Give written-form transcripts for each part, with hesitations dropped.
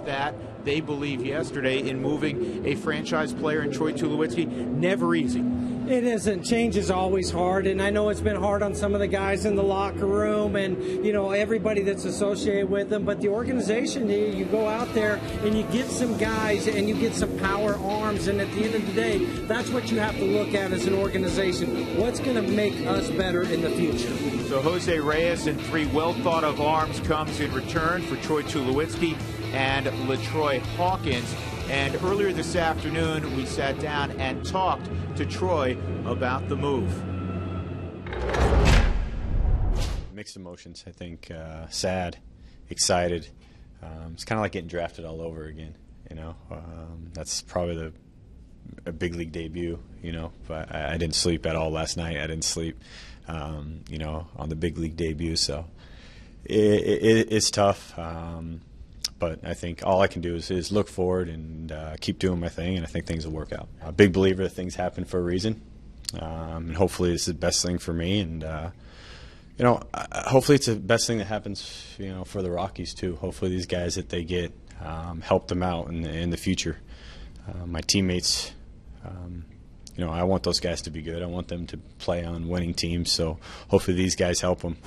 that, they believe, yesterday in moving a franchise player in Troy Tulowitzki. Never easy. It isn't. Change is always hard, and I know it's been hard on some of the guys in the locker room and, you know, everybody that's associated with them, but the organization, you go out there and you get some guys and you get some power arms, and at the end of the day, that's what you have to look at as an organization. What's going to make us better in the future? So Jose Reyes and 3 well-thought-of arms comes in return for Troy Tulowitzki and LaTroy Hawkins. And earlier this afternoon, we sat down and talked to Troy about the move. Mixed emotions, I think. Sad, excited. It's kind of like getting drafted all over again, you know. That's probably a big league debut, you know. But I didn't sleep at all last night. I didn't sleep, you know, on the big league debut. So it's tough. But I think all I can do is look forward and keep doing my thing, and I think things will work out. A big believer that things happen for a reason, and hopefully it's the best thing for me. And you know, hopefully it's the best thing that happens, you know, for the Rockies too. Hopefully these guys that they get help them out in the future. My teammates, you know, I want those guys to be good. I want them to play on winning teams. So hopefully these guys help them.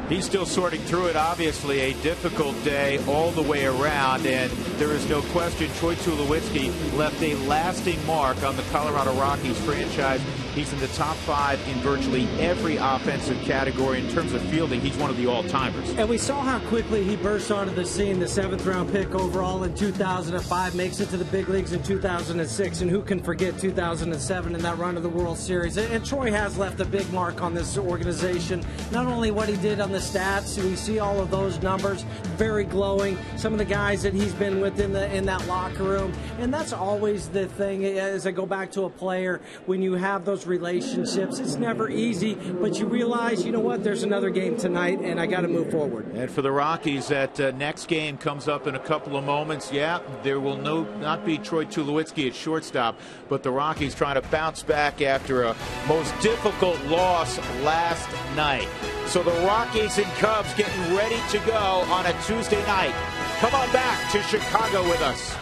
He's still sorting through it. Obviously a difficult day all the way around, and there is no question Troy Tulowitzki left a lasting mark on the Colorado Rockies franchise. He's in the top 5 in virtually every offensive category. In terms of fielding, he's one of the all-timers. And we saw how quickly he burst onto the scene. The 7th-round pick overall in 2005, makes it to the big leagues in 2006, and who can forget 2007 and that run to the World Series. And Troy has left a big mark on this organization. Not only what he did on the stats, we see all of those numbers, very glowing. Some of the guys that he's been with in that locker room, and that's always the thing. As I go back to a player, when you have those relationships, it's never easy, but you realize, you know what, there's another game tonight, and I got to move forward. And for the Rockies, that next game comes up in a couple of moments. Yeah, there will not be Troy Tulowitzki at shortstop, but the Rockies trying to bounce back after a most difficult loss last night. So the Rockies and Cubs getting ready to go on a Tuesday night. Come on back to Chicago with us.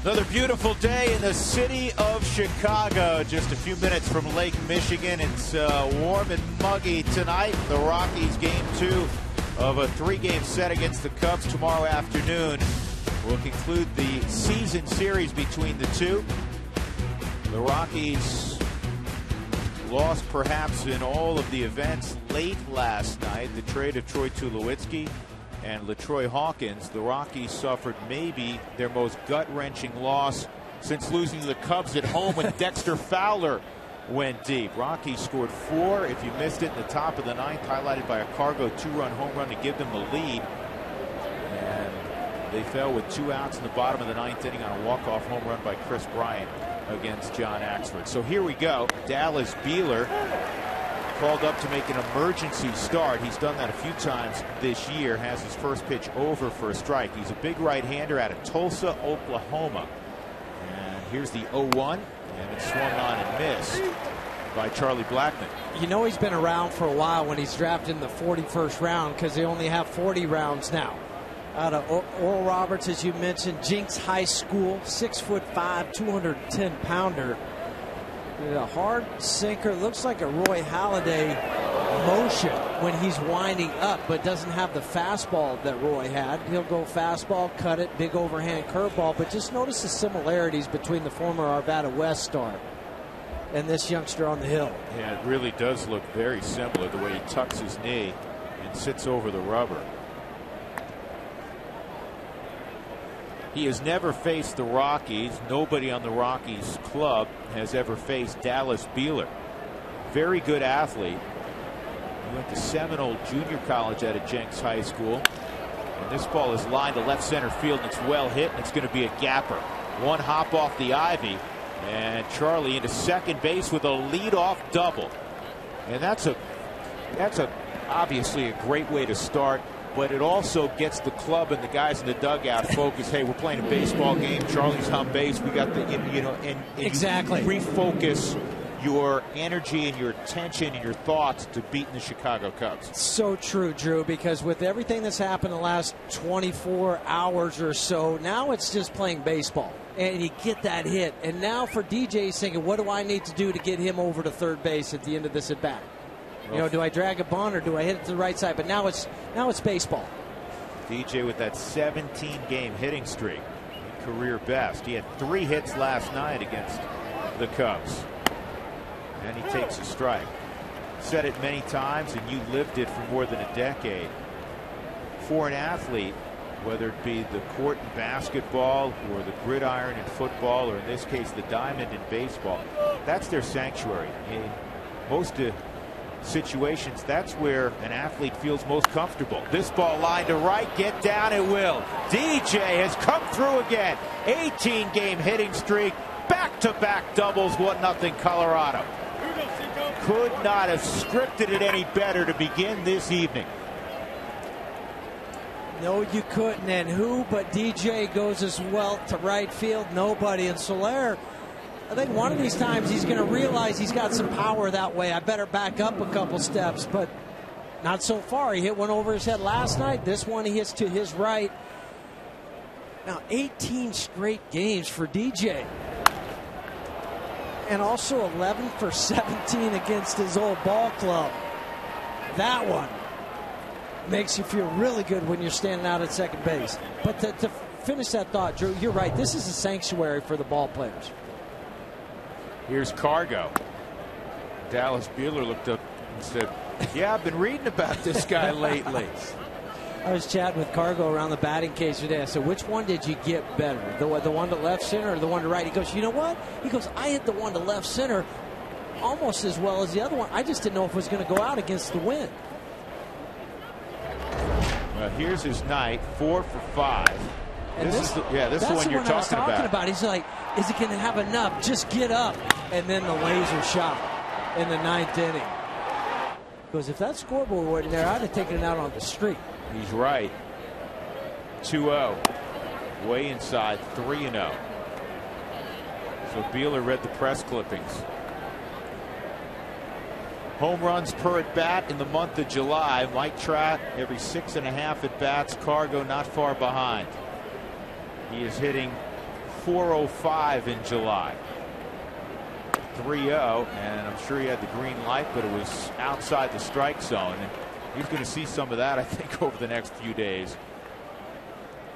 Another beautiful day in the city of Chicago. Just a few minutes from Lake Michigan. It's warm and muggy tonight. The Rockies game 2 of a 3-game set against the Cubs tomorrow afternoon will conclude the season series between the two. The Rockies lost perhaps in all of the events late last night. The trade of Troy Tulowitzki and LaTroy Hawkins. The Rockies suffered maybe their most gut-wrenching loss since losing to the Cubs at home when Dexter Fowler went deep. Rockies scored 4, if you missed it, in the top of the 9th, highlighted by a Cargo 2-run home run to give them the lead. And they fell with 2 outs in the bottom of the 9th inning on a walk-off home run by Chris Bryant against John Axford. So here we go. Dallas Beeler called up to make an emergency start. He's done that a few times this year. Has his first pitch over for a strike. He's a big right-hander out of Tulsa, Oklahoma. And here's the 0-1, and it's swung on and missed by Charlie Blackmon. You know he's been around for a while when he's drafted in the 41st round, because they only have 40 rounds now. Out of Oral Roberts, as you mentioned, Jinx High School, 6'5", 210-pounder. A hard sinker, looks like a Roy Halladay motion when he's winding up, but doesn't have the fastball that Roy had. He'll go fastball, cut it, big overhand curveball, but just notice the similarities between the former Arvada West star and this youngster on the hill. Yeah, it really does look very similar, the way he tucks his knee and sits over the rubber. He has never faced the Rockies. Nobody on the Rockies club has ever faced Dallas Beeler. Very good athlete. He went to Seminole Junior College out of Jenks High School. And this ball is lined to left center field, and it's well hit, and it's going to be a gapper. One hop off the ivy, and Charlie into second base with a leadoff double. And that's obviously a great way to start. But it also gets the club and the guys in the dugout focused. Hey, we're playing a baseball game. Charlie's home base. We got the, and exactly. You refocus your energy and your attention and your thoughts to beating the Chicago Cubs. So true, Drew, because with everything that's happened in the last 24 hours or so, now it's just playing baseball. And you get that hit. And now for DJ, he's thinking, what do I need to do to get him over to third base at the end of this at bat? You know, do I drag a bunt or do I hit it to the right side? But now it's baseball. DJ with that 17-game hitting streak, career best. He had 3 hits last night against the Cubs. And he takes a strike. Said it many times, and you lived it for more than a decade. For an athlete, whether it be the court in basketball or the gridiron in football, or in this case the diamond in baseball, that's their sanctuary. In most situations, that's where an athlete feels most comfortable. This ball lined to right, get down, it will. DJ has come through again. 18-game hitting streak, back-to-back doubles, 1-0 Colorado. Could not have scripted it any better to begin this evening. No, you couldn't. And who but DJ goes as well to right field? Nobody. And Soler, I think one of these times he's going to realize he's got some power that way. I better back up a couple steps, but not so far. He hit one over his head last night. This one he hits to his right. Now, 18 straight games for DJ. And also 11 for 17 against his old ball club. That one makes you feel really good when you're standing out at second base. But to finish that thought, Drew, you're right. This is a sanctuary for the ball players. Here's Cargo. Dallas Beeler looked up and said, yeah, I've been reading about this guy lately. I was chatting with Cargo around the batting cage today. I said, which one did you get better? The one to left center or the one to right? He goes, you know what? He goes, I hit the one to left center almost as well as the other one. I just didn't know if it was going to go out against the wind. Well, here's his night, 4 for 5. And this is the one you're talking about. He's like, is he going to have enough? Just get up. And then the laser shot in the 9th inning. Because if that scoreboard wasn't there, I'd have taken it out on the street. He's right. 2-0. Way inside, 3-0. So Beeler read the press clippings. Home runs per at bat in the month of July. Mike Trout every 6.5 at bats. Cargo not far behind. He is hitting 405 in July. 3-0, and I'm sure he had the green light, but it was outside the strike zone. And he's going to see some of that, I think, over the next few days.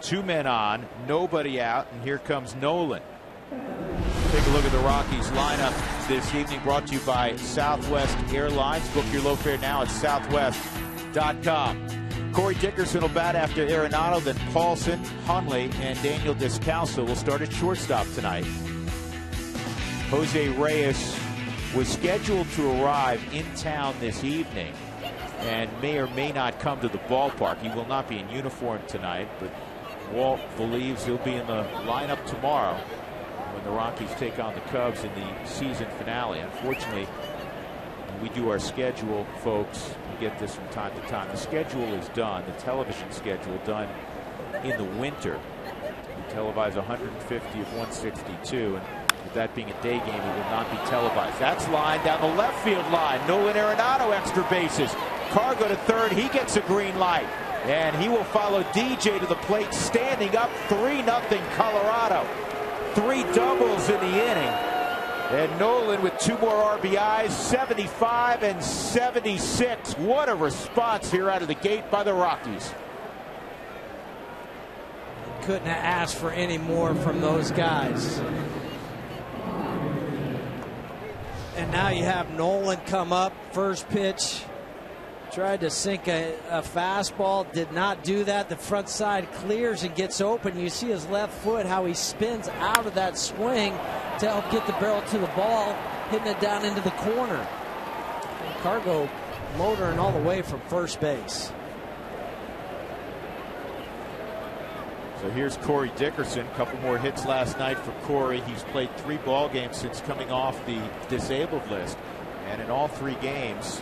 2 men on, nobody out, and here comes Nolan. Take a look at the Rockies lineup this evening, brought to you by Southwest Airlines. Book your low fare now at southwest.com. Corey Dickerson will bat after Arenado, then Paulson, Hundley, and Daniel Descalso will start at shortstop tonight. Jose Reyes was scheduled to arrive in town this evening and may or may not come to the ballpark. He will not be in uniform tonight, but Walt believes he'll be in the lineup tomorrow when the Rockies take on the Cubs in the season finale. Unfortunately, when we do our schedule, folks, we get this from time to time. The schedule is done, the television schedule done in the winter. We televise 150 of 162, and with that being a day game, it will not be televised. That's line down the left field line. Nolan Arenado, extra bases. Cargo to third. He gets a green light. And he will follow DJ to the plate, standing up 3-0 Colorado. 3 doubles in the inning. And Nolan with 2 more RBIs, 75 and 76. What a response here out of the gate by the Rockies. Couldn't have asked for any more from those guys. And now you have Nolan come up, first pitch. Tried to sink a fastball, did not do that. The front side clears and gets open. You see his left foot, how he spins out of that swing to help get the barrel to the ball, hitting it down into the corner. And Cargo motoring all the way from first base. So here's Corey Dickerson. A couple more hits last night for Corey. He's played 3 ball games since coming off the disabled list, and in all 3 games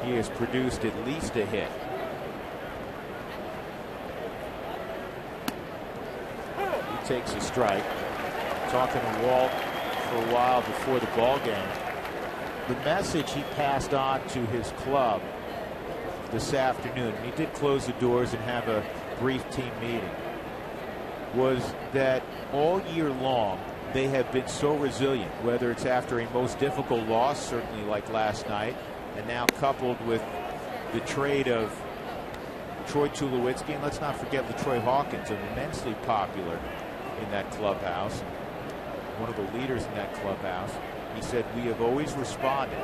he has produced at least a hit. He takes a strike. Talking to Walt for a while before the ball game. The message he passed on to his club this afternoon, he did close the doors and have a brief team meeting, was that all year long they have been so resilient, whether it's after a most difficult loss, certainly like last night, and now coupled with the trade of Troy Tulowitzki, and let's not forget LaTroy Hawkins, immensely popular in that clubhouse, one of the leaders in that clubhouse. He said, we have always responded,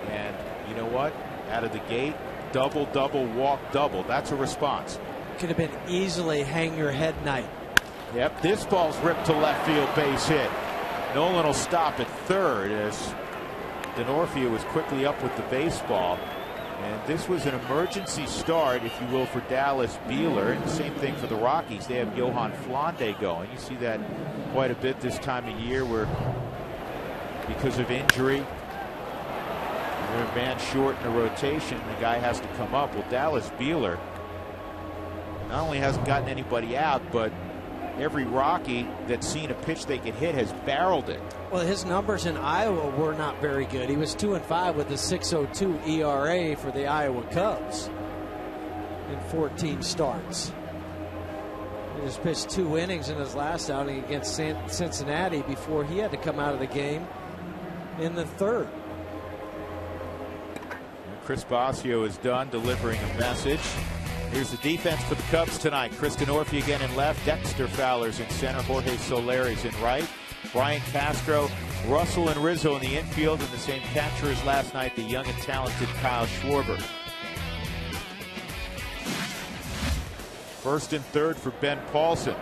and you know what, out of the gate, double, double, walk, double. That's a response. Could have been easily hang your head night. Yep, this ball's ripped to left field, base hit. Nolan will stop at third as Denorfia was quickly up with the baseball. And this was an emergency start, if you will, for Dallas Beeler. And the same thing for the Rockies. They have Johan Flande going. You see that quite a bit this time of year where, because of injury, they're a man short in the rotation, the guy has to come up. Well, Dallas Beeler not only hasn't gotten anybody out, but every Rocky that's seen a pitch they could hit has barreled it. Well, his numbers in Iowa were not very good. He was 2-5 with a 6.02 ERA for the Iowa Cubs in 14 starts. He just pitched 2 innings in his last outing against Cincinnati before he had to come out of the game in the 3rd. Chris Bosio is done delivering a message. Here's the defense for the Cubs tonight. Chris Denorfia again in left. Dexter Fowler's in center. Jorge Soler's in right. Brian Castro, Russell, and Rizzo in the infield, and the same catcher as last night, the young and talented Kyle Schwarber. First and third for Ben Paulson.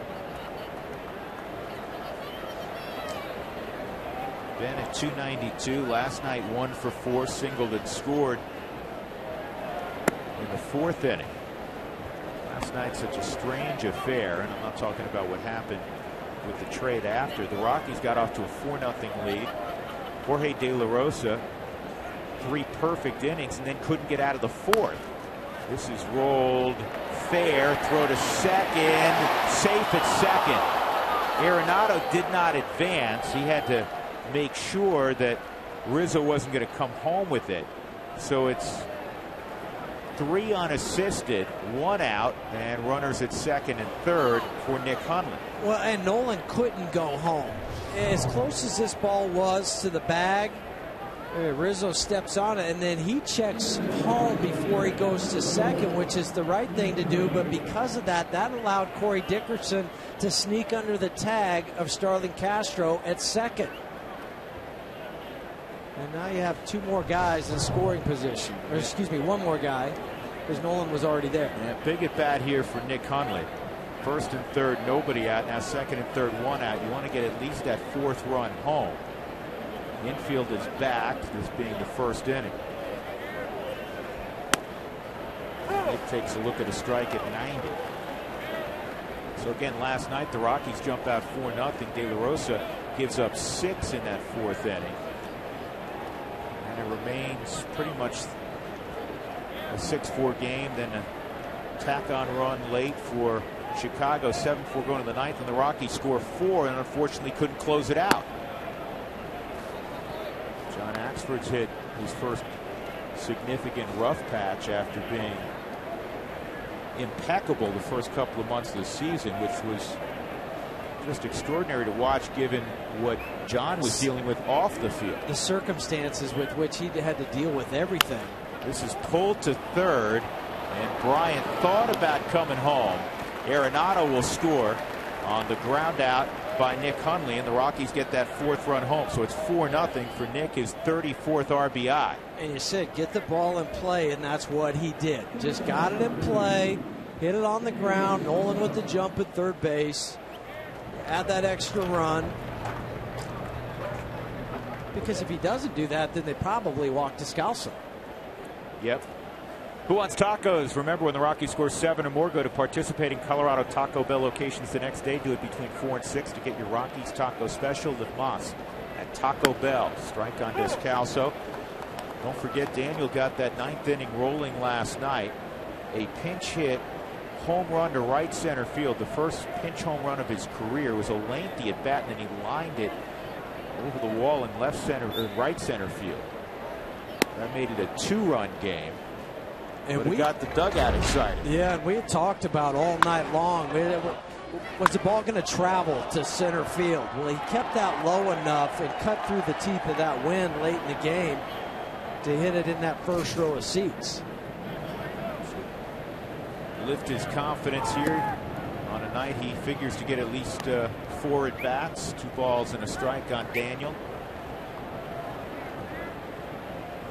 Ben at 292. Last night 1 for 4, singled and scored in the 4th inning. Last night such a strange affair, and I'm not talking about what happened with the trade after. The Rockies got off to a 4-0 lead. Jorge De La Rosa, 3 perfect innings, and then couldn't get out of the 4th. This is rolled fair, throw to second, safe at second. Arenado did not advance. He had to make sure that Rizzo wasn't going to come home with it. So it's 3 unassisted, 1 out, and runners at second and third for Nick Hundley. Well, and Nolan couldn't go home. As close as this ball was to the bag, Rizzo steps on it, and then he checks home before he goes to second, which is the right thing to do. But because of that, that allowed Corey Dickerson to sneak under the tag of Starlin Castro at second. And now you have 2 more guys in scoring position. Or excuse me, 1 more guy, because Nolan was already there. Yeah, big at bat here for Nick Hundley. First and third, nobody out. Now second and third, 1 out. You want to get at least that 4th run home. Infield is back, this being the first inning. Nick takes a look at a strike at 90. So again, last night the Rockies jump out 4-0. De La Rosa gives up 6 in that 4th inning. And it remains pretty much a 6-4 game. Then a tack-on run late for Chicago, 7-4 going to the 9th, and the Rockies score 4 and unfortunately couldn't close it out. John Axford's hit his first significant rough patch after being impeccable the first couple of months of the season, which was just extraordinary to watch given what John was dealing with off the field. The circumstances with which he had to deal with everything. This is pulled to third, and Bryant thought about coming home. Arenado will score on the ground out by Nick Hundley, and the Rockies get that 4th run home. So it's 4-0 for Nick, his 34th RBI. And you said get the ball in play, and that's what he did. Just got it in play, hit it on the ground. Nolan with the jump at third base. Add that extra run. Because if he doesn't do that, then they probably walk Descalso. Yep. Who wants tacos? Remember, when the Rockies score 7 or more, go to participating Colorado Taco Bell locations the next day. Do it between 4 and 6 to get your Rockies taco special. Liv Moss at Taco Bell. Strike on Descalso. Don't forget, Daniel got that 9th inning rolling last night. A pinch hit home run to right center field. The first pinch home run of his career. Was a lengthy at bat, and then he lined it over the wall in left center or right center field. That made it a 2-run game. And we got the dugout excited. Yeah, and we had talked about all night long. Was the ball going to travel to center field? Well, he kept that low enough and cut through the teeth of that wind late in the game to hit it in that first row of seats. Lift his confidence here on a night he figures to get at least 4 at bats. 2 balls and a strike on Daniel.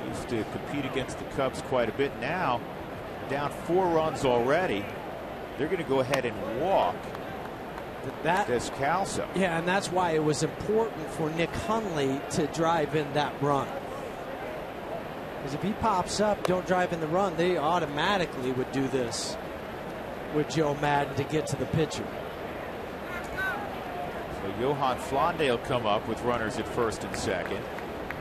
Used to compete against the Cubs quite a bit. Now down 4 runs already. They're going to go ahead and walk Descalso. Yeah, and that's why it was important for Nick Hundley to drive in that run. Because if he pops up, don't drive in the run, they automatically would do this with Joe Madden to get to the pitcher. So Johan Flande will come up with runners at first and second.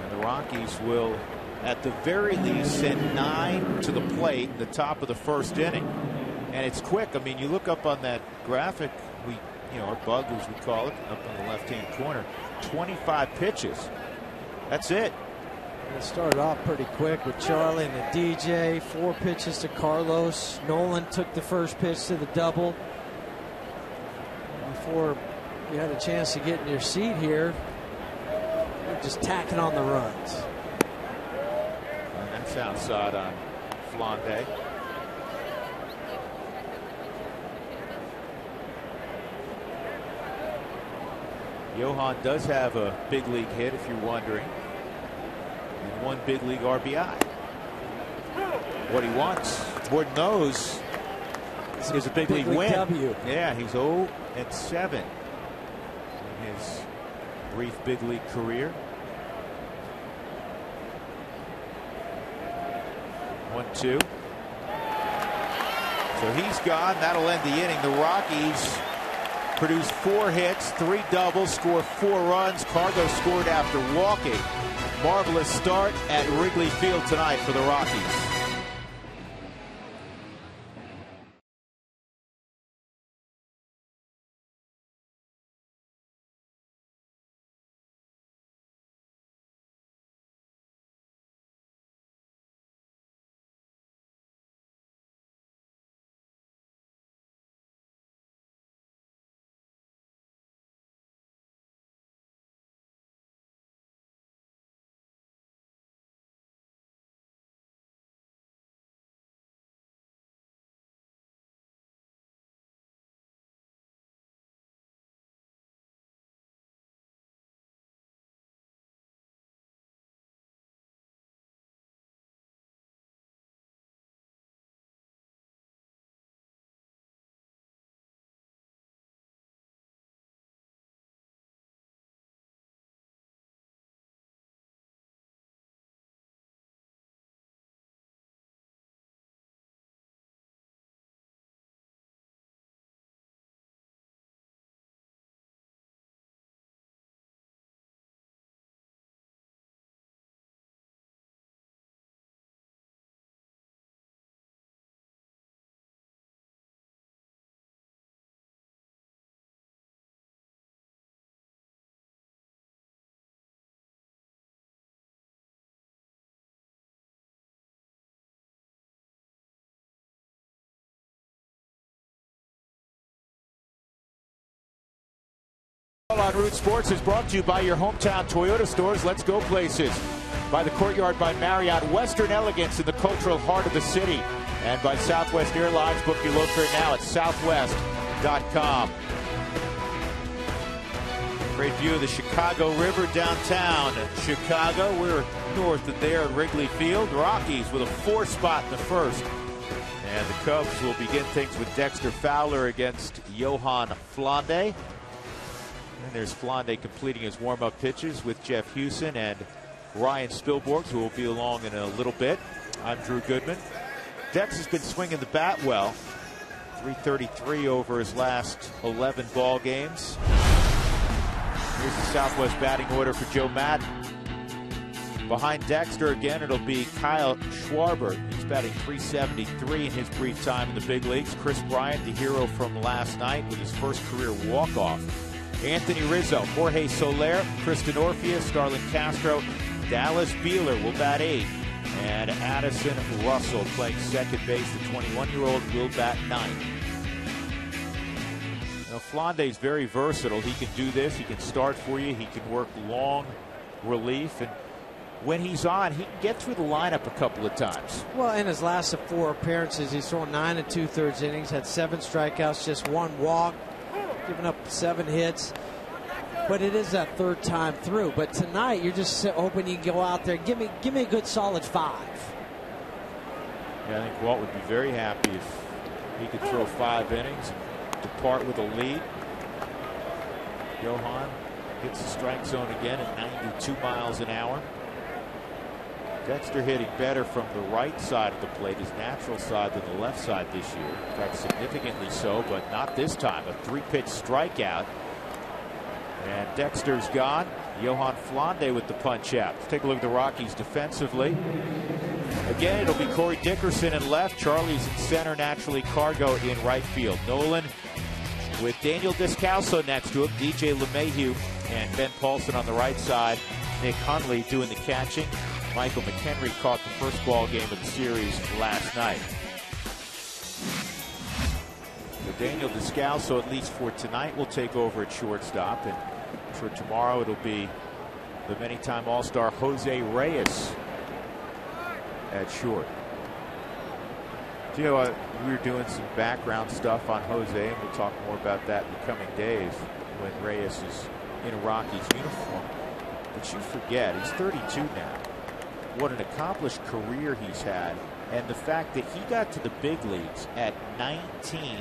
And the Rockies will, at the very least, send 9 to the plate in the top of the first inning. And it's quick. I mean, you look up on that graphic, our bug, as we call it, up on the left-hand corner, 25 pitches. That's it. It started off pretty quick with Charlie and the DJ. 4 pitches to Carlos. Nolan took the first pitch to the double. Before you had a chance to get in your seat here, you're just tacking on the runs. And that's outside on Flande. Johan does have a big league hit, if you're wondering, and 1 big league RBI. What he wants, more than those, is a big league win. W. Yeah, he's 0-7 in his brief big league career. 1-2. So he's gone. That'll end the inning. The Rockies produced 4 hits, 3 doubles, scored 4 runs. Cargo scored after walking. Marvelous start at Wrigley Field tonight for the Rockies. On Root Sports is brought to you by your hometown Toyota stores. Let's go places. By the Courtyard by Marriott, Western elegance in the cultural heart of the city. And by Southwest Airlines. Book your low fare now at southwest.com. Great view of the Chicago River downtown. Chicago, we're north of there at Wrigley Field. Rockies with a 4 spot in the first. And the Cubs will begin things with Dexter Fowler against Johan Flande. And there's Flande completing his warm-up pitches with Jeff Hewson and Ryan Spilborghs, who will be along in a little bit. I'm Drew Goodman. Dex has been swinging the bat well. .333 over his last 11 ball games. Here's the Southwest batting order for Joe Madden. Behind Dexter again, it'll be Kyle Schwarber. He's batting .373 in his brief time in the big leagues. Chris Bryant, the hero from last night with his first career walk-off. Anthony Rizzo, Jorge Soler, Kristen Orpheus, Starlin Castro, Dallas Beeler will bat 8. And Addison Russell playing second base. The 21-year-old will bat 9. Now, Flande's very versatile. He can do this. He can start for you. He can work long relief. And when he's on, he can get through the lineup a couple of times. Well, in his last 4 appearances, he's thrown 9 2/3 innings, had 7 strikeouts, just 1 walk, giving up 7 hits. But it is that 3rd time through. But tonight, you're just hoping you can go out there, give me a good solid 5. Yeah, I think Walt would be very happy if he could throw 5 innings and depart with a lead. Johan hits the strike zone again at 92 miles an hour. Dexter hitting better from the right side of the plate, his natural side, than the left side this year. In fact, significantly so, but not this time. A 3-pitch strikeout. And Dexter's gone. Johan Flande with the punch out. Let's take a look at the Rockies defensively. Again, it'll be Corey Dickerson in left. Charlie's in center. Naturally, Cargo in right field. Nolan with Daniel Descalso next to him. DJ LeMahieu and Ben Paulson on the right side. Nick Hundley doing the catching. Michael McHenry caught the first ball game of the series last night. So Daniel Descalso, at least for tonight, will take over at shortstop. And for tomorrow, it'll be the many-time All-Star Jose Reyes at short. Do you know, we were doing some background stuff on Jose, and we'll talk more about that in the coming days when Reyes is in a Rockies uniform. But you forget, he's 32 now. What an accomplished career he's had, and the fact that he got to the big leagues at 19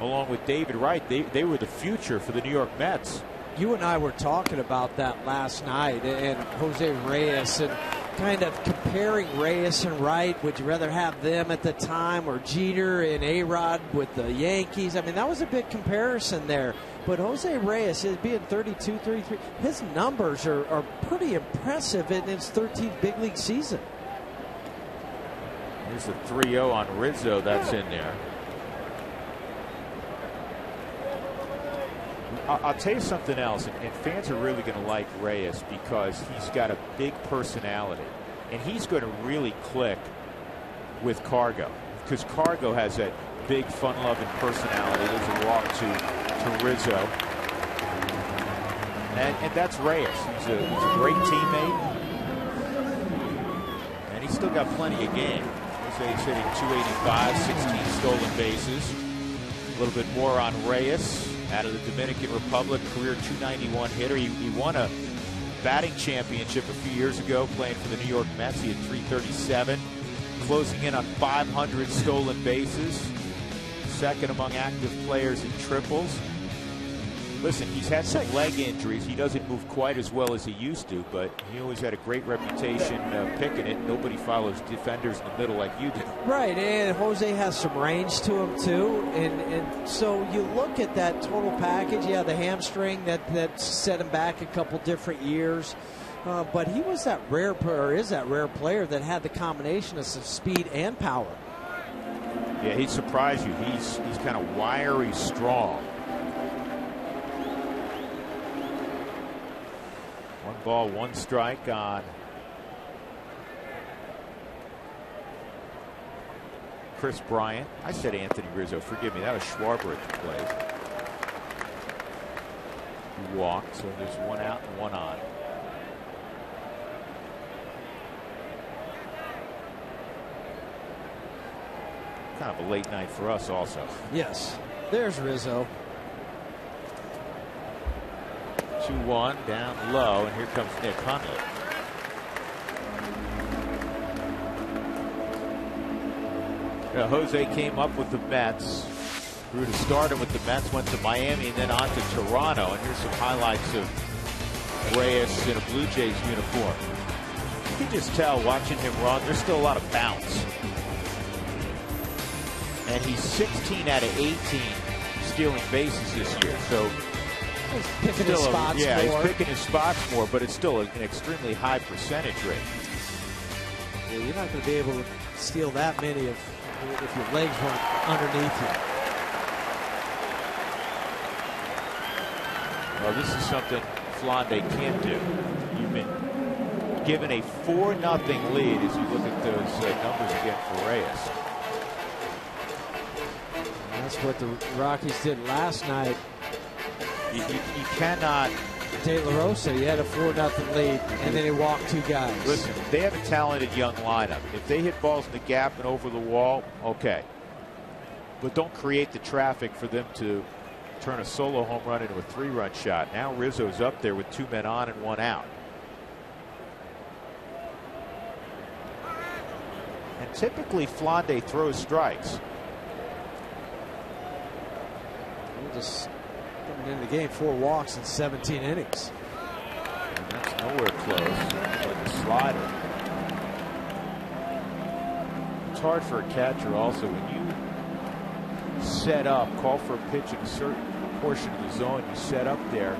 along with David Wright. They were the future for the New York Mets. You and I were talking about that last night, and Jose Reyes, and kind of comparing Reyes and Wright. Would you rather have them at the time, or Jeter and A-Rod with the Yankees? I mean, that was a big comparison there. But Jose Reyes, being 32, 33, his numbers are pretty impressive in his 13th big league season. Here's the 3-0 on Rizzo. That's in there. I'll tell you something else, and fans are really going to like Reyes because he's got a big personality, and he's going to really click with Cargo, because Cargo has that big, fun-loving personality. There's a walk to Rizzo, and that's Reyes. He's a great teammate, and he's still got plenty of game. Jose's hitting .285, 16 stolen bases. A little bit more on Reyes. Out of the Dominican Republic, career .291 hitter. He won a batting championship a few years ago playing for the New York Mets. He had .337, closing in on 500 stolen bases. Second among active players in triples. Listen, he's had some leg injuries. He doesn't move quite as well as he used to, but he always had a great reputation picking it. Nobody follows defenders in the middle like you do. Right, and Jose has some range to him too, and so you look at that total package. Yeah, the hamstring that set him back a couple different years, but he was that rare player that had the combination of some speed and power. Yeah, he'd surprise you. He's kind of wiry, strong. 1 ball, 1 strike on Chris Bryant. I said Anthony Rizzo. Forgive me. That was Schwarber at the plate. He walked, so there's 1 out and 1 on. Kind of a late night for us also. Yes. There's Rizzo. 2-1 down low, and here comes Nick Hundley. Jose came up with the Mets. Grew to start him with the Mets, went to Miami, and then on to Toronto. And here's some highlights of Reyes in a Blue Jays uniform. You can just tell watching him run, there's still a lot of bounce. And he's 16 out of 18 stealing bases this year. So he's picking his spots more. He's picking his spots more, but it's still an extremely high percentage rate. Yeah, you're not going to be able to steal that many if your legs weren't underneath you. Well, this is something Flande can't do. You've been given a 4-0 lead as you look at those numbers again for Reyes. And that's what the Rockies did last night. You cannot. De La Rosa, he had a 4-0 lead, and then he walked 2 guys. Listen, they have a talented young lineup. If they hit balls in the gap and over the wall, okay. But don't create the traffic for them to turn a solo home run into a 3-run shot. Now Rizzo's up there with 2 men on and 1 out. And typically Flande throws strikes. Just coming into the game, 4 walks in 17 innings. And that's nowhere close. Like a slider. It's hard for a catcher also when you set up, call for a pitch in a certain portion of the zone, you set up there,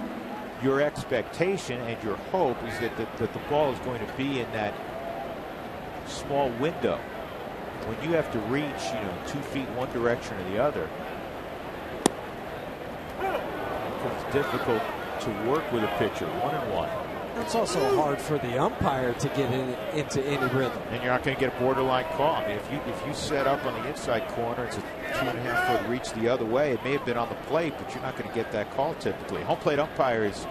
your expectation and your hope is that the ball is going to be in that small window. When you have to reach, 2 feet one direction or the other, it becomes difficult to work with a pitcher 1-1. It's also hard for the umpire to get into any rhythm. And you're not going to get a borderline call. I mean, if you set up on the inside corner, it's a 2.5-foot reach the other way. It may have been on the plate, but you're not going to get that call typically. Home plate umpire is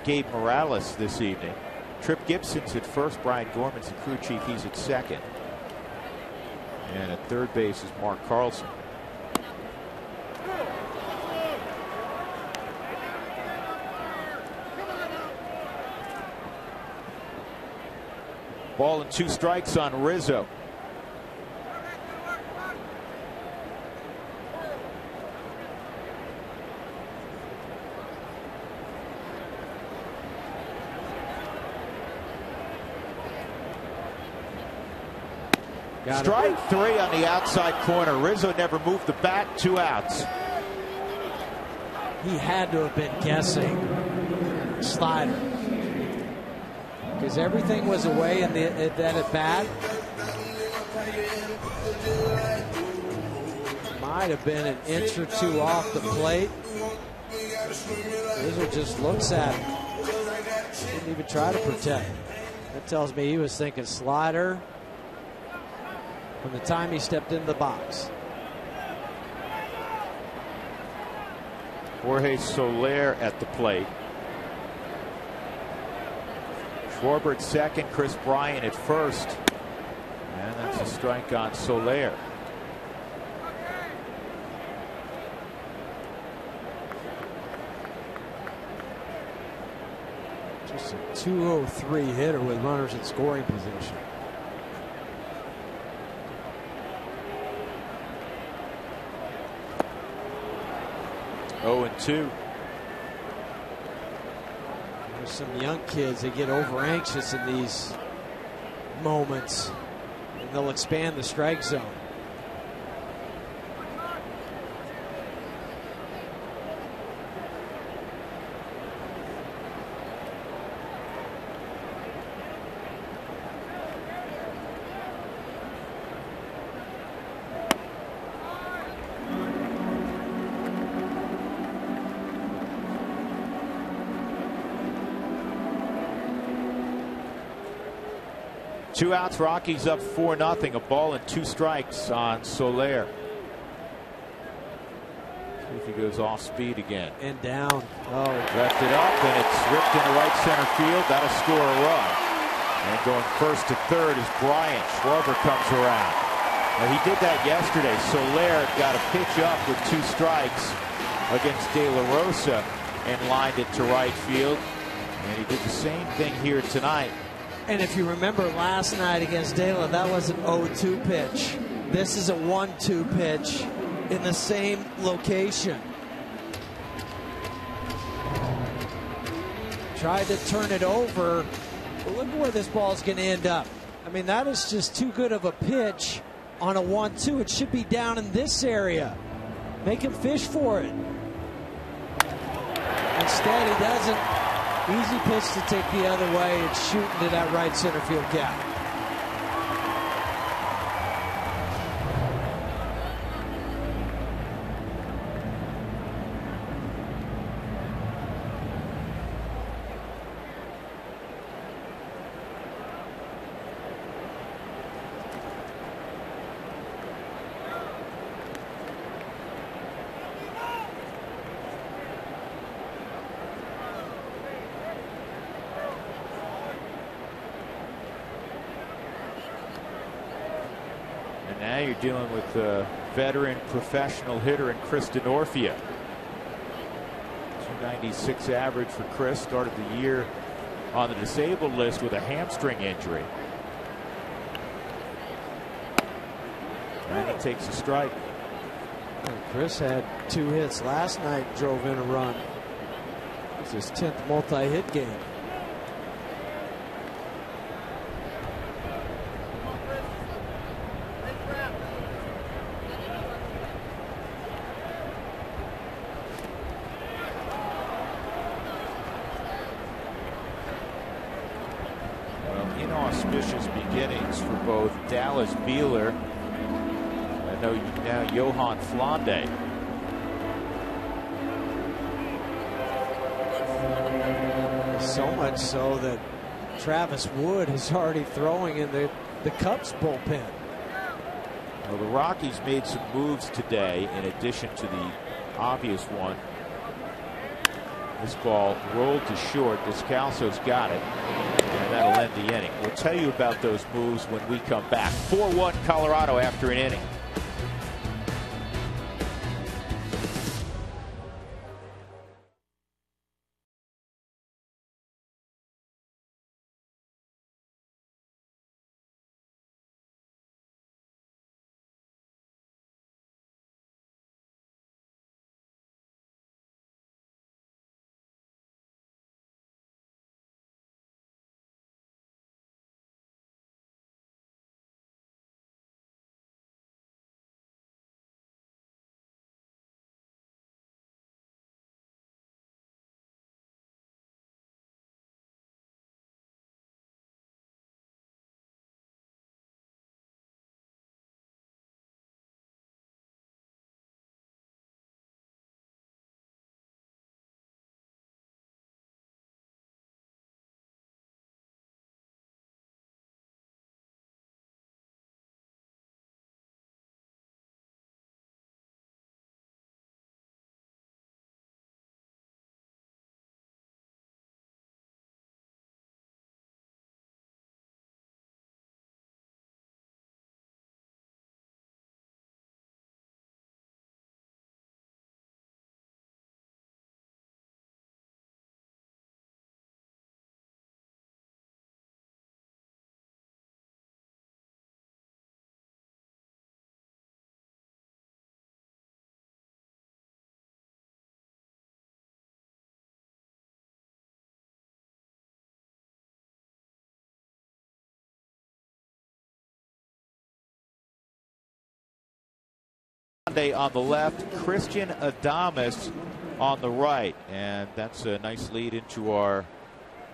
Gabe Morales this evening. Trip Gibson's at first. Brian Gorman's the crew chief. He's at second. And at third base is Mark Carlson. Ball and 2 strikes on Rizzo. Strike 3 on the outside corner. Rizzo never moved the bat. 2 outs. He had to have been guessing slider, because everything was away in that at bat. Might have been an inch or 2 off the plate. Rizzo just looks at it. Didn't even try to protect. That tells me he was thinking slider from the time he stepped into the box. Jorge Soler at the plate. Schwarber at second, Chris Bryant at first. And that's a strike on Soler. Just a 203 hitter with runners in scoring position. Oh, and 2. There's some young kids that get over anxious in these moments, and they'll expand the strike zone. Two outs, Rockies up 4-0. A ball and 2 strikes on Soler. If He goes off speed again. And down. Oh, left it up, and it's ripped into right center field. That'll score a run. And going first to third is Bryant. Schwarber comes around. Now, he did that yesterday. Soler got a pitch up with 2 strikes against De La Rosa and lined it to right field. And he did the same thing here tonight. and if you remember last night against De La, that was an 0-2 pitch. This is a 1-2 pitch in the same location. Tried to turn it over, but look where this ball is going to end up. I mean, that is just too good of a pitch on a 1-2. It should be down in this area. Make him fish for it. Instead, he doesn't. Easy pitch to take the other way. It's shooting to that right center field gap. Now you're dealing with a veteran professional hitter in Chris Denorfia. 296 average for Chris. Started the year on the disabled list with a hamstring injury. And he takes a strike. And Chris had 2 hits last night, drove in a run. It's his 10th multi-hit game. Inauspicious beginnings for both Dallas Beeler and now Johan Flande. So much so that Travis Wood is already throwing in the Cubs bullpen. Well, the Rockies made some moves today in addition to the obvious one. This ball rolled to short. Descalso's got it, and that'll end the inning. We'll tell you about those moves when we come back. 4-1 Colorado after an inning. On the left, Christian Adames on the right, and that's a nice lead into our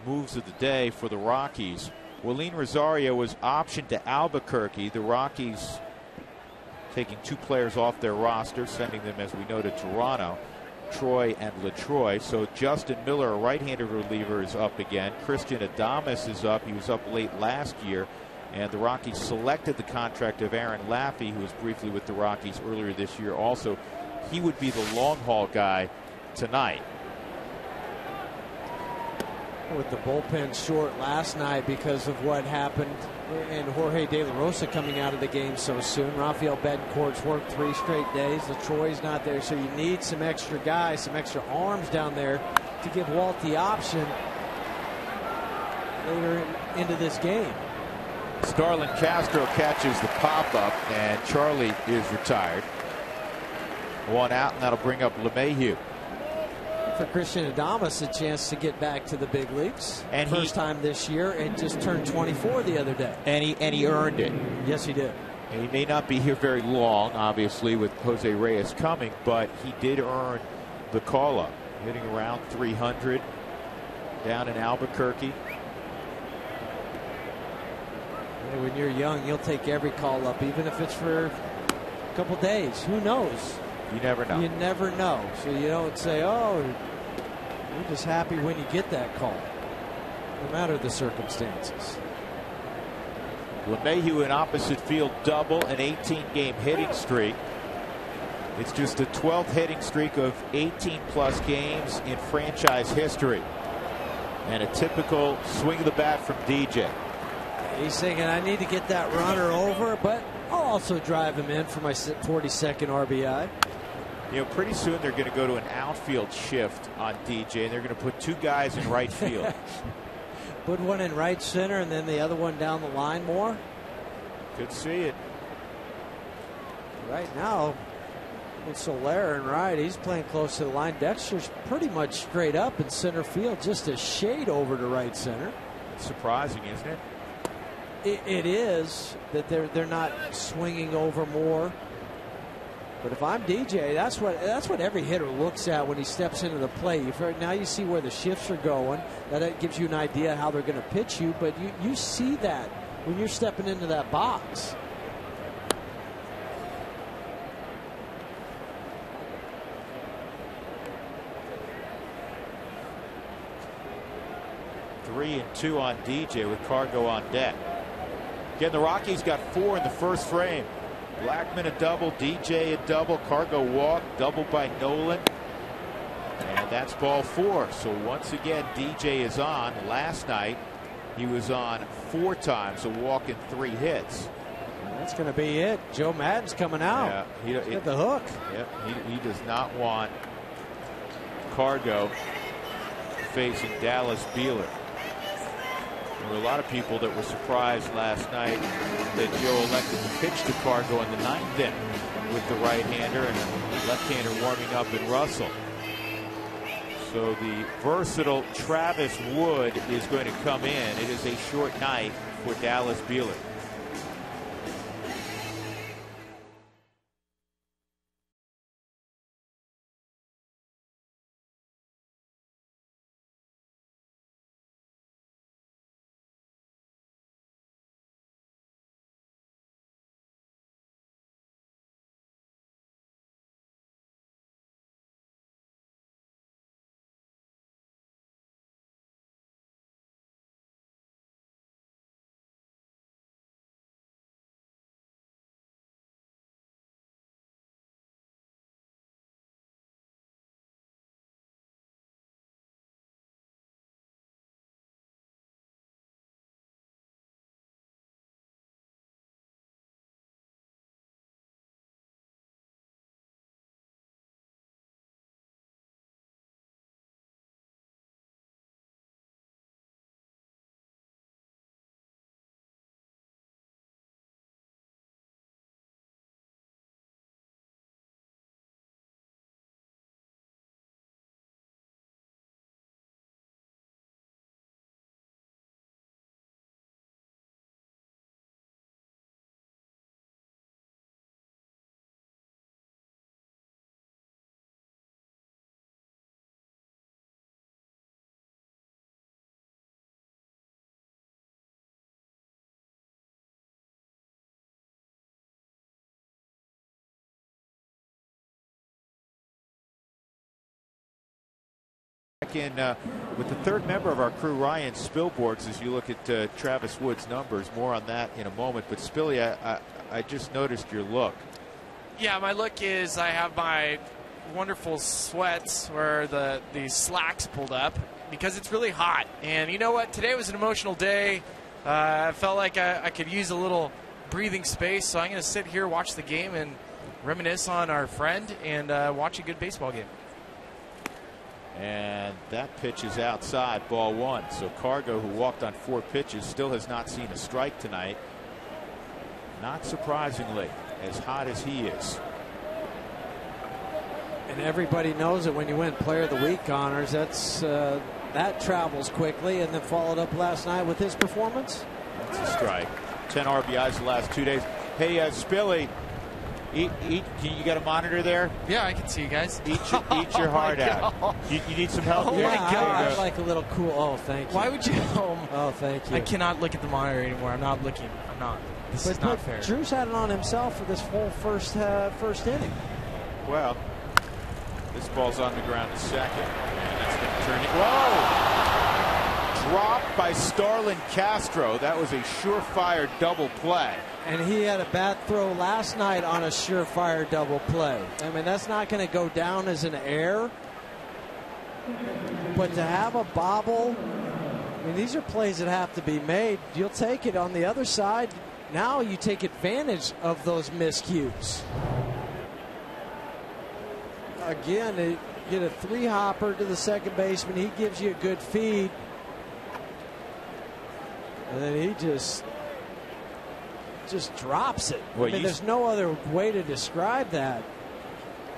moves of the day for the Rockies. Willeen Rosario was optioned to Albuquerque. The Rockies taking 2 players off their roster, sending them, as we know, to Toronto, Troy and LaTroy. So Justin Miller, a right-handed reliever, is up again. Christian Adames is up. He was up late last year. And the Rockies selected the contract of Aaron Laffey, who was briefly with the Rockies earlier this year, also he would be the long haul guy tonight. With the bullpen short last night because of what happened and Jorge De La Rosa coming out of the game so soon. Rafael Betancourt's worked 3 straight days. LaTroy's not there, so you need some extra guys, some extra arms down there to give Walt the option later into this game. Starlin Castro catches the pop-up, and Charlie is retired. 1 out, and that'll bring up LeMahieu. For Christian Adames, a chance to get back to the big leagues. And first time this year, and just turned 24 the other day. And he earned it. Yes, he did. And he may not be here very long, obviously, with Jose Reyes coming, but he did earn the call-up, hitting around 300 down in Albuquerque. And when you're young, you'll take every call-up, even if it's for a couple days. Who knows? You never know. You never know. So you don't say, oh, you're just happy when you get that call, no matter the circumstances. LeMahieu in opposite field double, an 18-game hitting streak. It's just the 12th hitting streak of 18-plus games in franchise history. And a typical swing of the bat from DJ. He's thinking, I need to get that runner over, but I'll also drive him in for my 42nd RBI. You know, pretty soon they're going to go to an outfield shift on DJ, and they're going to put 2 guys in right field. Put one in right center and then the other one down the line more. Could see it. Right now, with Soler and right, he's playing close to the line. Dexter's pretty much straight up in center field, just a shade over to right center. It's surprising, isn't it? It is that they're not swinging over more. But if I'm DJ, that's what every hitter looks at when he steps into the plate. Now you see where the shifts are going. That gives you an idea how they're going to pitch you. But you see that when you're stepping into that box. Three and 2 on DJ with Cargo on deck. Again, the Rockies got 4 in the first frame. Blackman a double, DJ a double, Cargo walk, double by Nolan. And that's ball 4. So once again, DJ is on. Last night, he was on 4 times, a walk and 3 hits. That's going to be it. Joe Maddon's coming out. Yeah, he hit the hook. Yep, he does not want Cargo facing Dallas Beeler. There were a lot of people that were surprised last night that Joe elected to pitch to Cargo in the 9th inning with the right-hander and left-hander warming up in Russell. So the versatile Travis Wood is going to come in. It is a short night for Dallas Beeler. In with the 3rd member of our crew, Ryan Spilborgs, as you look at Travis Wood's numbers. More on that in a moment. But Spilly, I just noticed your look. Yeah, my look is I have my wonderful sweats or the slacks pulled up because it's really hot. And you know what? Today was an emotional day. I felt like I could use a little breathing space, so I'm going to sit here, watch the game, and reminisce on our friend and watch a good baseball game. And that pitch is outside, ball 1. So Cargo, who walked on 4 pitches, still has not seen a strike tonight. Not surprisingly, as hot as he is. And everybody knows that when you win Player of the Week honors, that travels quickly, and then followed up last night with his performance. That's a strike. 10 RBIs the last 2 days. Hey, Spilly, you got a monitor there? Yeah, I can see you guys. Eat your heart out. You need some help? Oh, Yeah, my God. I like a little cool. Oh, thank you. Why would you? Oh, thank you. I cannot look at the monitor anymore. I'm not looking. I'm not. This is not fair. Drew's had it on himself for this whole first inning. Well, this ball's on the ground to second. And that's going to turn it. Whoa! Dropped by Starlin Castro. That was a surefire double play. And he had a bad throw last night on a surefire double play. I mean, that's not going to go down as an error. But to have a bobble, I mean, these are plays that have to be made. You'll take it on the other side. Now you take advantage of those miscues. Again, you get a 3-hopper to the second baseman. He gives you a good feed. And then he just drops it. Well, I mean, there's no other way to describe that.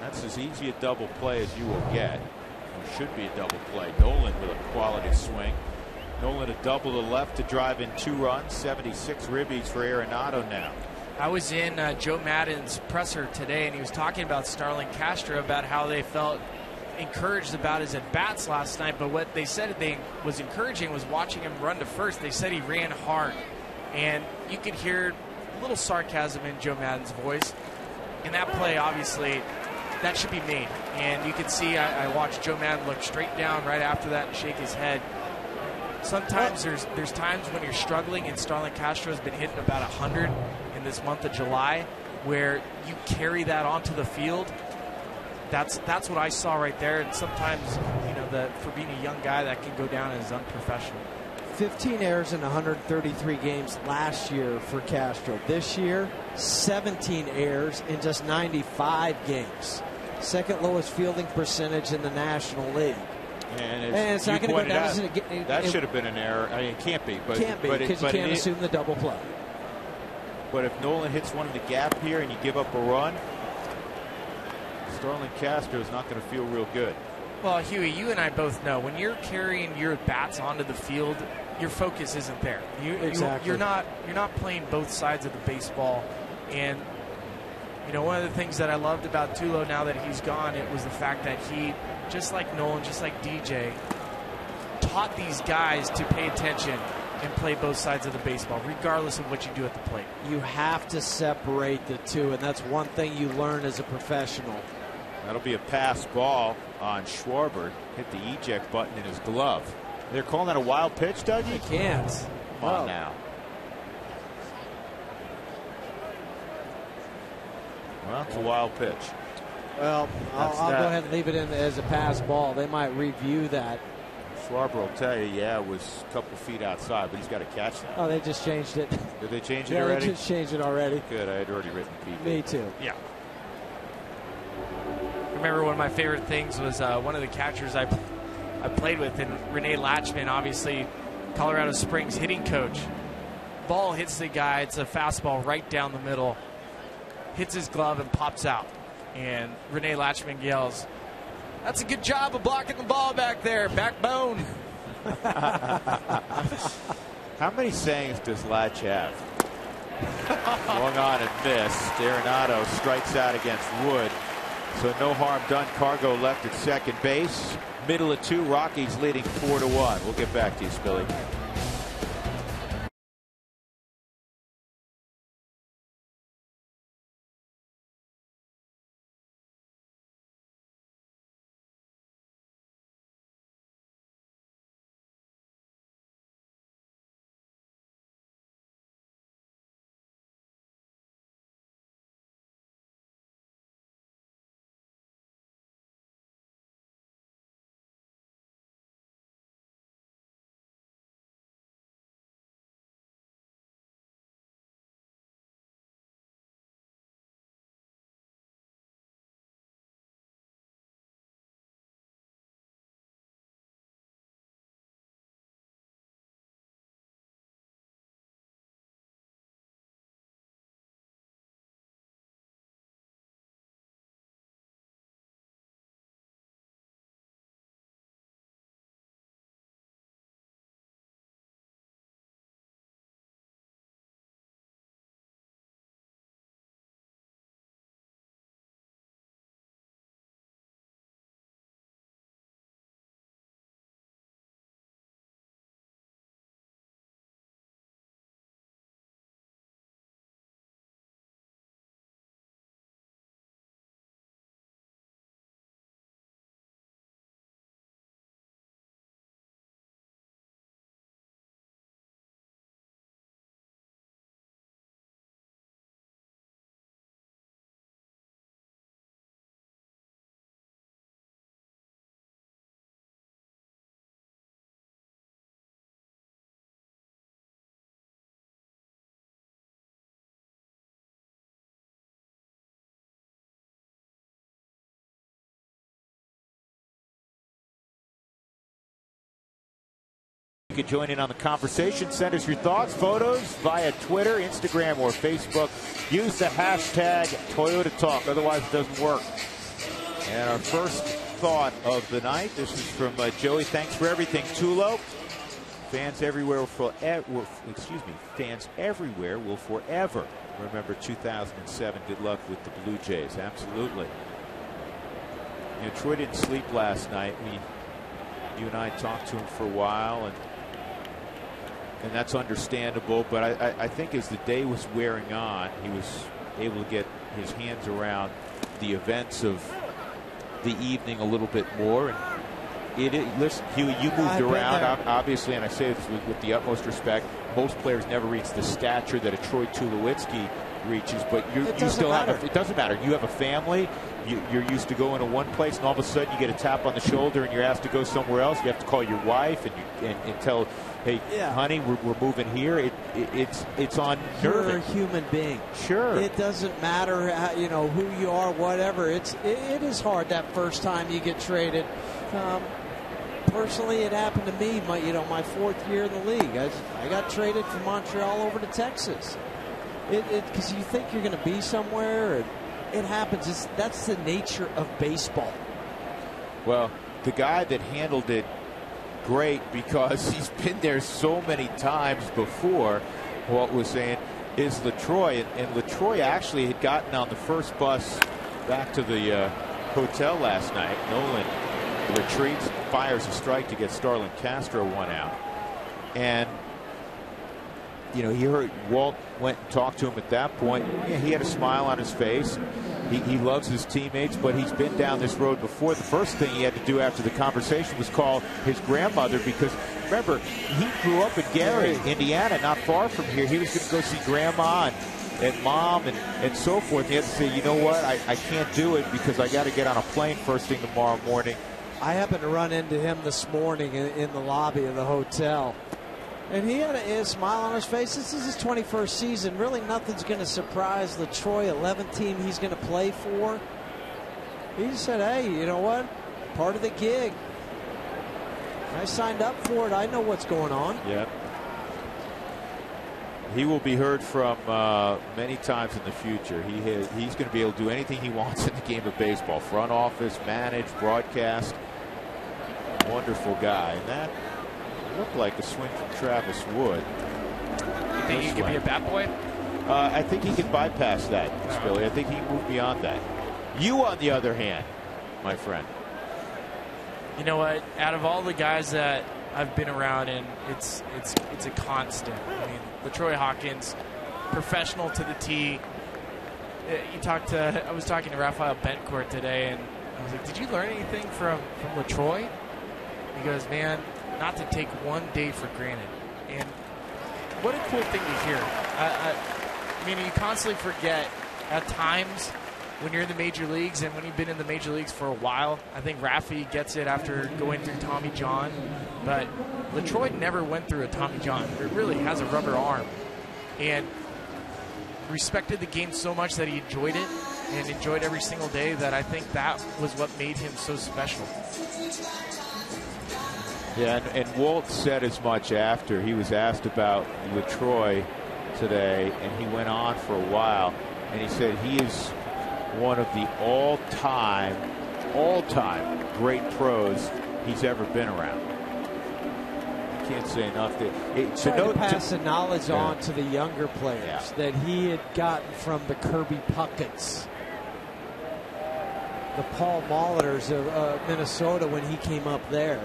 That's as easy a double play as you will get. It should be a double play. Nolan with a quality swing. Nolan a double to left to drive in 2 runs. 76 ribbies for Arenado now. I was in Joe Maddon's presser today, and he was talking about Starlin Castro, about how they felt encouraged about his at-bats last night. But what they said was encouraging was watching him run to first. They said he ran hard, and you could hear a little sarcasm in Joe Maddon's voice. In that play, obviously, that should be made. And you can see I watched Joe Maddon look straight down right after that and shake his head. Sometimes there's times when you're struggling, and Starlin Castro has been hitting about 100 in this month of July, where you carry that onto the field. That's what I saw right there. And sometimes, for being a young guy, that can go down as unprofessional. 15 errors in 133 games last year for Castro. This year, 17 errors in just 95 games. Second lowest fielding percentage in the National League. And it's not going to go down. That should have been an error. I mean, it can't be. But because you can't assume the double play. But if Nolan hits one in the gap here and you give up a run, Starlin Castro is not going to feel real good. Well, Huey, you and I both know when you're carrying your bats onto the field, your focus isn't there. Exactly. You're not playing both sides of the baseball. And one of the things that I loved about Tulo now that he's gone, it was the fact that he, just like Nolan, just like DJ, taught these guys to pay attention and play both sides of the baseball, regardless of what you do at the plate. You have to separate the two, and that's one thing you learn as a professional. That'll be a pass ball on Schwarber. Hit the eject button in his glove. They're calling that a wild pitch, Dougie? They can't. Come on now. Well, it's a wild pitch. Well, I'll go ahead and leave it in as a pass ball. They might review that. Schwarber will tell you, yeah, it was a couple feet outside, but he's got to catch that. Oh, they just changed it. Did they change it Yeah, already? they just changed it already. Good, I had already written PB. Me too. Yeah. I remember one of my favorite things was one of the catchers I played with, and Renee Latchman, obviously Colorado Springs hitting coach. Ball hits the guy. It's a fastball right down the middle. Hits his glove and pops out. And Renee Latchman yells, "That's a good job of blocking the ball back there, backbone." How many sayings does Latch have? Swung on and missed. Arenado strikes out against Wood. So no harm done. Cargo left at second base. Middle of 2. Rockies leading 4-1. We'll get back to you, Spilly. can join in on the conversation. Send us your thoughts, photos via Twitter, Instagram, or Facebook. Use the hashtag ToyotaTalk. Otherwise, it doesn't work. And our first thought of the night, this is from Joey. Thanks for everything, Tulo. Fans everywhere fans everywhere will forever remember 2007. Good luck with the Blue Jays. Absolutely. You know, Troy didn't sleep last night. You and I talked to him for a while, and that's understandable. But I think as the day was wearing on, he was able to get his hands around the events of the evening a little bit more. And listen, Huey, you moved around, obviously, and I say this with the utmost respect. Most players never reach the stature that a Troy Tulowitzki reaches, but you still have. It doesn't matter. You have a family. You're used to going to one place, and all of a sudden you get a tap on the shoulder, and you're asked to go somewhere else. You have to call your wife and tell, hey, honey, we're moving here. It's on nerve. You're a human being. Sure. It doesn't matter, who you are, whatever. It is hard that first time you get traded. Personally, it happened to me. My fourth year in the league, I got traded from Montreal over to Texas. Because you think you're going to be somewhere, and it happens. That's the nature of baseball. Well, the guy that handled it great, because he's been there so many times before, Walt was saying, is LaTroy. And LaTroy actually had gotten on the first bus back to the hotel last night. Nolan retreats, fires a strike to get Starlin Castro one out. And he heard Walt went and talked to him at that point. Yeah, he had a smile on his face. He loves his teammates, but he's been down this road before. The first thing he had to do after the conversation was call his grandmother, because remember, he grew up in Gary, Indiana, not far from here. He was going to go see Grandma and Mom and so forth. He had to say, you know what, I can't do it because I got to get on a plane first thing tomorrow morning. I happened to run into him this morning in the lobby of the hotel. And he had a smile on his face. This is his 21st season. Really, nothing's going to surprise LaTroy, 11th team he's going to play for. He just said, hey, you know what? Part of the gig. I signed up for it. I know what's going on. Yep. He will be heard from many times in the future. He's going to be able to do anything he wants in the game of baseball. Front office, manage, broadcast. Wonderful guy. And that looked like a swing from Travis Wood. You think he could be a bat boy? I think he can bypass that, Billy. I think he can move beyond that. You, on the other hand, my friend. You know what? Out of all the guys that I've been around, and it's a constant. I mean, LaTroy Hawkins, professional to the T. I was talking to Rafael Bencourt today, and I was like, "Did you learn anything from LaTroy?" He goes, "Man, not to take one day for granted." And what a cool thing to hear. I mean, you constantly forget at times when you're in the major leagues, and when you've been in the major leagues for a while. I think Rafi gets it after going through Tommy John, but LaTroy never went through a Tommy John. It really has a rubber arm, and respected the game so much that he enjoyed it and enjoyed every single day, that I think that was what made him so special. Yeah, and Walt said as much after he was asked about LaTroy today, and he went on for a while, and he said he is one of the all-time great pros he's ever been around. I can't say enough. To pass the knowledge on to the younger players that he had gotten from the Kirby Pucketts, the Paul Molliters of Minnesota when he came up there.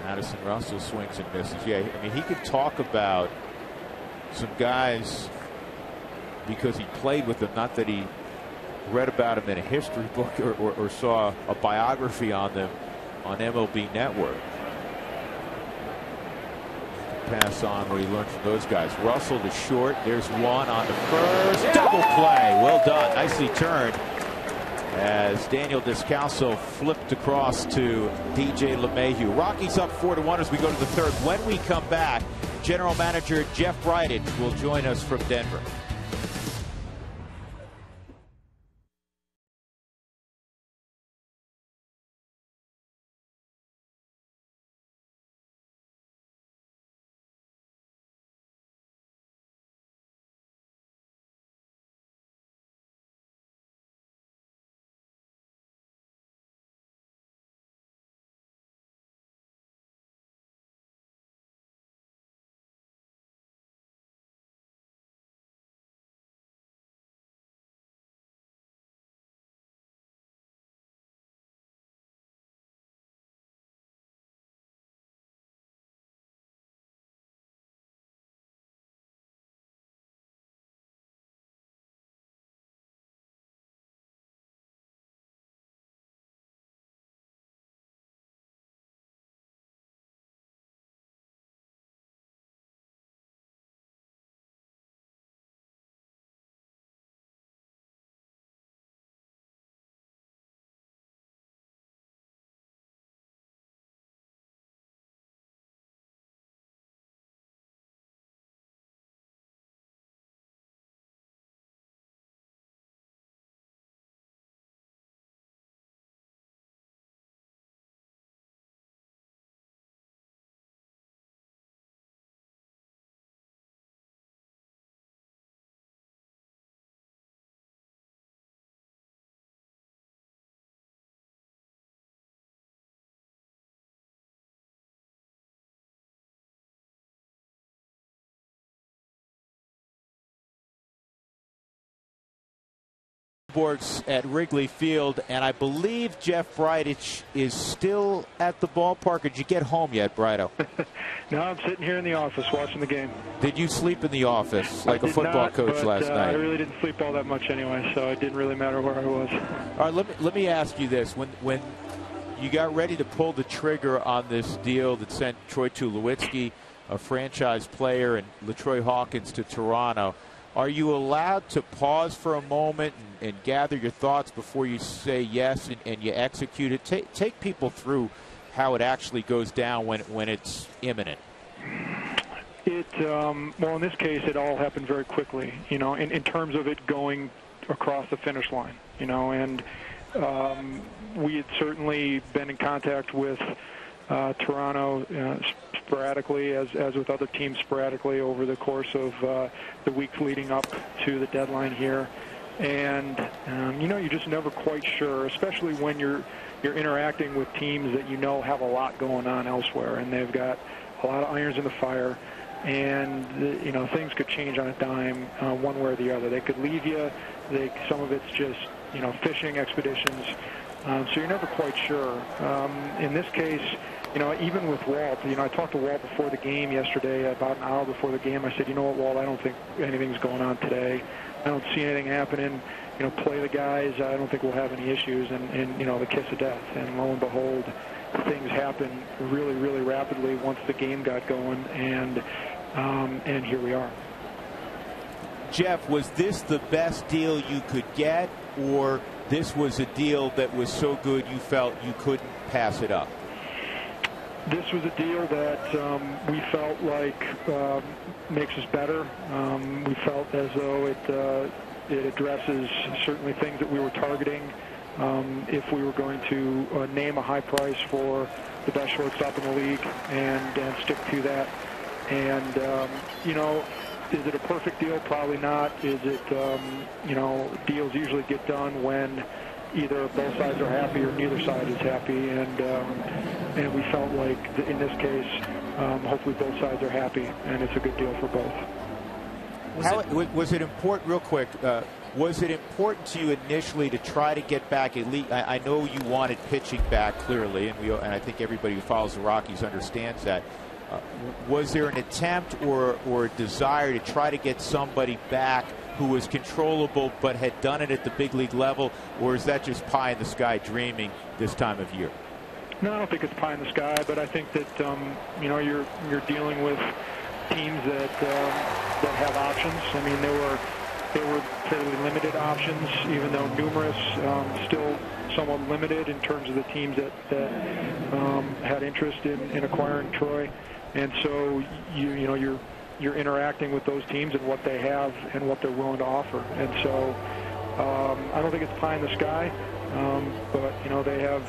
Addison Russell swings and misses. Yeah, I mean, he could talk about some guys because he played with them, not that he read about them in a history book or saw a biography on them on MLB Network. Pass on what he learned from those guys. Russell to short. There's one on the first. Double play. Well done. Nicely turned as Daniel Descalso flipped across to DJ LeMahieu. Rockies up 4-1 as we go to the third. When we come back, General Manager Jeff Bridich will join us from Denver. sports at Wrigley Field, and I believe Jeff Bridich is still at the ballpark. Did you get home yet, Brido? No, I'm sitting here in the office watching the game. Did you sleep in the office like a football coach last night? I really didn't sleep all that much anyway, so it didn't really matter where I was. All right, let me ask you this. When you got ready to pull the trigger on this deal that sent Troy Tulowitzki, a franchise player, and LaTroy Hawkins to Toronto, are you allowed to pause for a moment and gather your thoughts before you say yes and you execute it? Take people through how it actually goes down when it's imminent. Well, in this case, it all happened very quickly, in terms of it going across the finish line, and we had certainly been in contact with Toronto sporadically, as with other teams sporadically over the course of the weeks leading up to the deadline here. And, you're just never quite sure, especially when you're interacting with teams that have a lot going on elsewhere, and they've got a lot of irons in the fire. And, things could change on a dime one way or the other. They could leave you. Some of it's just, fishing expeditions. So you're never quite sure. In this case, even with Walt, I talked to Walt before the game yesterday, about an hour before the game. I said, you know what, Walt, I don't think anything's going on today. I don't see anything happening. Play the guys. I don't think we'll have any issues. And the kiss of death. And lo and behold, things happened really, really rapidly once the game got going. And here we are. Jeff, was this the best deal you could get, or this was a deal that was so good you felt you couldn't pass it up? This was a deal that we felt like makes us better. We felt as though it addresses certainly things that we were targeting. If we were going to name a high price for the best shortstop in the league and stick to that. And, is it a perfect deal? Probably not. Is it, deals usually get done when either both sides are happy or neither side is happy. And we felt like in this case, hopefully both sides are happy, and it's a good deal for both. Was it important, real quick, was it important to you initially to try to get back at least? I know you wanted pitching back clearly, and I think everybody who follows the Rockies understands that. Was there an attempt or a desire to try to get somebody back who was controllable but had done it at the big league level, or is that just pie in the sky dreaming this time of year? No, I don't think it's pie in the sky, but I think that you're dealing with teams that have options. I mean, they were fairly limited options, even though numerous, still somewhat limited in terms of the teams that had interest in acquiring Troy. And so you're interacting with those teams and what they have and what they're willing to offer. And so I don't think it's pie in the sky, but they have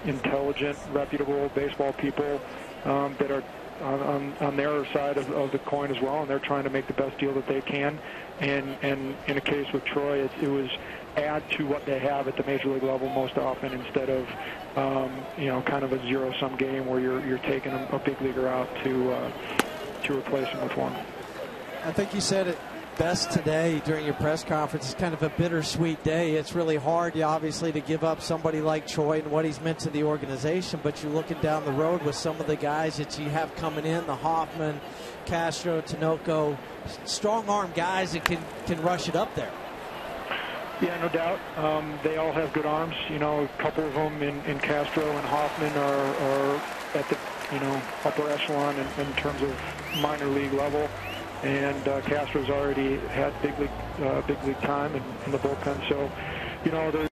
intelligent, reputable baseball people that are on their side of the coin as well, and they're trying to make the best deal that they can. And in a case with Troy, it was add to what they have at the major league level most often, instead of kind of a zero-sum game where you're taking a big leaguer out to replace him with one. I think you said it best today during your press conference. It's kind of a bittersweet day. It's really hard, obviously, to give up somebody like Troy and what he's meant to the organization, but you're looking down the road with some of the guys that you have coming in, the Hoffman, Castro, Tinoco, strong-arm guys that can rush it up there. Yeah, no doubt. They all have good arms. A couple of them in Castro and Hoffman are at the upper echelon in terms of minor league level, and Castro's already had big league time in the bullpen. So, there's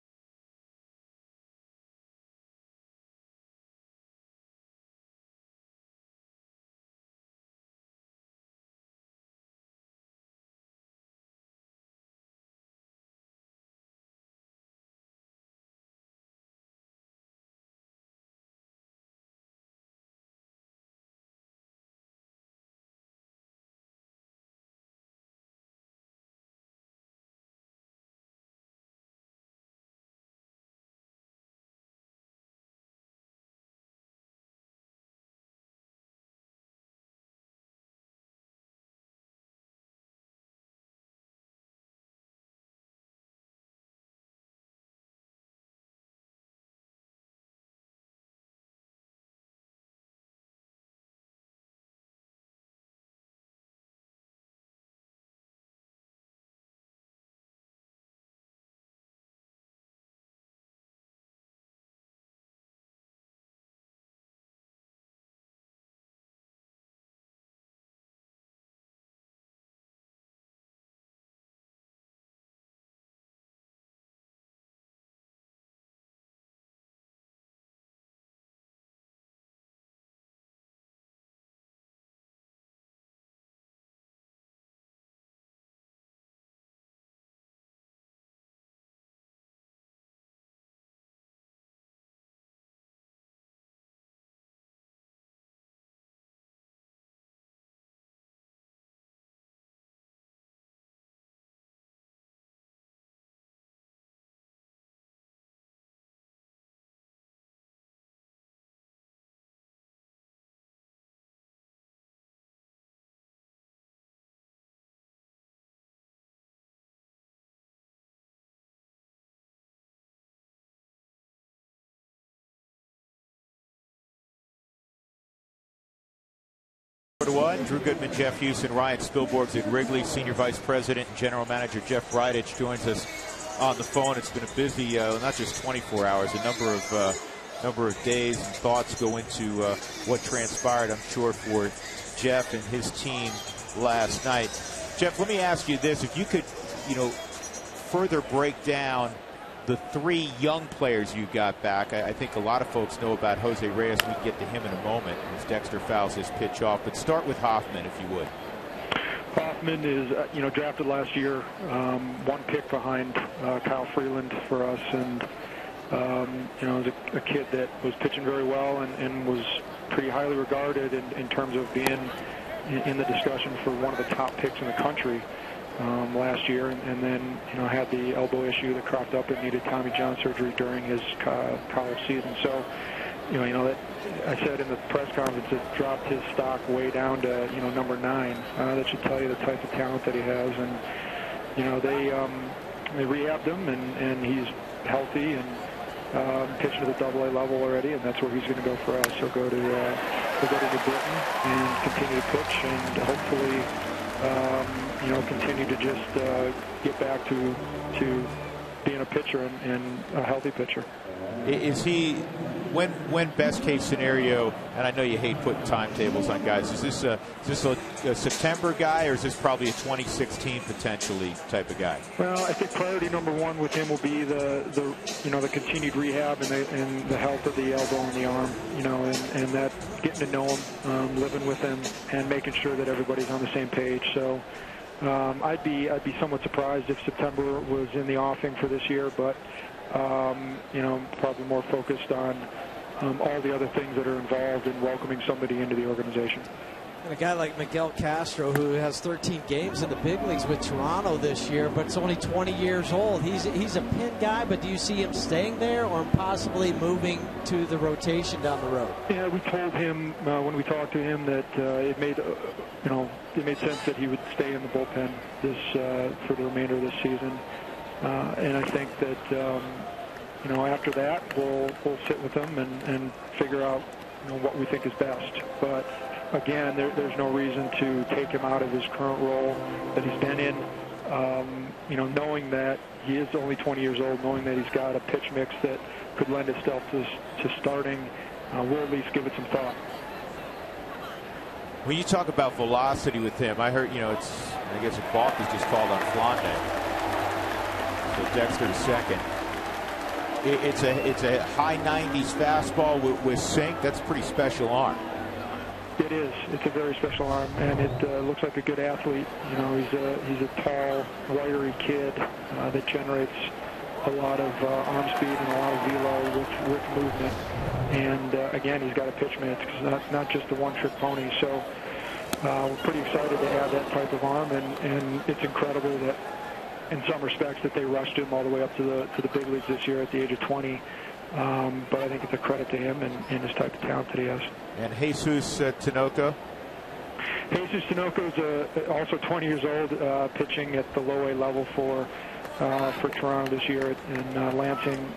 4-1. Drew Goodman, Jeff Houston, Ryan Spilborghs at Wrigley. Senior Vice President and General Manager Jeff Bridich joins us on the phone. It's been a busy, not just 24 hours, a number of days and thoughts go into what transpired, I'm sure, for Jeff and his team last night. Jeff, let me ask you this. If you could, further break down the 3 young players you got back. I think a lot of folks know about Jose Reyes. We can get to him in a moment as Dexter fouls his pitch off. But start with Hoffman, if you would. Hoffman is, drafted last year, 1 pick behind Kyle Freeland for us, and was a kid that was pitching very well and was pretty highly regarded in terms of being in the discussion for one of the top picks in the country last year, and then had the elbow issue that cropped up and needed Tommy John surgery during his college season. So that I said in the press conference, it dropped his stock way down to number 9. That should tell you the type of talent that he has, and they rehabbed him, and he's healthy and pitching to the AA level already, and that's where he's going to go for us. He'll go to New Britain and continue to pitch, and hopefully continue to just get back to being a pitcher and a healthy pitcher. Is he, when best case scenario, and I know you hate putting timetables on guys, is this a September guy, or is this probably a 2016 potentially type of guy? Well, I think priority number 1 with him will be the continued rehab and the health of the elbow and the arm, and that getting to know him, living with him, and making sure that everybody's on the same page. So I'd be somewhat surprised if September was in the offing for this year, but probably more focused on all the other things that are involved in welcoming somebody into the organization. And a guy like Miguel Castro, who has 13 games in the big leagues with Toronto this year, but is only 20 years old. He's a pin guy, but do you see him staying there or possibly moving to the rotation down the road? Yeah, we told him when we talked to him that it made sense that he would stay in the bullpen for the remainder of this season. And I think that after that we'll sit with him and figure out what we think is best. But again, there's no reason to take him out of his current role that he's been in. Knowing that he is only 20 years old, knowing that he's got a pitch mix that could lend itself to starting, we'll at least give it some thought. When you talk about velocity with him, I heard I guess a balk is just called on Flande. So Dexter to second. It's a high 90s fastball with sink. That's a pretty special arm. It is. It's a very special arm, and it looks like a good athlete. He's a tall, wiry kid that generates a lot of arm speed and a lot of velo with movement. And again, he's got a pitch mix. It's not just a one-trick pony. So we're pretty excited to add that type of arm, and it's incredible that, in some respects, that they rushed him all the way up to the big leagues this year at the age of 20. But I think it's a credit to him and his type of talent that he has. And Jesus Tinoco? Jesus Tinoco is also 20 years old, pitching at the low A level for Toronto this year in Lansing.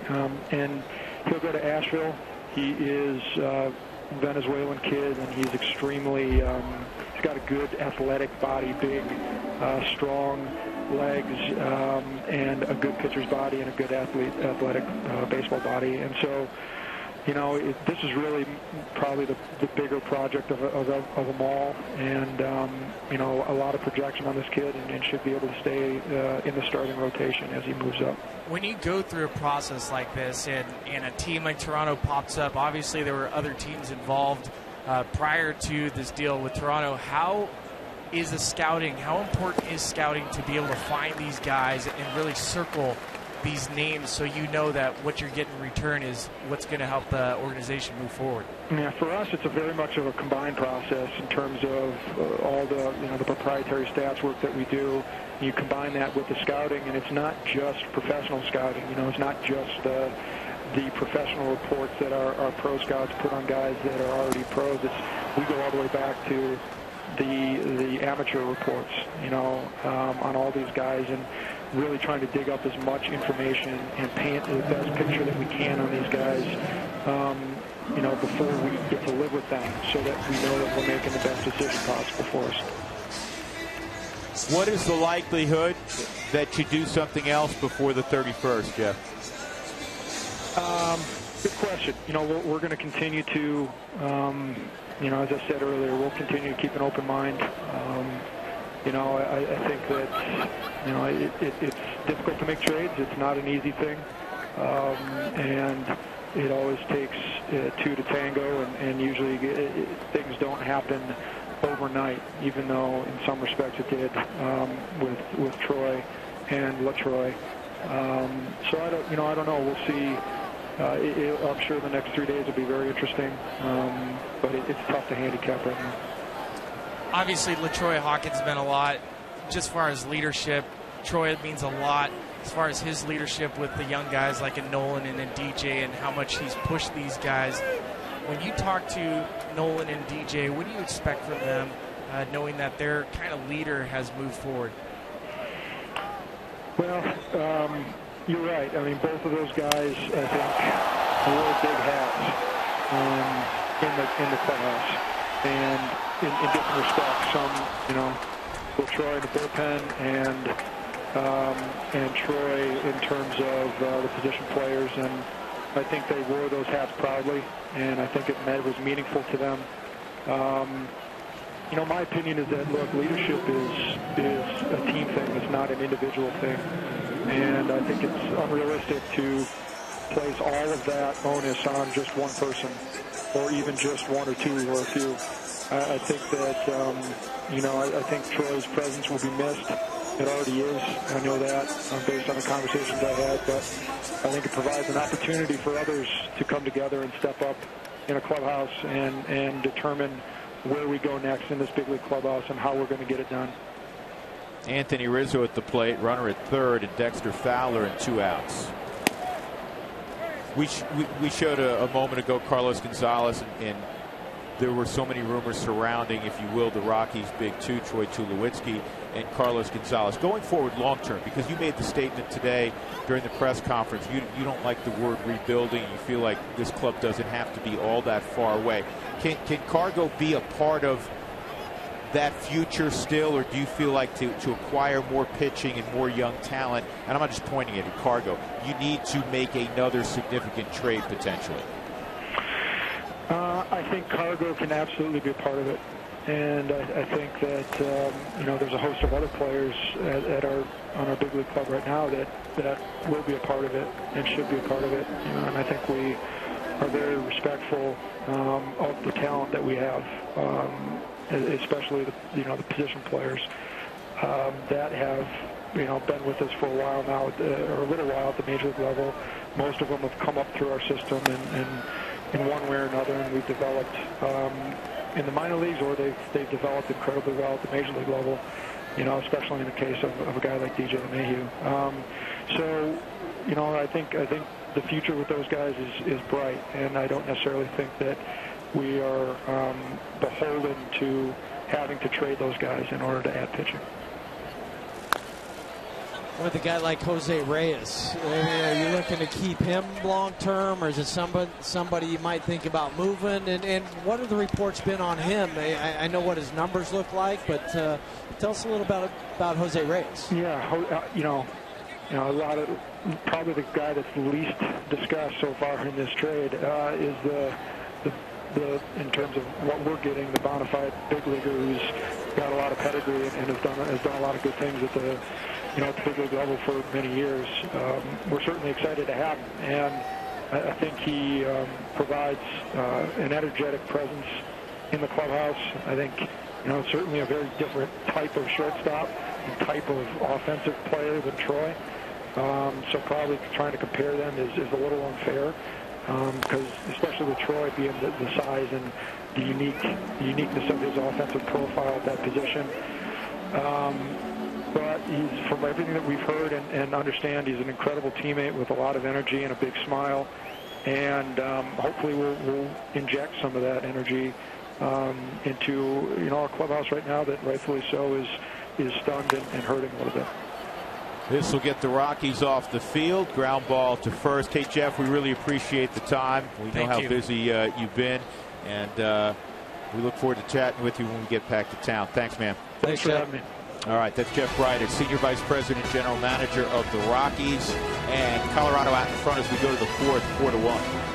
And he'll go to Asheville. He is a Venezuelan kid, and he's extremely, he's got a good athletic body, big, strong legs, and a good pitcher's body and a good athletic baseball body. And so, this is really probably the bigger project of them all, and a lot of projection on this kid, and should be able to stay in the starting rotation as he moves up. When you go through a process like this and a team like Toronto pops up, obviously there were other teams involved prior to this deal with Toronto. How is the scouting? How important is scouting to be able to find these guys and really circle these names so you know that what you're getting in return is what's going to help the organization move forward? Yeah, for us, it's a very much of a combined process in terms of all the the proprietary stats work that we do. You combine that with the scouting, and it's not just professional scouting. It's not just the professional reports that our pro scouts put on guys that are already pros. We go all the way back to the amateur reports, on all these guys, and really trying to dig up as much information and paint the best picture that we can on these guys. before we get to live with them, so that we know that we're making the best decision possible for us. What is the likelihood that you do something else before the 31st, Jeff? Good question. We're going to continue to, as I said earlier, we'll continue to keep an open mind. I think that, it's difficult to make trades. It's not an easy thing. And it always takes two to tango, and usually things don't happen overnight, even though in some respects it did with Troy and LaTroy. So I don't know. We'll see. I'm sure the next 3 days will be very interesting, but it's tough to handicap right now. Obviously, LaTroy Hawkins meant a lot just as far as leadership. Troy means a lot as far as his leadership with the young guys like a Nolan and a DJ, and how much he's pushed these guys. When you talk to Nolan and DJ, what do you expect from them, knowing that their kind of leader has moved forward? Well, you're right. I mean, both of those guys, I think, wore big hats in the clubhouse, and in different respects. Some, LaTroy in the bullpen, and Troy in terms of the position players, and I think they wore those hats proudly, and I think it was meaningful to them. My opinion is that, look, leadership is a team thing. It's not an individual thing. And I think it's unrealistic to place all of that onus on just one person, or even just one or two or a few. I think that, I think Troy's presence will be missed. It already is. I know that based on the conversations I had, but I think it provides an opportunity for others to come together and step up in a clubhouse and determine where we go next in this big league clubhouse and how we're going to get it done. Anthony Rizzo at the plate, runner at third, and Dexter Fowler and 2 outs. We showed a moment ago Carlos Gonzalez, and there were so many rumors surrounding, if you will, the Rockies' big two, Troy Tulowitzki and Carlos Gonzalez. Going forward long term, because you made the statement today during the press conference, you don't like the word rebuilding. You feel like this club doesn't have to be all that far away. Can Cargo be a part of that future still, or do you feel like to acquire more pitching and more young talent, and I'm not just pointing at Cargo, you need to make another significant trade potentially? I think Cargo can absolutely be a part of it, and I think that there's a host of other players on our big league club right now that will be a part of it and should be a part of it. And I think we are very respectful of the talent that we have, especially the position players that have been with us for a while now, or a little while at the major league level. Most of them have come up through our system and in one way or another, and we've developed in the minor leagues, or they've developed incredibly well at the major league level, especially in the case of a guy like DJ LeMahieu. So I think the future with those guys is bright, and I don't necessarily think that we are beholden to having to trade those guys in order to add pitching. With a guy like Jose Reyes, are you looking to keep him long term, or is it somebody you might think about moving? And what have the reports been on him? I know what his numbers look like, but tell us a little about Jose Reyes. Yeah, a lot of, probably the guy that's least discussed so far in this trade is the in terms of what we're getting, the bona fide big leaguer who's got a lot of pedigree and has done a lot of good things at the big league level for many years. We're certainly excited to have him, and I think he provides an energetic presence in the clubhouse. I think certainly a very different type of shortstop and type of offensive player than Troy. So probably trying to compare them is a little unfair, because especially with Troy being the size and the uniqueness of his offensive profile at that position. But he's, from everything that we've heard and understand, he's an incredible teammate with a lot of energy and a big smile. And hopefully we'll inject some of that energy into our clubhouse right now that rightfully so is stunned and hurting a little bit. This will get the Rockies off the field. Ground ball to first. Hey, Jeff, we really appreciate the time. We know how busy you've been, and we look forward to chatting with you when we get back to town. Thanks, man. Thanks for having me. All right, that's Jeff Bryden, Senior Vice President, General Manager of the Rockies, and Colorado out in front as we go to the fourth, 4-1.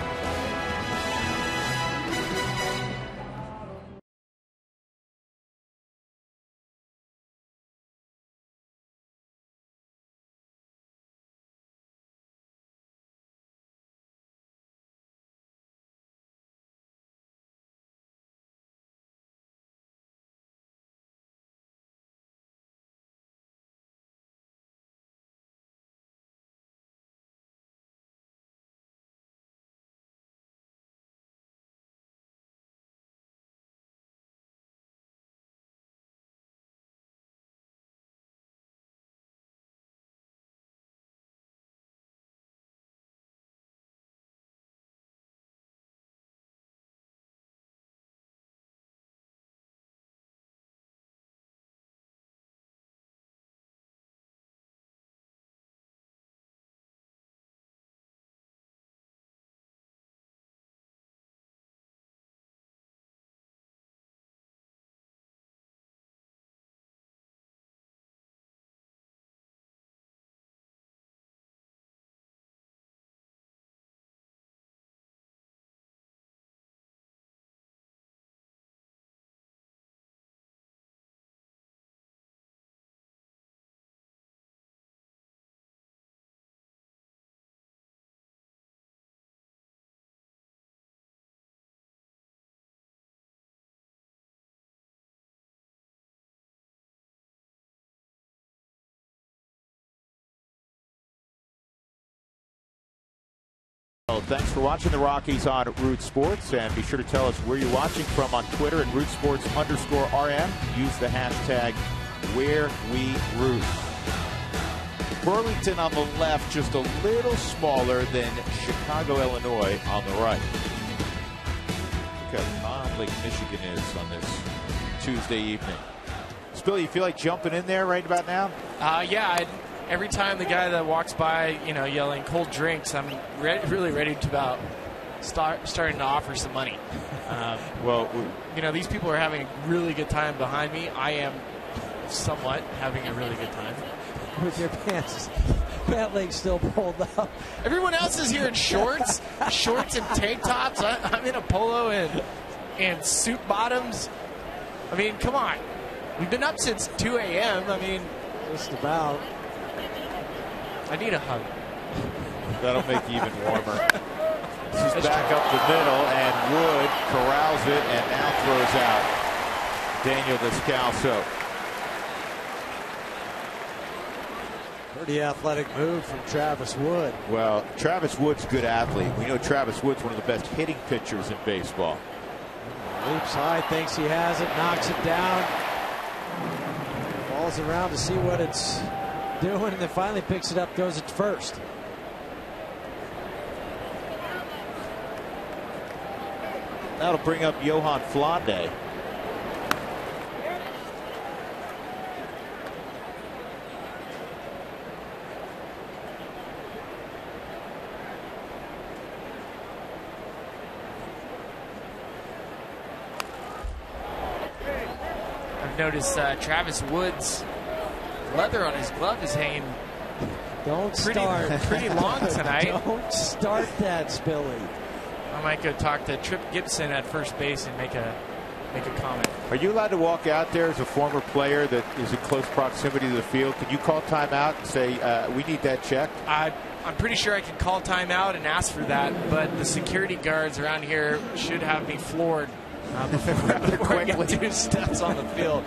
Well, thanks for watching the Rockies on Root Sports, and be sure to tell us where you're watching from on Twitter at RootSports_RM. Use the hashtag #WhereWeRoot. Burlington on the left, just a little smaller than Chicago, Illinois on the right. Look how calm Lake Michigan is on this Tuesday evening. Spill, you feel like jumping in there right about now? Yeah. Every time the guy that walks by, yelling cold drinks, I'm really ready to about starting to offer some money. These people are having a really good time behind me. I am somewhat having a really good time. With your pants, pant legs still pulled up. Everyone else is here in shorts and tank tops. I'm in a polo and suit bottoms. I mean, come on. We've been up since 2 a.m. I mean, just about. I need a hug. That'll make you even warmer. This is back up the middle, and Wood corrals it and now throws out Daniel Descalso. Pretty athletic move from Travis Wood. Well, Travis Wood's a good athlete. We know Travis Wood's one of the best hitting pitchers in baseball. Leaps high, thinks he has it, knocks it down. Falls around to see what it's doing, and then finally picks it up, throws it first. That'll bring up Johan Flande. I've noticed Travis Wood's leather on his glove is hanging pretty long tonight. Don't start that, Spilly. I might go talk to Trip Gibson at first base and make a comment. Are you allowed to walk out there as a former player that is in close proximity to the field? Can you call timeout and say, we need that checked? I'm pretty sure I can call timeout and ask for that, but the security guards around here should have me floored before I get 2 steps on the field.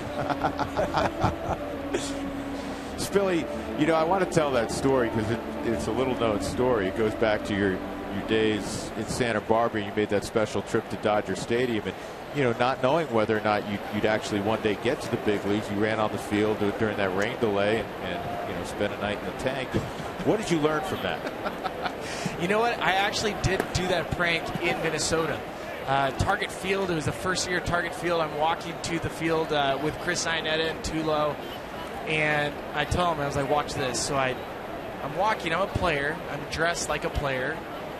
Spilly, I want to tell that story because it's a little-known story. It goes back to your days in Santa Barbara. You made that special trip to Dodger Stadium, and not knowing whether or not you'd actually one day get to the big leagues, you ran on the field during that rain delay and spent a night in the tank. What did you learn from that? You know what? I actually did do that prank in Minnesota. Target Field. It was the first year Target Field. I'm walking to the field with Chris Iannetta and Tulo. And I tell him, I was like, watch this. So I'm walking. I'm a player. I'm dressed like a player.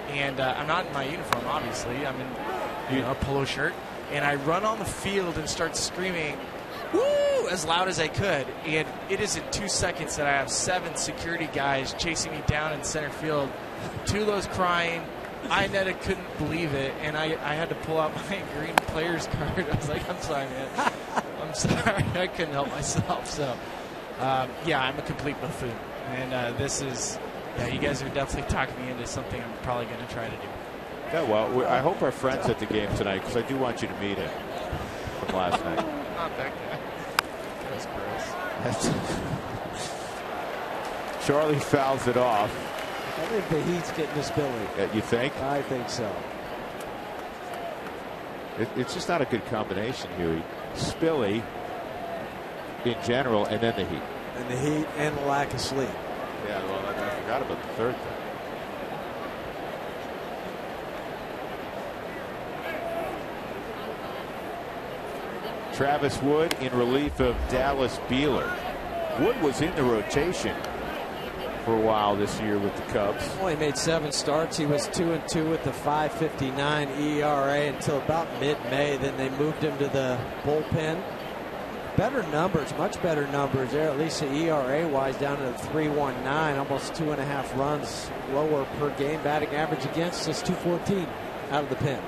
And I'm not in my uniform, obviously. I'm in a polo shirt. And I run on the field and start screaming, woo, as loud as I could. And it is in 2 seconds that I have 7 security guys chasing me down in center field. 2 of those crying. I couldn't believe it. And I had to pull out my green player's card. I was like, I'm sorry, man. I'm sorry. I couldn't help myself. So, yeah, I'm a complete buffoon. And this is, yeah, you guys are definitely talking me into something I'm probably going to try to do. Yeah, well, I hope our friend's at the game tonight because I do want you to meet him from last night. Not that guy. That's gross. Charlie fouls it off. I think the heat's getting to Spilly. You think? I think so. It's just not a good combination, Huey. Spilly in general, and then the heat. And the heat and the lack of sleep. Yeah, well, I forgot about the third thing. Travis Wood in relief of Dallas Beeler. Wood was in the rotation for a while this year with the Cubs. Well, he made 7 starts. He was 2-2 with the 5.59 ERA until about mid-May. Then they moved him to the bullpen. Better numbers, much better numbers there, at least the ERA-wise, down to 3.19, almost 2.5 runs lower per game. Batting average against just 2.14 out of the pen.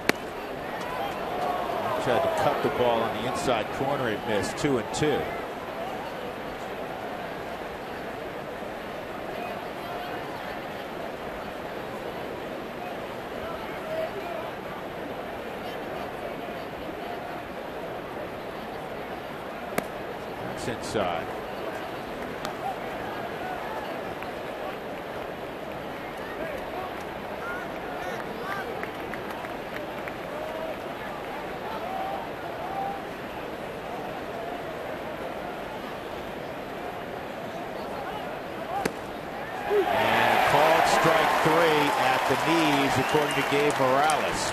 Tried to cut the ball on the inside corner. It missed. 2-2. That's inside. Knees, according to Gabe Morales.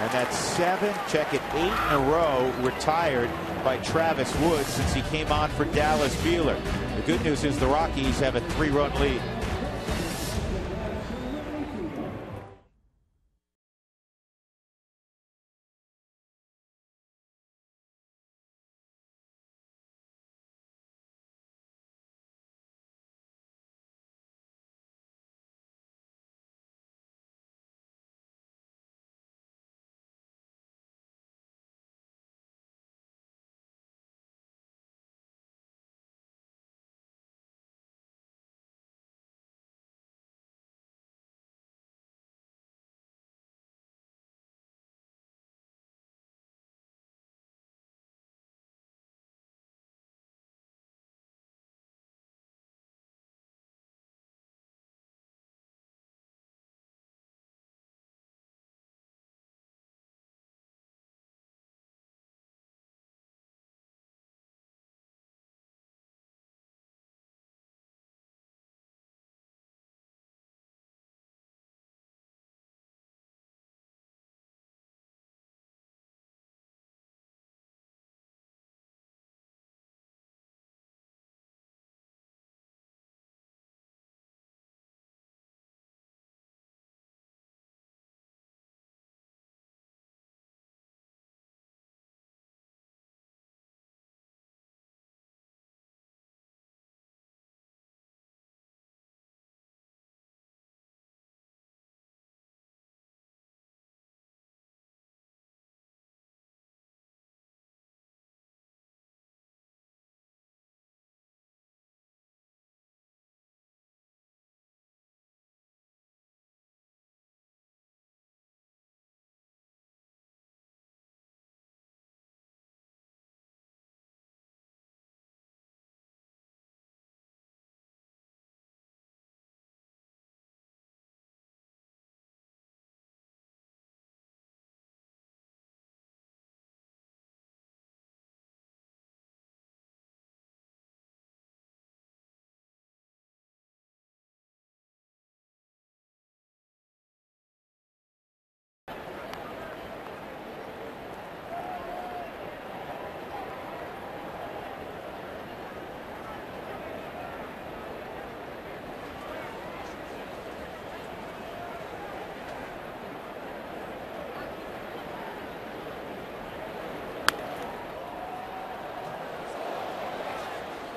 And that's 7, check it, 8 in a row retired by Travis Wood since he came on for Dallas Beeler. The good news is the Rockies have a 3-run lead.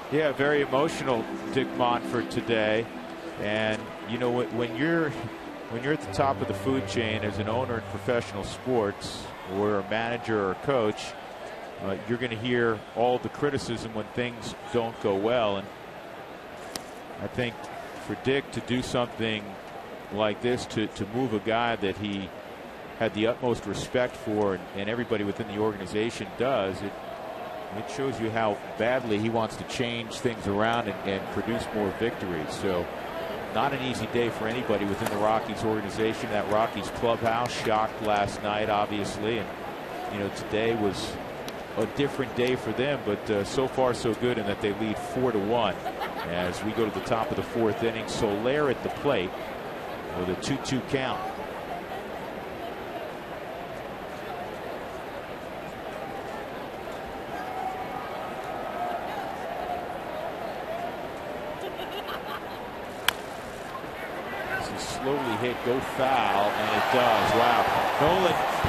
Yeah, very emotional, Dick Monfort today. And you know, when you're at the top of the food chain as an owner in professional sports, or a manager or a coach, you're going to hear all the criticism when things don't go well. And I think for Dick to do something like this, to move a guy that he had the utmost respect for, and everybody within the organization does, it shows you how badly he wants to change things around and produce more victories. So not an easy day for anybody within the Rockies organization. That Rockies clubhouse shocked last night, obviously, and you know, today was a different day for them, but so far so good in that they lead 4-1 as we go to the top of the fourth inning. Soler at the plate with a 2-2 count. Slowly hit, go foul, and it does. Wow.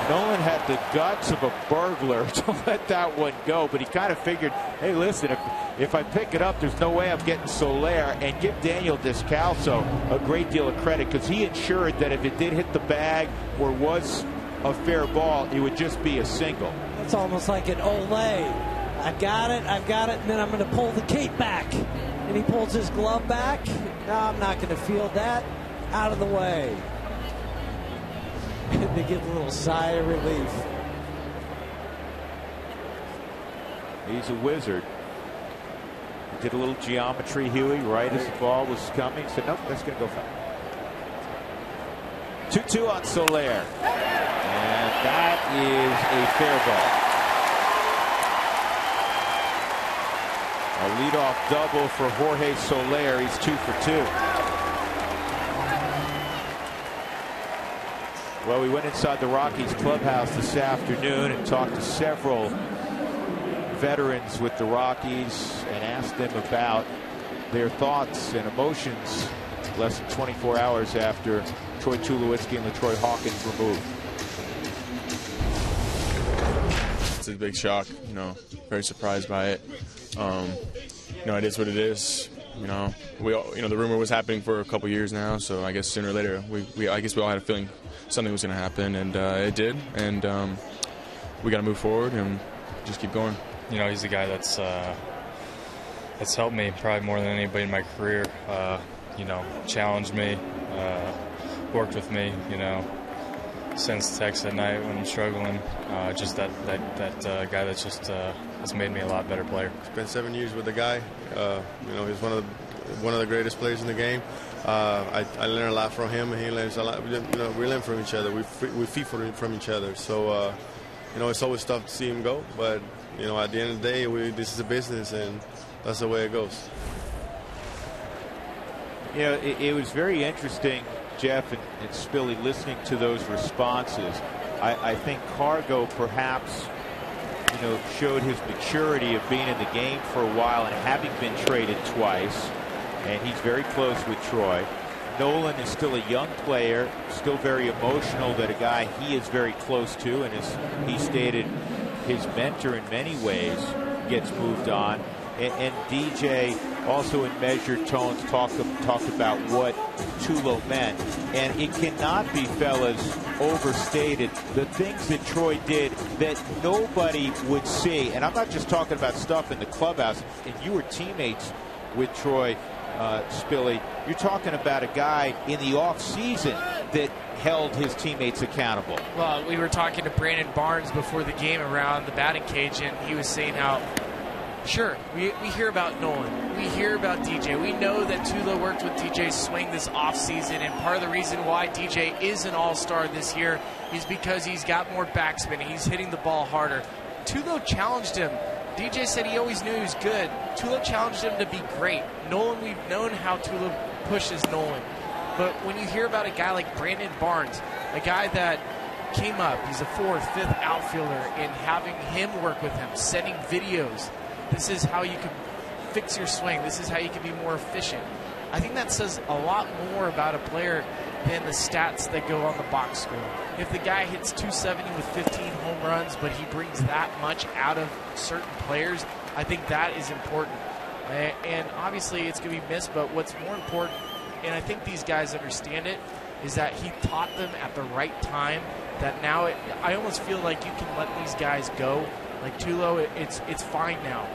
Nolan had the guts of a burglar to let that one go, but he kind of figured, hey, listen, if I pick it up, there's no way I'm getting Soler. And give Daniel Descalso a great deal of credit, because he ensured that if it did hit the bag or was a fair ball, it would just be a single. It's almost like an Olay. I've got it, and then I'm going to pull the cape back. And he pulls his glove back. No, I'm not going to field that. Out of the way. And they get a little sigh of relief. He's a wizard. He did a little geometry, Huey, right as the ball was coming. Said, nope, that's going to go foul. 2-2 on Soler. And that is a fair ball. A leadoff double for Jorge Soler. He's 2 for 2. Well, we went inside the Rockies clubhouse this afternoon and talked to several veterans with the Rockies and asked them about their thoughts and emotions less than 24 hours after Troy Tulowitzki and LaTroy Hawkins were moved. It's a big shock, you know, very surprised by it. You know, it is what it is. You know, the rumor was happening for a couple years now, so I guess sooner or later, I guess we all had a feeling something was going to happen, and it did, and we got to move forward and just keep going. You know, he's a guy that's helped me probably more than anybody in my career. You know, challenged me, worked with me. You know, sends texts at night when I'm struggling. Just that guy that's just has made me a lot better player. Spent 7 years with the guy. You know, he's one of the greatest players in the game. I learned a lot from him, and he learns a lot. You know, we learn from each other. We feed from each other. So, you know, it's always tough to see him go. But, you know, at the end of the day, this is a business, and that's the way it goes. You know, it was very interesting, Jeff and Spilly, listening to those responses. I think Cargo perhaps, you know, showed his maturity of being in the game for a while and having been traded twice. And he's very close with Troy. Nolan is still a young player, still very emotional that a guy he is very close to, and as he stated, his mentor in many ways, gets moved on. And DJ also in measured tones talked about what Tulo meant. And it cannot be, fellas, overstated the things that Troy did that nobody would see. And I'm not just talking about stuff in the clubhouse. And you were teammates with Troy, Spilly. You're talking about a guy in the off-season that held his teammates accountable. Well, we were talking to Brandon Barnes before the game around the batting cage, and he was saying how, sure, we hear about Nolan. We hear about DJ. We know that Tulo worked with DJ's swing this offseason, and part of the reason why DJ is an all-star this year is because he's got more backspin. He's hitting the ball harder. Tulo challenged him. DJ said he always knew he was good. Tulo challenged him to be great. Nolan, we've known how Tulo pushes Nolan. But when you hear about a guy like Brandon Barnes, a guy that came up, he's a 4th, 5th outfielder, and having him work with him, sending videos, this is how you can fix your swing. This is how you can be more efficient. I think that says a lot more about a player than the stats that go on the box score. If the guy hits 270 with 15 home runs, but he brings that much out of certain players, I think that is important. And obviously it's going to be missed, but what's more important, and I think these guys understand it, is that he taught them at the right time that now I almost feel like you can let these guys go. Like Tulo, it's fine now.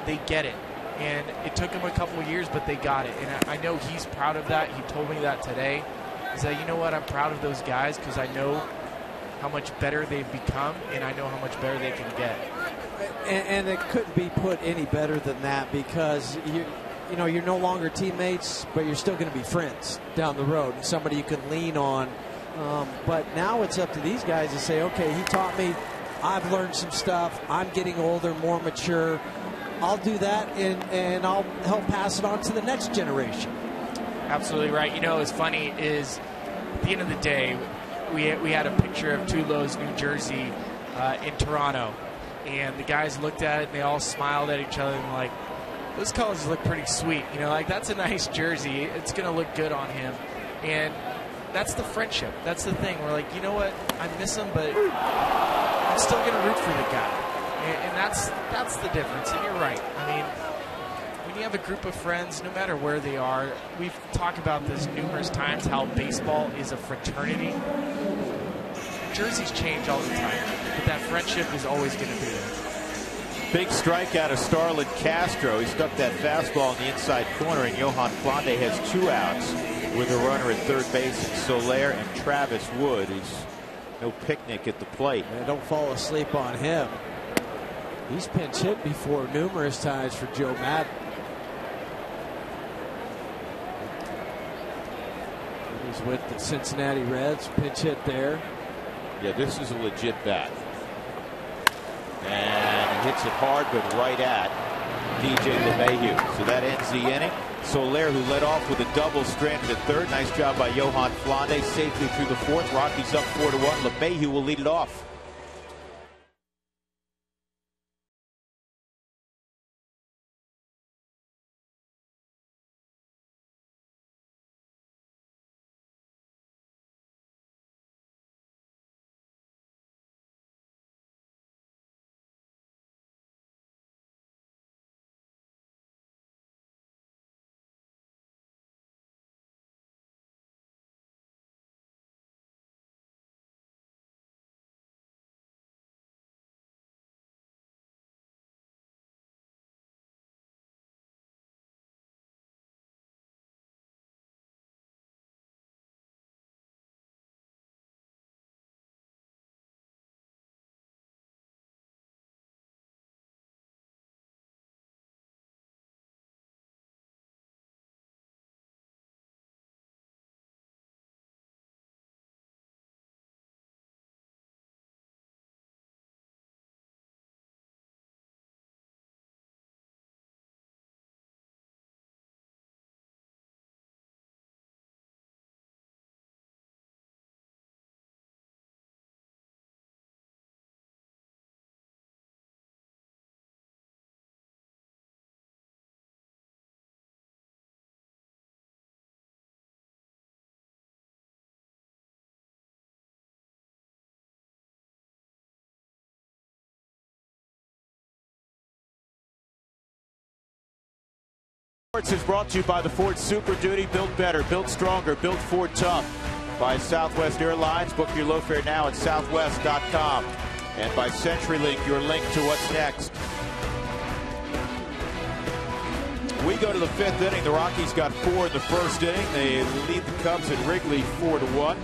They get it. And it took him a couple of years, but they got it. And I know he's proud of that. He told me that today. He said, you know what, I'm proud of those guys because I know how much better they've become, and I know how much better they can get. And it couldn't be put any better than that because you're no longer teammates, but you're still going to be friends down the road and somebody you can lean on. But now it's up to these guys to say, okay, he taught me. I've learned some stuff. I'm getting older, more mature. I'll do that, and I'll help pass it on to the next generation. Absolutely right. You know, what's funny is at the end of the day, we had a picture of Tulo's New Jersey in Toronto, and the guys looked at it and they all smiled at each other and like, those colors look pretty sweet. You know, like that's a nice jersey. It's going to look good on him, and that's the friendship. That's the thing. We're like, you know what? I miss him, but I'm still going to root for the guy. And that's the difference. And you're right. I mean, when you have a group of friends, no matter where they are, we've talked about this numerous times, how baseball is a fraternity. Jerseys change all the time, but that friendship is always going to be there. Big strikeout of Starlin Castro. He stuck that fastball in the inside corner, and Yohan Flande has 2 outs with a runner at third base. And Soler and Travis Wood. He's no picnic at the plate. Man, don't fall asleep on him. He's pinch hit before numerous times for Joe Madden. He's with the Cincinnati Reds. Pinch hit there. Yeah, this is a legit bat. And he hits it hard, but right at DJ LeMahieu. So that ends the inning. Soler, who led off with a double, stranded at third. Nice job by Yohan Flande. Safely through the fourth. Rockies up 4-1. LeMahieu will lead it off. Sports is brought to you by the Ford Super Duty. Built better, built stronger, built Ford tough. By Southwest Airlines. Book your low fare now at southwest.com. And by CenturyLink, your link to what's next. We go to the 5th inning. The Rockies got 4 in the first inning. They lead the Cubs at Wrigley 4-1.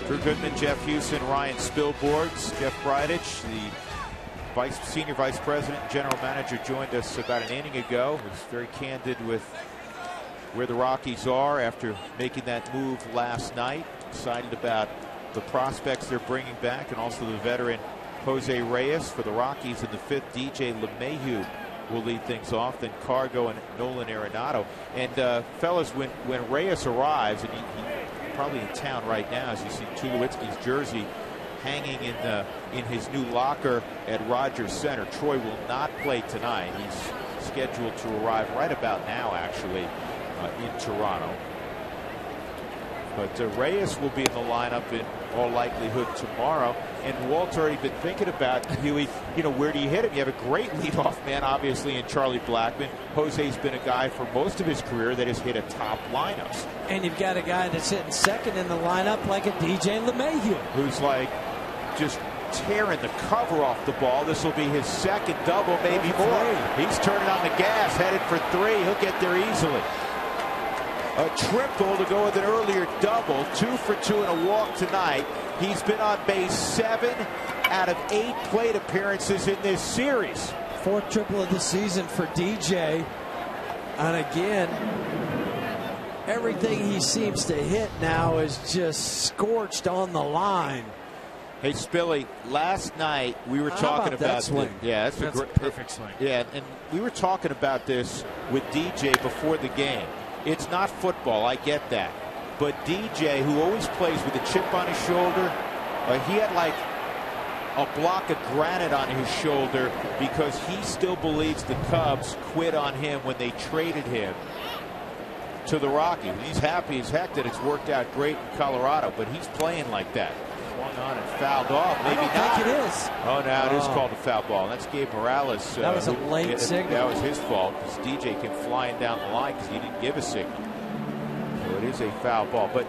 Drew Goodman, Jeff Houston, Ryan Spilborghs, Jeff Bridich, the Senior Vice President and General Manager, joined us about an inning ago. He was very candid with where the Rockies are after making that move last night. Excited about the prospects they're bringing back, and also the veteran Jose Reyes. For the Rockies in the 5th, DJ LeMahieu will lead things off, then Cargo and Nolan Arenado. And fellas, when Reyes arrives, and he's probably in town right now, as you see Tulowitzki's jersey hanging in his new locker at Rogers Center. Troy will not play tonight. He's scheduled to arrive right about now, actually, in Toronto. But Reyes will be in the lineup in all likelihood tomorrow. And Walt's already been thinking about, Huey, you know, where do you hit him? You have a great leadoff man, obviously, in Charlie Blackmon. Jose's been a guy for most of his career that has hit a top lineups. And you've got a guy that's hitting second in the lineup like a DJ LeMahieu, who's like just tearing the cover off the ball. This will be his second double, maybe more. He's turning on the gas, headed for 3. He'll get there easily. A triple to go with an earlier double. 2 for 2 and a walk tonight. He's been on base 7 out of 8 plate appearances in this series. 4th triple of the season for DJ. And again, everything he seems to hit now is just scorched on the line. Hey, Spilly, last night we were talking about that swing. Yeah, that's a perfect swing. Yeah, and we were talking about this with DJ before the game. It's not football, I get that. But DJ, who always plays with a chip on his shoulder, he had like a block of granite on his shoulder because he still believes the Cubs quit on him when they traded him to the Rockies. He's happy as heck that it's worked out great in Colorado, but he's playing like that. Swung on and fouled off. Maybe I don't think it is. Oh, no, it is called a foul ball. That's Gabe Morales. That was a late signal. That was his fault because DJ came flying down the line because he didn't give a signal. So it is a foul ball. But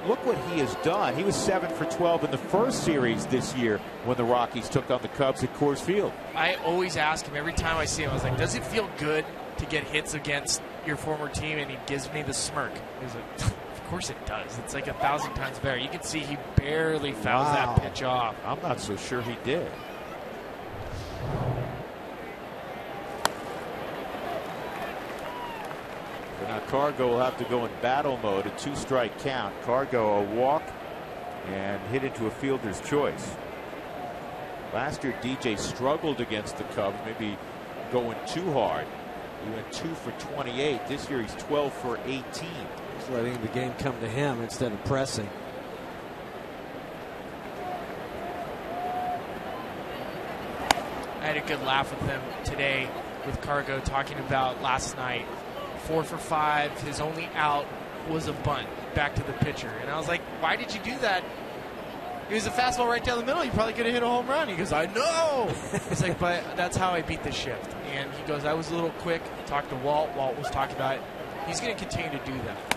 look what he has done. He was 7 for 12 in the first series this year when the Rockies took on the Cubs at Coors Field. I always ask him every time I see him, I was like, does it feel good to get hits against your former team? And he gives me the smirk. He's like, of course it does. It's like 1,000 times better. You can see he barely fouls that pitch off. I'm not so sure he did. Now Cargo will have to go in battle mode, a 2-strike count. Cargo a walk and hit into a fielder's choice. Last year DJ struggled against the Cubs, maybe going too hard. He went 2 for 28. This year he's 12 for 18. He's letting the game come to him instead of pressing. I had a good laugh with him today with Cargo talking about last night. 4 for 5. His only out was a bunt back to the pitcher. And I was like, why did you do that? It was a fastball right down the middle. You probably could have hit a home run. He goes, I know. It's like, but that's how I beat the shift. And he goes, I was a little quick. Talked to Walt. Walt was talking about it. He's going to continue to do that.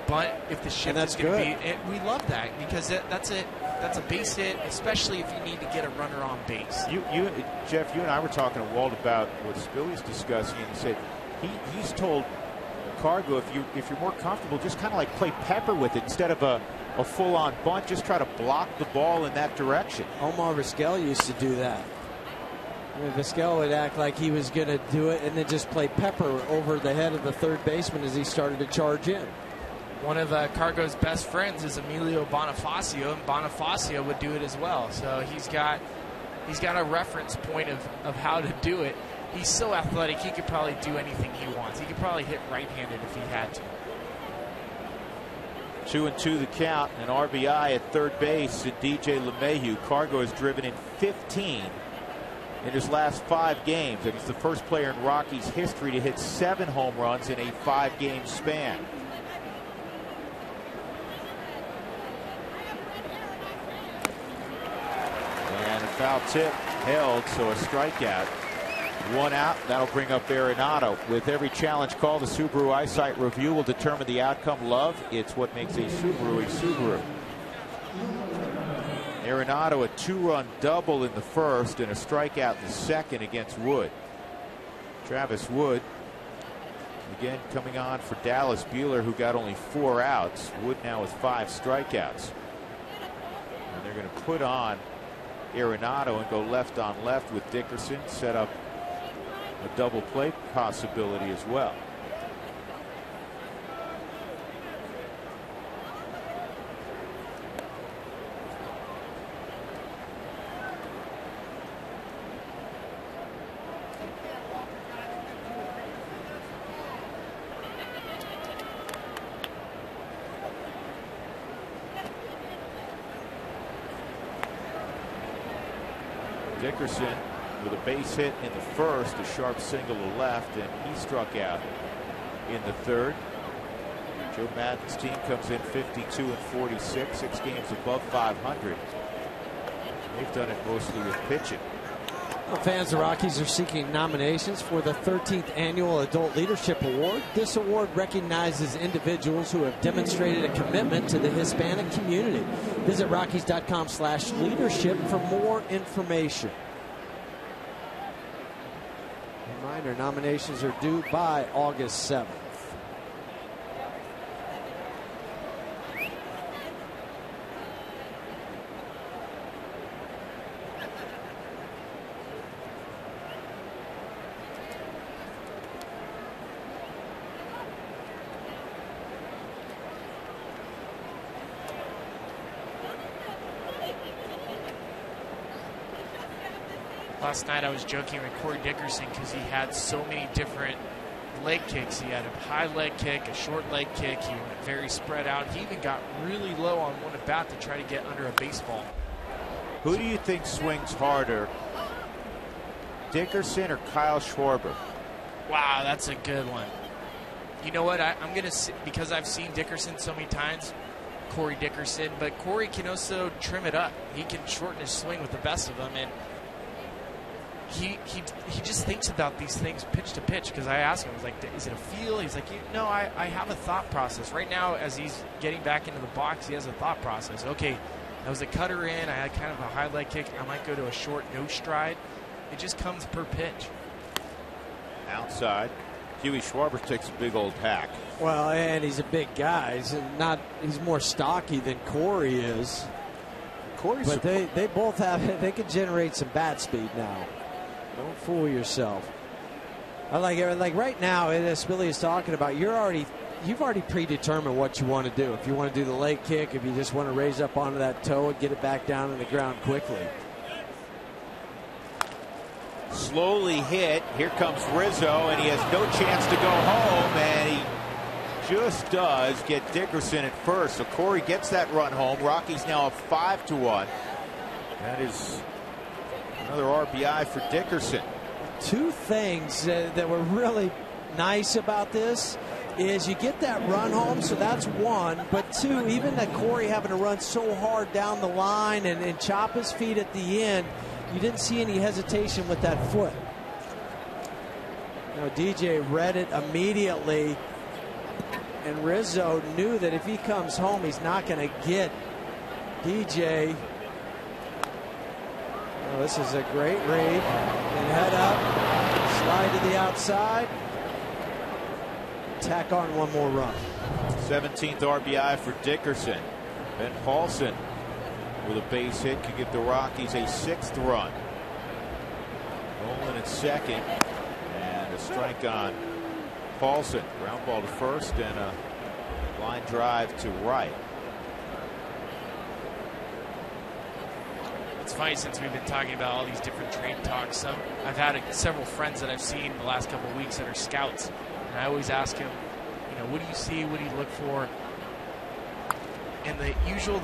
But if the shift is going to be, we love that because that's it. That's a base hit, especially if you need to get a runner on base. Jeff, you and I were talking to Walt about what Spilly's discussing, and he said he's told Cargo if you're more comfortable, just kind of like play pepper with it instead of a full-on bunt. Just try to block the ball in that direction. Omar Vizquel used to do that. I mean, Vizquel would act like he was going to do it and then just play pepper over the head of the third baseman as he started to charge in. One of Cargo's best friends is Emilio Bonifacio, and Bonifacio would do it as well. So he's got a reference point of how to do it. He's so athletic, he could probably do anything he wants. He could probably hit right-handed if he had to. 2-2 the count, an RBI at third base in DJ LeMahieu. Cargo has driven in 15 in his last 5 games, and he's the first player in Rockies history to hit 7 home runs in a 5-game span. And a foul tip held, so a strikeout. 1 out. That'll bring up Arenado. With every challenge call, the Subaru Eyesight Review will determine the outcome. Love, it's what makes a Subaru a Subaru. Arenado, a 2-run double in the first and a strikeout in the second against Wood. Travis Wood, again coming on for Dallas Buehler, who got only 4 outs. Wood now with 5 strikeouts. And they're going to put on Arenado and go left on left with Dickerson, set up a double play possibility as well. Dickerson with a base hit in the first, a sharp single to left, and he struck out in the third. Joe Maddon's team comes in 52 and 46, 6 games above 500. They've done it mostly with pitching. Well, fans of the Rockies are seeking nominations for the 13th Annual Adult Leadership Award. This award recognizes individuals who have demonstrated a commitment to the Hispanic community. Visit Rockies.com/leadership for more information. Reminder, nominations are due by August 7th. Last night I was joking with Corey Dickerson because he had so many different leg kicks. He had a high leg kick, a short leg kick. He went very spread out. He even got really low on one at bat to try to get under a baseball. Who do you think swings harder, Dickerson or Kyle Schwarber? Wow, that's a good one. You know what? I'm going to, because I've seen Dickerson so many times, Corey Dickerson, but Corey can also trim it up. He can shorten his swing with the best of them, and he just thinks about these things pitch to pitch. Because I asked him, I was like, is it a feel? He's like, no, I have a thought process. Right now, as he's getting back into the box, he has a thought process. Okay, that was a cutter in. I had kind of a high leg kick. I might go to a short no stride. It just comes per pitch. Outside, Huey Schwarber takes a big old hack. Well, and he's a big guy. He's more stocky than Corey is. But they both have, they can generate some bat speed now. Don't fool yourself. I like right now, as Billy is talking about, you've already predetermined what you want to do. If you want to do the leg kick, if you just want to raise up onto that toe and get it back down on the ground quickly. Slowly hit. Here comes Rizzo, and he has no chance to go home, and he just does get Dickerson at first. So Corey gets that run home. Rockies now up 5-1. That is another RBI for Dickerson. Two things that were really nice about this is you get that run home, so that's one. But two, even that Corey having to run so hard down the line and chop his feet at the end, you didn't see any hesitation with that foot. You know, DJ read it immediately, and Rizzo knew that if he comes home, he's not going to get DJ. Oh, this is a great read. And head up, slide to the outside, tack on one more run. 17th RBI for Dickerson. Ben Paulson with a base hit could give the Rockies a 6th run. Nolan at second, and a strike on Paulson. Ground ball to first and a line drive to right. It's funny, since we've been talking about all these different trade talks. I've had several friends that I've seen the last couple of weeks that are scouts, and I always ask them, you know, what do you see? What do you look for? And the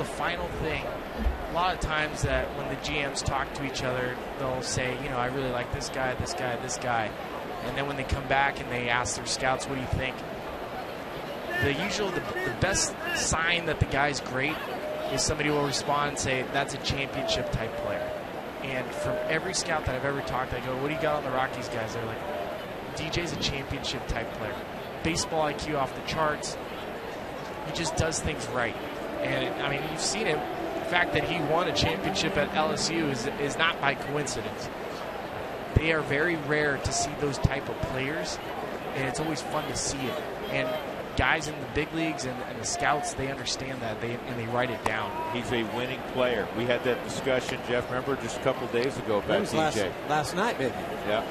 final thing, a lot of times that when the GMs talk to each other, they'll say, you know, I really like this guy, this guy, this guy. And then when they come back and they ask their scouts, what do you think? The best sign that the guy's great is somebody will respond and say, that's a championship type player. And from every scout that I've ever talked to, I go, what do you got on the Rockies guys? They're like, DJ's a championship type player. Baseball IQ off the charts. He just does things right. And I mean, you've seen it. The fact that he won a championship at LSU is not by coincidence. They are very rare to see those type of players, and it's always fun to see it. And guys in the big leagues and the scouts, they understand that, and they write it down. He's a winning player. We had that discussion, Jeff, remember, just a couple days ago about DJ. Last night, maybe. Yeah.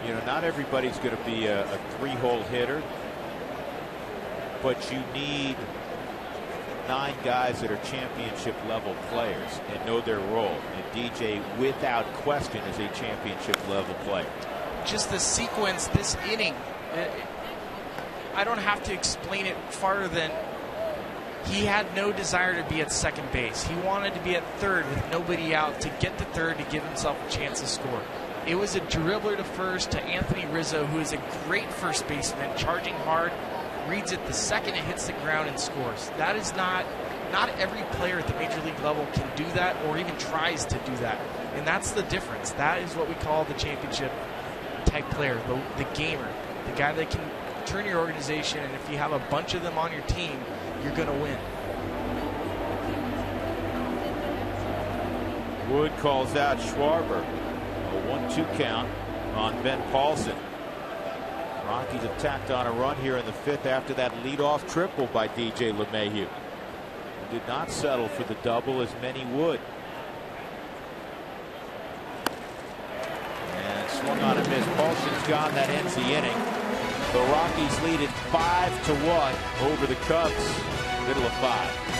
You know, not everybody's going to be a 3-hole hitter, but you need 9 guys that are championship level players and know their role. And DJ, without question, is a championship level player. Just the sequence, this inning, I don't have to explain it farther than he had no desire to be at second base. He wanted to be at third with nobody out to get to third to give himself a chance to score. It was a dribbler to first to Anthony Rizzo, who is a great first baseman, charging hard, reads it the second it hits the ground and scores. That is not every player at the major league level can do that or even tries to do that. And that's the difference. That is what we call the championship type player, the gamer, the guy that can turn your organization, and if you have a bunch of them on your team, you're going to win. Wood calls out Schwarber. A 1-2 count on Ben Paulson. Rockies have tacked on a run here in the 5th after that leadoff triple by DJ LeMahieu. Did not settle for the double as many would. And swung on and missed. Paulson's gone. That ends the inning. The Rockies lead it 5-1 over the Cubs. Middle of 5.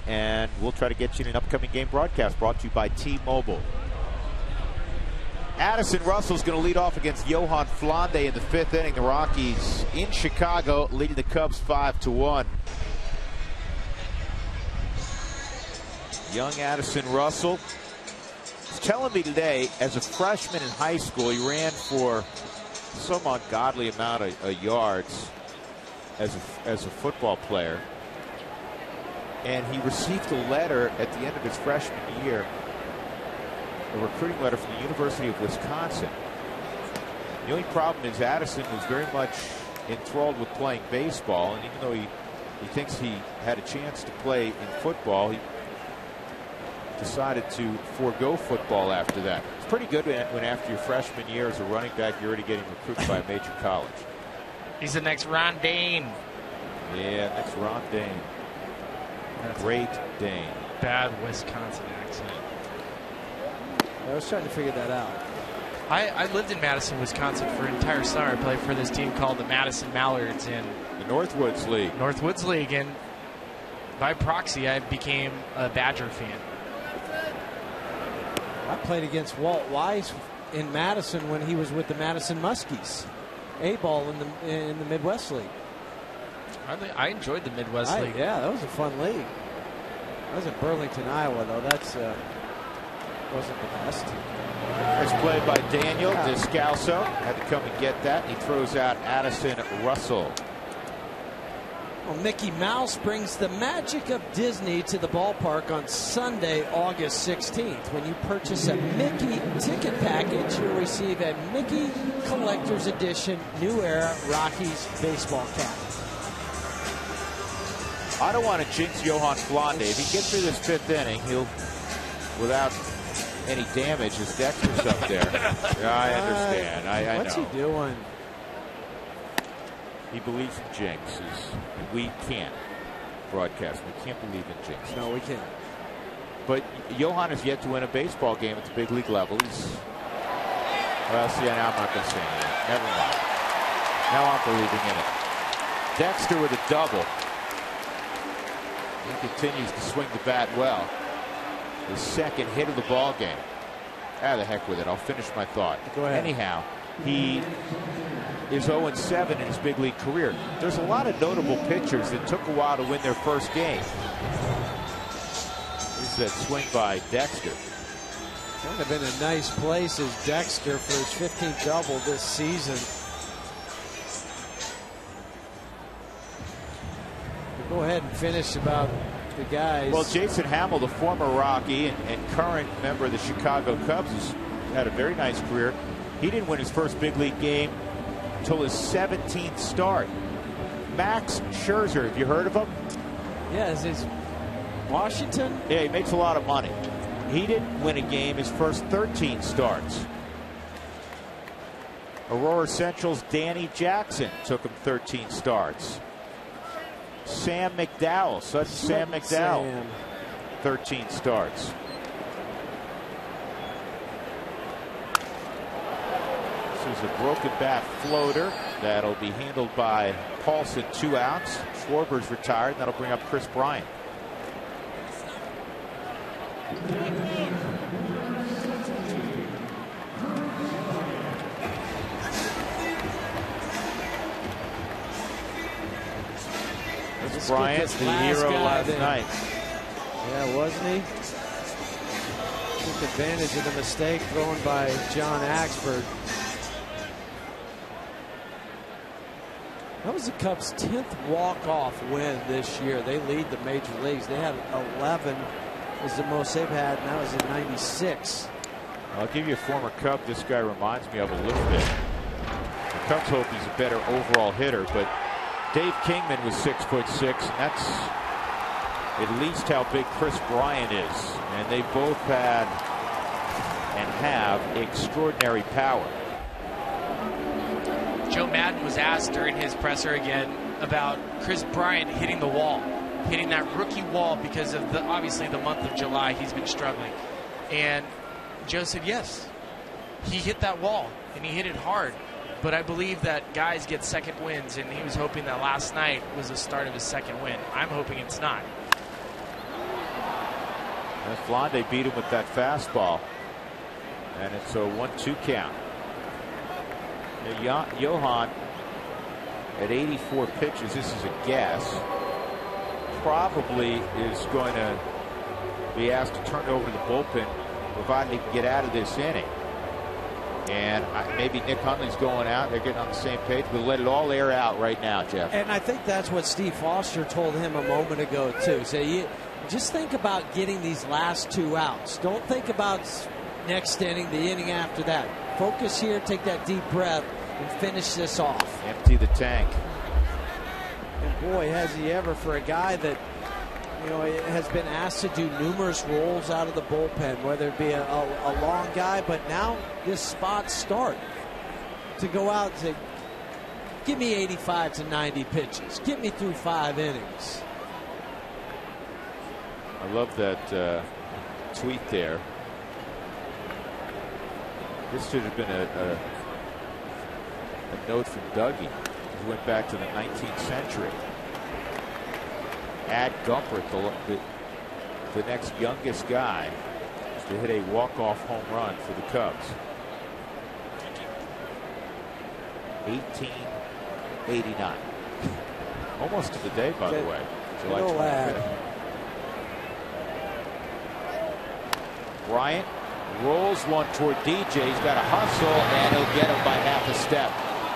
And we'll try to get you in an upcoming game broadcast brought to you by T-Mobile. Addison Russell's going to lead off against Johan Flande in the 5th inning. The Rockies in Chicago leading the Cubs 5-1. Young Addison Russell was telling me today, as a freshman in high school, he ran for some ungodly amount of yards as a football player. And he received a letter at the end of his freshman year, a recruiting letter from the University of Wisconsin. The only problem is Addison was very much enthralled with playing baseball, and even though he thinks he had a chance to play in football, he decided to forego football after that. It's pretty good when after your freshman year as a running back, you're already getting recruited by a major college. He's the next Ron Dane. Yeah, next Ron Dane. Great Dane. Bad Wisconsin accent. I was trying to figure that out. I lived in Madison, Wisconsin for an entire summer. I played for this team called the Madison Mallards in the Northwoods League. Northwoods League, and by proxy, I became a Badger fan. I played against Walt Weiss in Madison when he was with the Madison Muskies. A-ball in the Midwest League. I enjoyed the Midwest League. Yeah, that was a fun league. That was in Burlington, Iowa, though. That's wasn't the best. It's played by Daniel Descalso. Had to come and get that. He throws out Addison Russell. Well, Mickey Mouse brings the magic of Disney to the ballpark on Sunday, August 16th. When you purchase a Mickey ticket package, you'll receive a Mickey Collector's Edition New Era Rockies baseball cap. I don't want to jinx Johan Flande. If he gets through this 5th inning, he'll, without any damage, his Dexter's up there. Yeah, I understand. I What's know. he doing? He believes in jinxes, and we can't. broadcast. We can't believe in jinx. No, we can't. But Johan has yet to win a baseball game at the big league level. Well, see, now I'm not going to say anything. Never mind. Now I'm believing in it. Dexter with a double. He continues to swing the bat well. His second hit of the ball game. The heck with it. I'll finish my thought. Go ahead. Anyhow, he is 0-7 in his big league career. There's a lot of notable pitchers that took a while to win their first game. This is that swing by Dexter. Kind of in a nice place as Dexter for his 15th double this season. We'll go ahead and finish about the guys. Well, Jason Hamill, the former Rocky and current member of the Chicago Cubs, has had a very nice career. He didn't win his first big league game until his 17th start. Max Scherzer, have you heard of him? Yes, it's Washington. Yeah, he makes a lot of money. He didn't win a game his first 13 starts. Aurora Central's Danny Jackson took him 13 starts. Sam McDowell, Sam McDowell, 13 starts. This is a broken bat floater that'll be handled by Paulson, 2 outs. Schwarber's retired. That'll bring up Chris Bryant. Bryant's the hero last night. Yeah, wasn't he? Took advantage of the mistake thrown by John Axford. That was the Cubs' 10th walk-off win this year. They lead the major leagues. They had 11 was the most they've had, and that was in '96. I'll give you a former Cub this guy reminds me of a little bit. The Cubs hope he's a better overall hitter, but Dave Kingman was 6'6", and that's at least how big Chris Bryant is. And they both had and have extraordinary power. Joe Madden was asked during his presser again about Chris Bryant hitting the wall, hitting that rookie wall because of obviously the month of July he's been struggling. And Joe said yes, he hit that wall and he hit it hard. But I believe that guys get second wins, and he was hoping that last night was the start of his second win. I'm hoping it's not. And Flande beat him with that fastball. And it's a 1-2 count. Now, Johan at 84 pitches, this is a guess, probably is going to be asked to turn it over to the bullpen, provided he can get out of this inning. And maybe Nick Hundley's going out. They're getting on the same page. We'll let it all air out right now, Jeff. And I think that's what Steve Foster told him a moment ago, too. So just think about getting these last 2 outs. Don't think about next inning, the inning after that. Focus here, take that deep breath, and finish this off. Empty the tank. And boy, has he ever, for a guy that has been asked to do numerous roles out of the bullpen, whether it be a long guy, but now this spot start to go out and say, give me 85 to 90 pitches. Get me through 5 innings. I love that tweet there. This should have been a note from Dougie. He went back to the 19th century. Ad Gumpert, the next youngest guy to hit a walk-off home run for the Cubs. 1889. Almost to the day, by the way. July 25th. Bryant rolls one toward DJ. He's got a hustle, and he'll get him by half a step.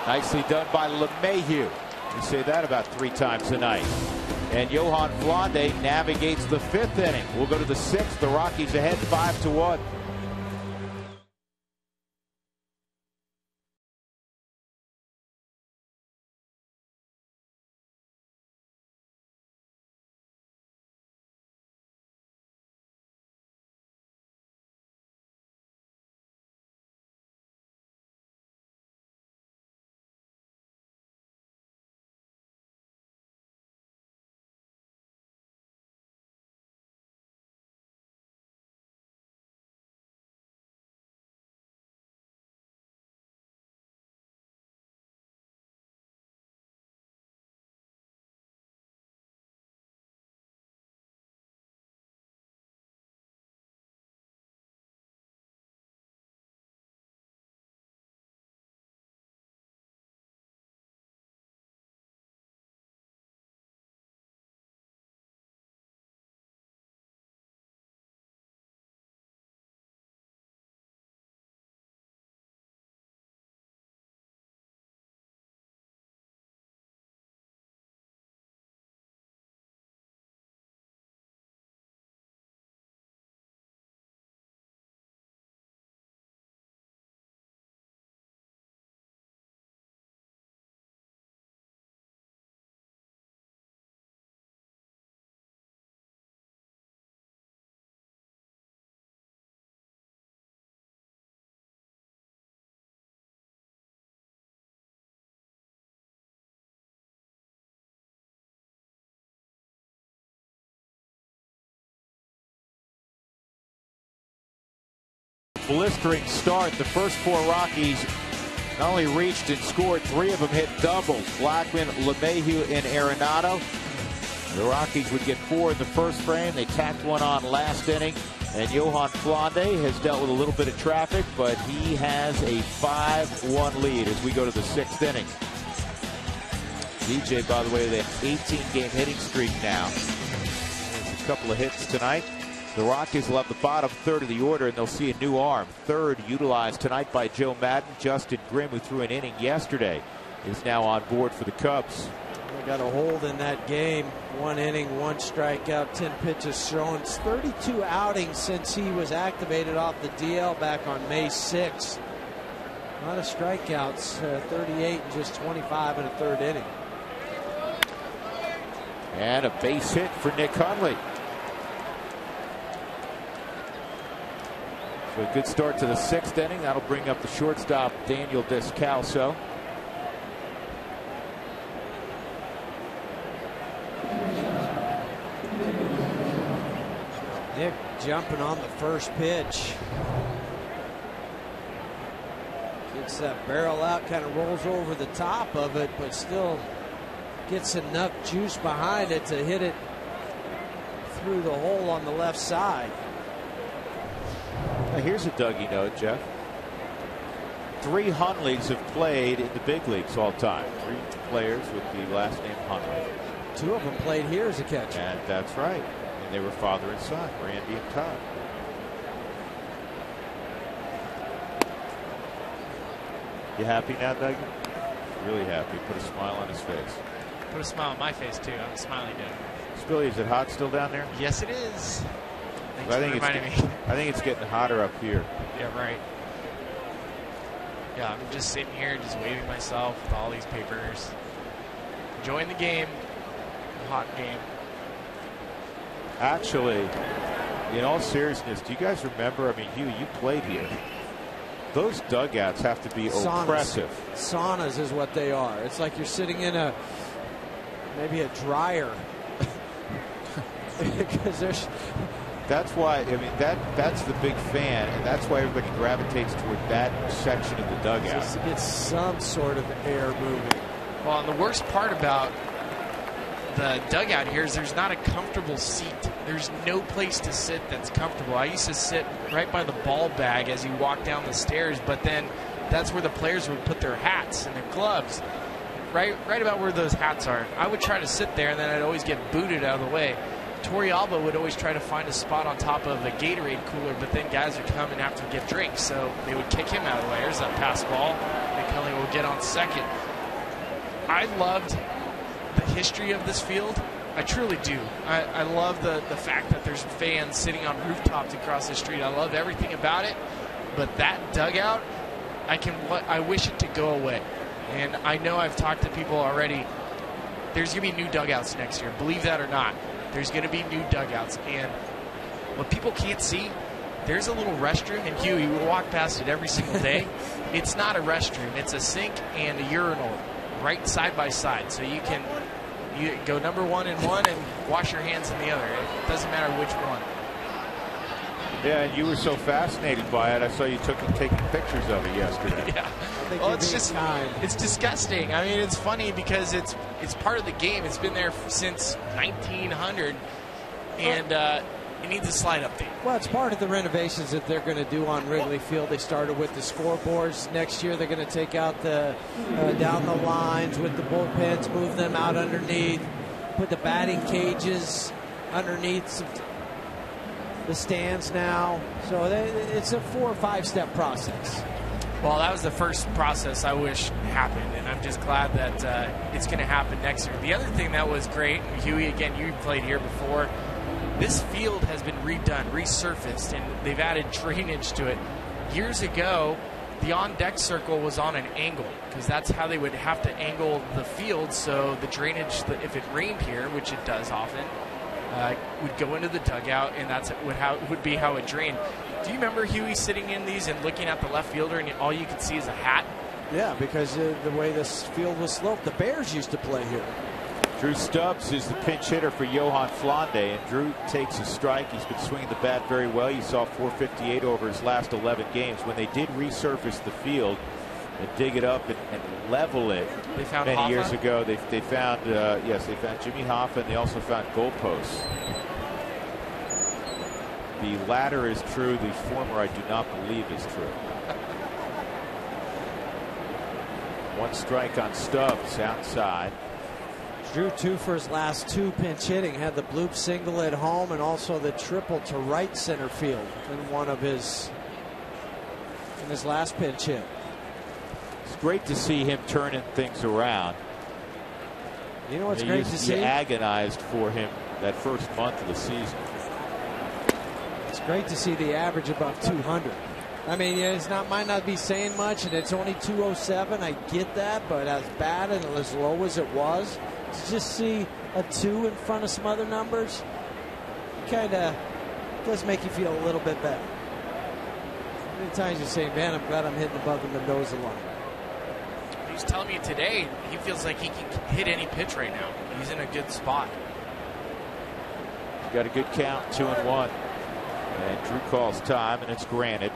Nicely done by LeMahieu. You say that about 3 times tonight. And Johan Flande navigates the 5th inning. We'll go to the 6th. The Rockies ahead 5-1. blistering start. The first 4 Rockies not only reached and scored, 3 of them hit doubles. Blackman, LeMahieu, and Arenado. The Rockies would get 4 in the first frame. They tacked one on last inning. And Johan Flande has dealt with a little bit of traffic, but he has a 5-1 lead as we go to the 6th inning. DJ, by the way, they have 18-game hitting streak now. There's a couple of hits tonight. The Rockies will have the bottom third of the order, and they'll see a new arm. Third, utilized tonight by Joe Madden. Justin Grimm, who threw an inning yesterday, is now on board for the Cubs. They got a hold in that game. 1 inning, 1 strikeout, 10 pitches thrown. It's 32 outings since he was activated off the DL back on May 6th. A lot of strikeouts, 38 and just 25 in the 3rd inning. And a base hit for Nick Hundley. So a good start to the 6th inning. That'll bring up the shortstop, Daniel Descalso. Nick jumping on the first pitch. Gets that barrel out, kind of rolls over the top of it, but still gets enough juice behind it to hit it through the hole on the left side. Now here's a Dougie note, Jeff. 3 Hundleys have played in the big leagues all time. 3 players with the last name Hundley. 2 of them played here as a catcher. And that's right. And they were father and son, Randy and Todd. You happy now, Dougie? Really happy. Put a smile on his face. Put a smile on my face, too. I'm smiling dude. Spilly, is it hot still down there? Yes, it is. Thanks I for think reminding me. I think it's getting hotter up here. Yeah, right. Yeah, I'm just sitting here, just waving myself with all these papers. Enjoying the game. The hot game. Actually, in all seriousness, do you guys remember, I mean, Hugh, you played here. Those dugouts have to be oppressive. Saunas is what they are. It's like you're sitting in maybe a dryer. Because there's... That's why, I mean, that's the big fan, and that's why everybody gravitates toward that section of the dugout. Just to get some sort of air moving. Well, and the worst part about the dugout here is there's not a comfortable seat. There's no place to sit that's comfortable. I used to sit right by the ball bag as you walk down the stairs, but then that's where the players would put their hats and their gloves. Right about where those hats are. I would try to sit there, and then I'd always get booted out of the way. Torrealba would always try to find a spot on top of a Gatorade cooler, but then guys would come and have to get drinks, so they would kick him out of the way. There's that pass ball. McCulley will get on second. I loved the history of this field. I truly do. I love the fact that there's fans sitting on rooftops across the street. I love everything about it, but that dugout, I wish it to go away. And I know I've talked to people already. There's going to be new dugouts next year. Believe that or not. There's going to be new dugouts. And what people can't see, there's a little restroom. And Hugh, you walk past it every single day. It's not a restroom. It's a sink and a urinal right side by side. So you go number 1 in one and wash your hands in the other. It doesn't matter which one. Yeah, and you were so fascinated by it. I saw you taking pictures of it yesterday. Yeah. Well, it's disgusting. I mean, it's funny because it's part of the game. It's been there since 1900, and it needs a slight update. Well, it's part of the renovations that they're going to do on Wrigley Field. They started with the scoreboards. Next year, they're going to take out the down the lines with the bullpens, move them out underneath, put the batting cages underneath the stands now. So it's a 4 or 5 step process. Well, that was the first process I wish happened, and I'm just glad that it's going to happen next year. The other thing that was great, and Huey, again, you played here before, this field has been redone, resurfaced, and they've added drainage to it. Years ago, the on-deck circle was on an angle, because that's how they would have to angle the field, so the drainage, if it rained here, which it does often, would go into the dugout, and that's would be how it drained. Do you remember Huey sitting in these and looking at the left fielder, and all you could see is a hat? Yeah, because the way this field was sloped, the Bears used to play here. Drew Stubbs is the pinch hitter for Johan Flande, and Drew takes a strike. He's been swinging the bat very well. You saw 458 over his last 11 games. When they did resurface the field and dig it up and level it many Hoffa? years ago, they found yes, they found Jimmy Hoffa, and they also found goalposts. The latter is true. The former, I do not believe, is true. One strike on Stubbs outside. Drew 2 for his last 2 pinch hitting. Had the bloop single at home and also the triple to right center field in his last pinch hit. It's great to see him turning things around. You know what's great to see? You agonized for him that first month of the season. It's great to see the average above 200. I mean, it's might not be saying much, and it's only 207. I get that, but as bad and as low as it was, to just see a 2 in front of some other numbers, kind of does make you feel a little bit better. Many times you say, man, I'm glad I'm hitting above the Mendoza line. He was telling me today he feels like he can hit any pitch right now. He's in a good spot. Got a good count, 2-1. And Drew calls time, and it's granted.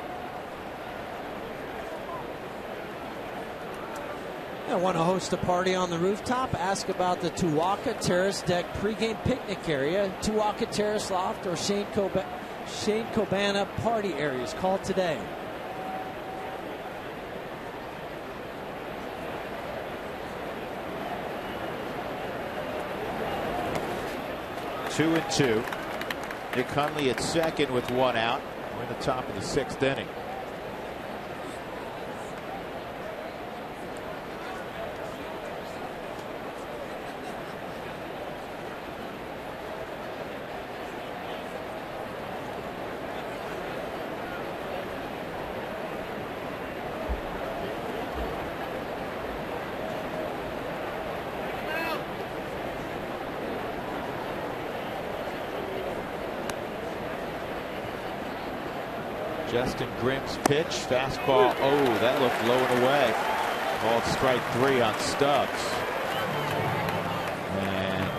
I want to host a party on the rooftop. Ask about the Tuaca Terrace Deck pregame picnic area, Tuaca Terrace Loft, or Shane Kobana party areas. Call today. Two and two. Nick Hundley at second with 1 out. We're in the top of the 6th inning. Justin Grimm's pitch, fastball. Oh, that looked low and away. Called strike 3 on Stubbs. And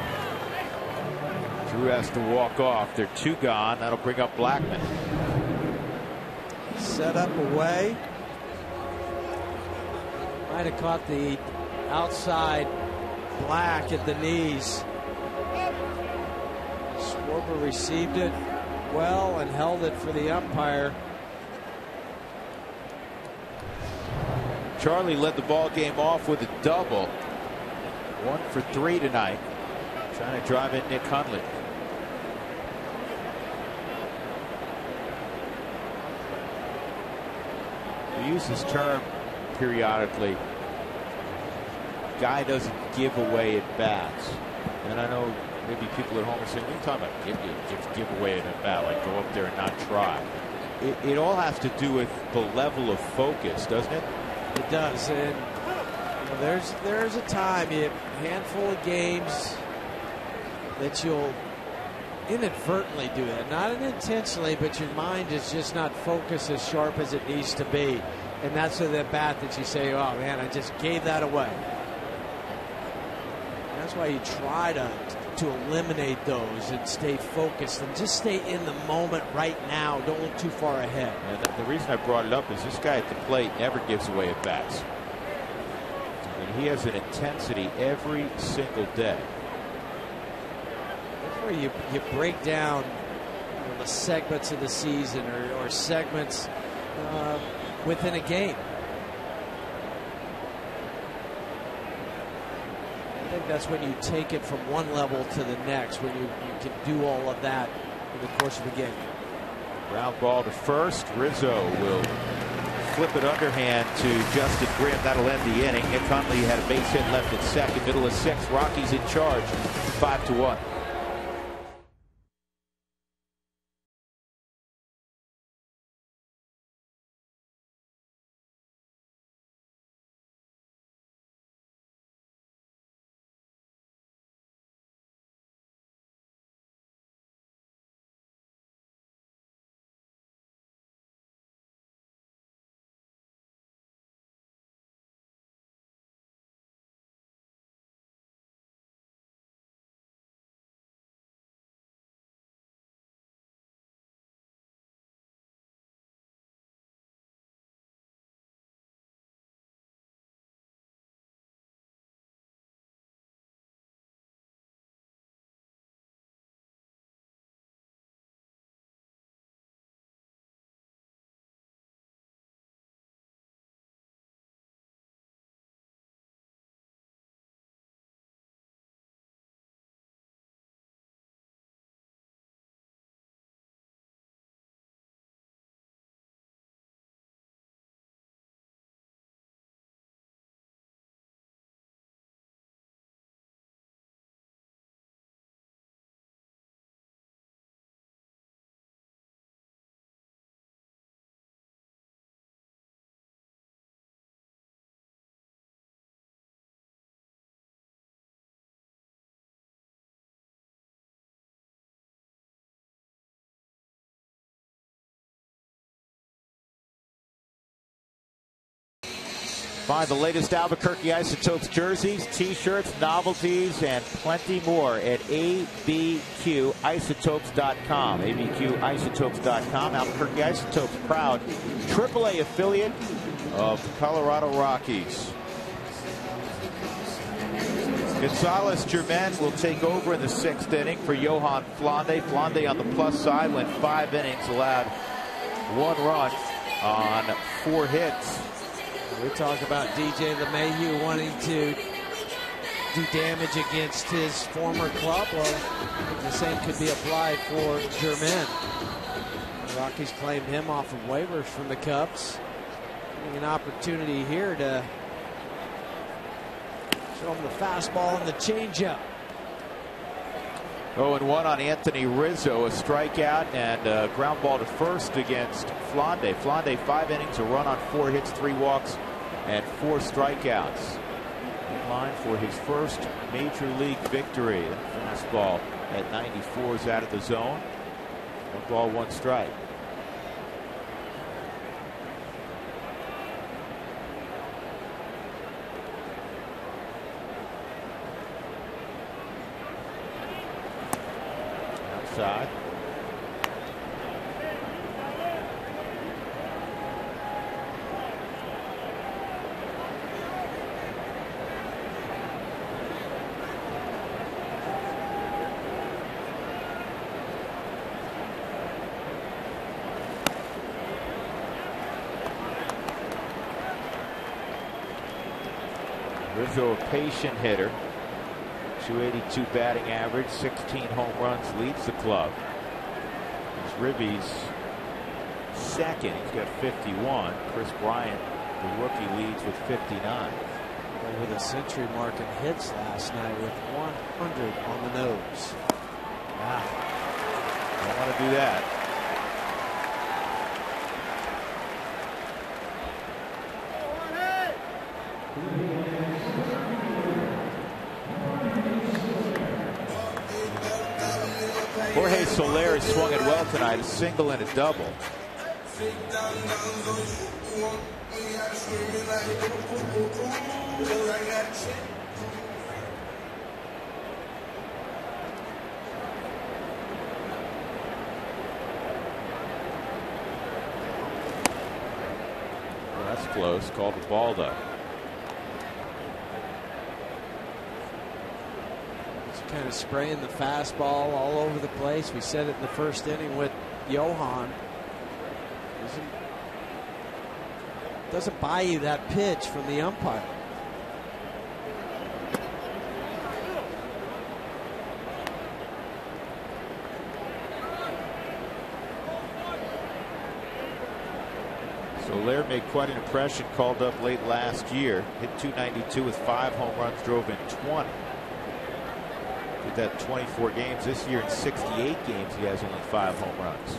Drew has to walk off. They're 2 gone. That'll bring up Blackman. Set up away. Might have caught the outside black at the knees. Schwarber received it well and held it for the umpire. Charlie led the ball game off with a double. 1 for 3 tonight. Trying to drive in Nick Hundley. We use this term periodically. Guy doesn't give away at bats. And I know maybe people at home are saying, what are you talking about? Give away at bat, like go up there and not try. It all has to do with the level of focus, doesn't it? It does, and you know, there's a time, a handful of games that you'll inadvertently do that, not intentionally, but your mind is just not focused as sharp as it needs to be, and that's the bat that you say, oh man, I just gave that away. And that's why you try to eliminate those and stay focused and just stay in the moment right now. Don't look too far ahead. And the reason I brought it up is this guy at the plate never gives away at bats. I mean, he has an intensity every single day. That's where you break down the segments of the season or segments within a game. I think that's when you take it from one level to the next, when you can do all of that in the course of a game. Ground ball to first. Rizzo will flip it underhand to Justin Grimm. That'll end the inning. Nick Hundley had a base hit left at second. Middle of 6th. Rockies in charge, 5-1. Find the latest Albuquerque Isotopes jerseys, t-shirts, novelties, and plenty more at abqisotopes.com. abqisotopes.com. Albuquerque Isotopes, proud AAA affiliate of the Colorado Rockies. Gonzalez Germain will take over in the 6th inning for Johan Flande. Flande on the plus side, went 5 innings, allowed 1 run on 4 hits. We talk about DJ LeMahieu wanting to do damage against his former club. Well, the same could be applied for Germain. The Rockies claimed him off of waivers from the Cubs. Getting an opportunity here to show him the fastball and the changeup. 0-1 on Anthony Rizzo, a strikeout and a ground ball to first against Flande. Flande 5 innings, a run on 4 hits, 3 walks, and 4 strikeouts. In line for his first major league victory. Fastball at 94 is out of the zone. 1 ball, 1 strike. Outside. Rizzo, a patient hitter. 282 batting average, 16 home runs, leads the club. It's Ribby's 2nd. He's got 51. Chris Bryant, the rookie, leads with 59. With a century mark in hits last night with 100 on the nose. Wow. Don't want to do that. Jorge Soler has swung it well tonight, a single and a double. Well, that's close. Called the ball though. Kind of spraying the fastball all over the place. We said it in the 1st inning with Johan. Doesn't buy you that pitch from the umpire. Soler made quite an impression, called up late last year. Hit 292 with 5 home runs, drove in 20. Did that 24 games. This year in 68 games, he has only 5 home runs.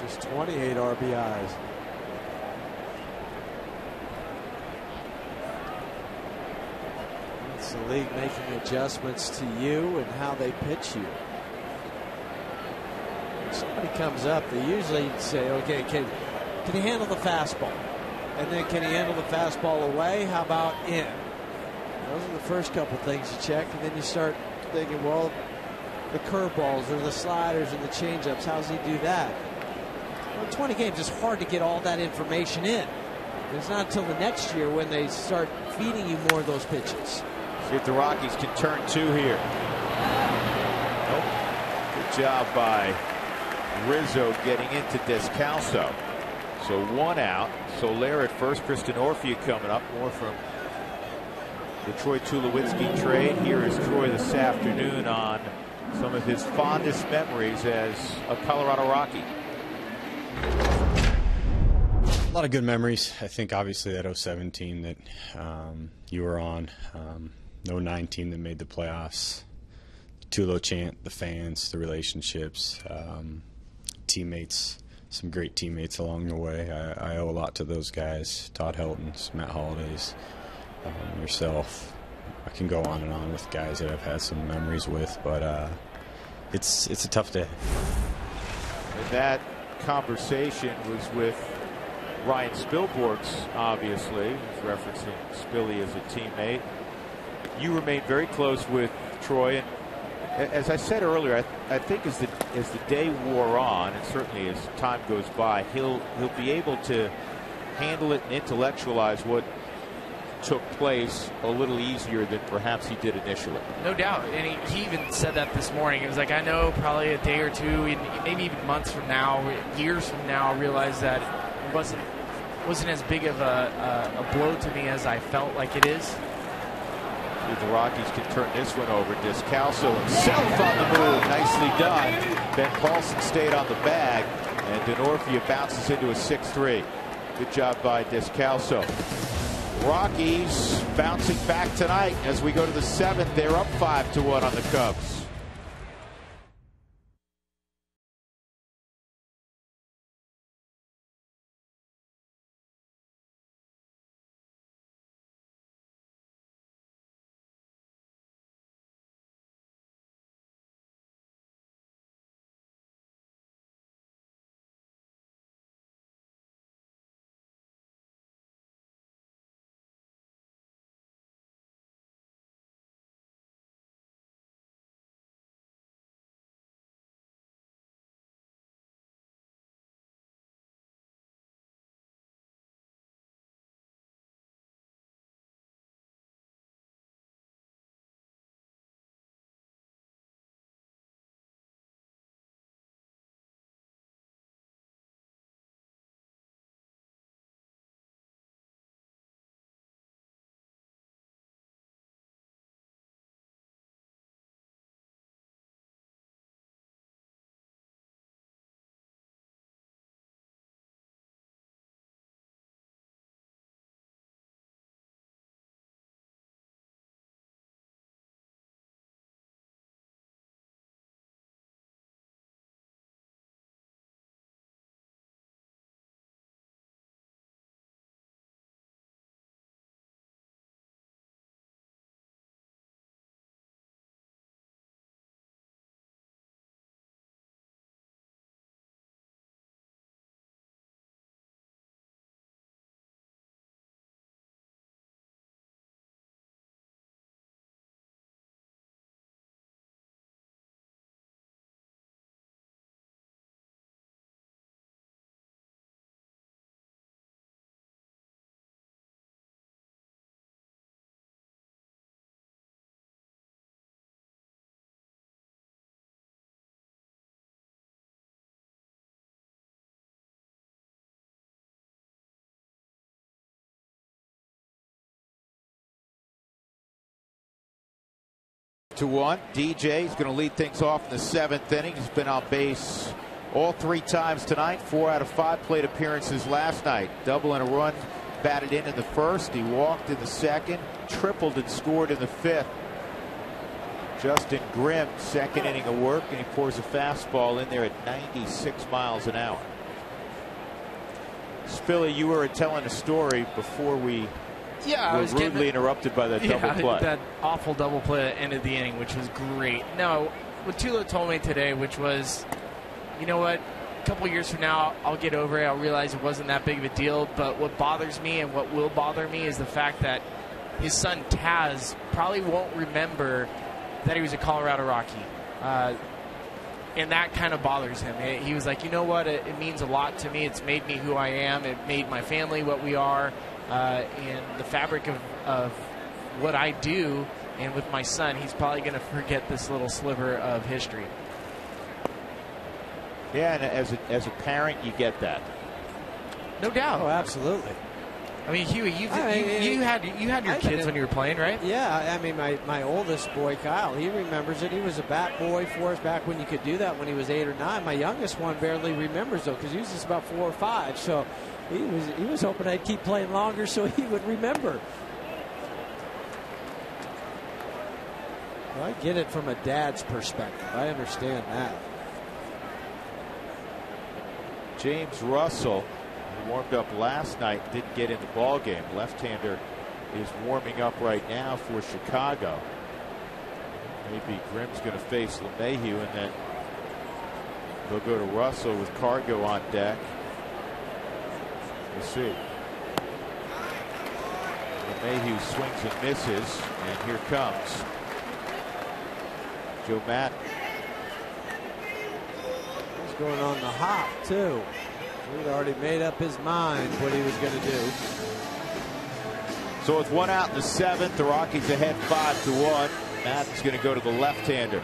Just 28 RBIs. It's the league making adjustments to you and how they pitch you. When somebody comes up, they usually say, okay, can he handle the fastball? And then can he handle the fastball away? How about in? Those are the first couple things you check, and then you start thinking, well, the curveballs or the sliders and the changeups, how does he do that? Well, 20 games, it's hard to get all that information in. It's not until the next year when they start feeding you more of those pitches. See if the Rockies can turn 2 here. Nope. Good job by Rizzo getting into Descalso. So 1 out. Soler at first. Kristen Orfia coming up. More from the Troy Tulowitzki trade. Here is Troy this afternoon on some of his fondest memories as a Colorado Rocky. A lot of good memories. I think obviously that 07 team that you were on, the 09 team that made the playoffs, Tulo chant, the fans, the relationships, teammates, some great teammates along the way. I owe a lot to those guys, Todd Helton's, Matt Holliday's, yourself. I can go on and on with guys that I've had some memories with, but it's a tough day. And that conversation was with Ryan Spilborghs, obviously, he's referencing Spilly as a teammate. You remain very close with Troy, and as I said earlier, I think as the day wore on, and certainly as time goes by, he'll be able to handle it and intellectualize what took place a little easier than perhaps he did initially. No doubt, and he even said that this morning. It was like, I know probably a day or two, maybe even months from now, years from now, I'll realize that it wasn't as big of a blow to me as I felt like it is. The Rockies can turn this one over. Descalso himself on the move. Nicely done. Ben Paulson stayed on the bag, and Denorfia bounces into a 6-3. Good job by Descalso. Rockies bouncing back tonight as we go to the 7th. They're up 5-1 on the Cubs. To 1. DJ is going to lead things off in the 7th inning. He's been on base all 3 times tonight. 4 out of 5 plate appearances last night. Double and a run batted in the 1st. He walked in the 2nd, tripled and scored in the 5th. Justin Grimm, 2nd inning of work, and he pours a fastball in there at 96 miles an hour. Spilly, you were telling a story before we I was rudely interrupted by that double play. That awful double play at the end of the inning, which was great. No, what Tulo told me today, which was, you know what, a couple years from now, I'll get over it. I'll realize it wasn't that big of a deal. But what bothers me and what will bother me is the fact that his son Taz probably won't remember that he was a Colorado Rocky. And that kind of bothers him. He was like, you know what, it means a lot to me. It's made me who I am. It made my family what we are. And the fabric of what I do, and with my son, he's probably going to forget this little sliver of history. Yeah, and as a parent, you get that. No doubt. Oh, absolutely. I mean, Huey, you had your kids when you were playing, right? Yeah, I mean, my oldest boy, Kyle, he remembers it. He was a bat boy for us back when you could do that when he was 8 or 9. My youngest one barely remembers, though, because he was just about 4 or 5. So he was hoping I'd keep playing longer so he would remember. Well, I get it from a dad's perspective. I understand that. James Russell, who warmed up last night, didn't get in the ball game. Left-hander is warming up right now for Chicago. Maybe Grimm's going to face LeMahieu, and then they'll go to Russell with Cargo on deck. We'll see. Mayhew swings and misses, and here comes Joe Madden. He's going on the hop, too. He'd already made up his mind what he was going to do. So with one out in the seventh, the Rockies ahead 5-1. Madden's going to go to the left-hander.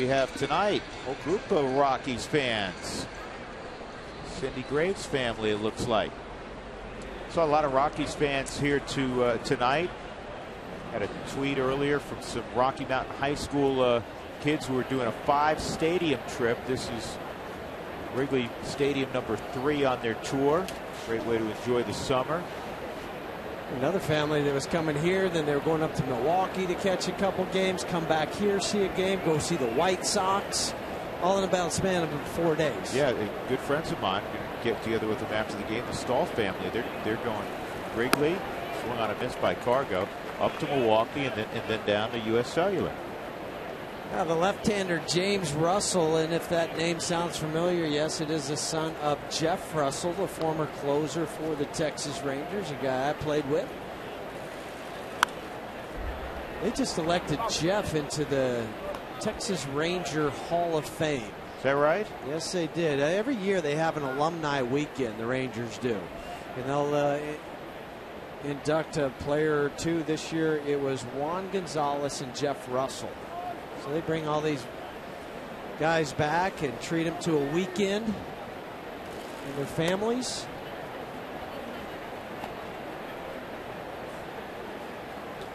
We have tonight a group of Rockies fans. Cindy Graves' family, it looks like. Saw a lot of Rockies fans here tonight. Had a tweet earlier from some Rocky Mountain High School kids who are doing a 5-stadium trip. This is Wrigley Stadium number 3 on their tour. Great way to enjoy the summer. Another family that was coming here, then they were going up to Milwaukee to catch a couple games, come back here, see a game, go see the White Sox, all in about a span of 4 days. Yeah, good friends of mine. Get together with them after the game. The Stahl family, they're going Wrigley, swung on a miss by Cargo, up to Milwaukee, and then down to U.S. Cellular. Now the left-hander James Russell, and if that name sounds familiar, yes, it is the son of Jeff Russell, the former closer for the Texas Rangers, a guy I played with. They just elected Jeff into the Texas Ranger Hall of Fame. Is that right? Yes, they did. Every year they have an alumni weekend, the Rangers do. And they'll induct a player or two. This year it was Juan Gonzalez and Jeff Russell. So they bring all these guys back and treat them to a weekend and their families.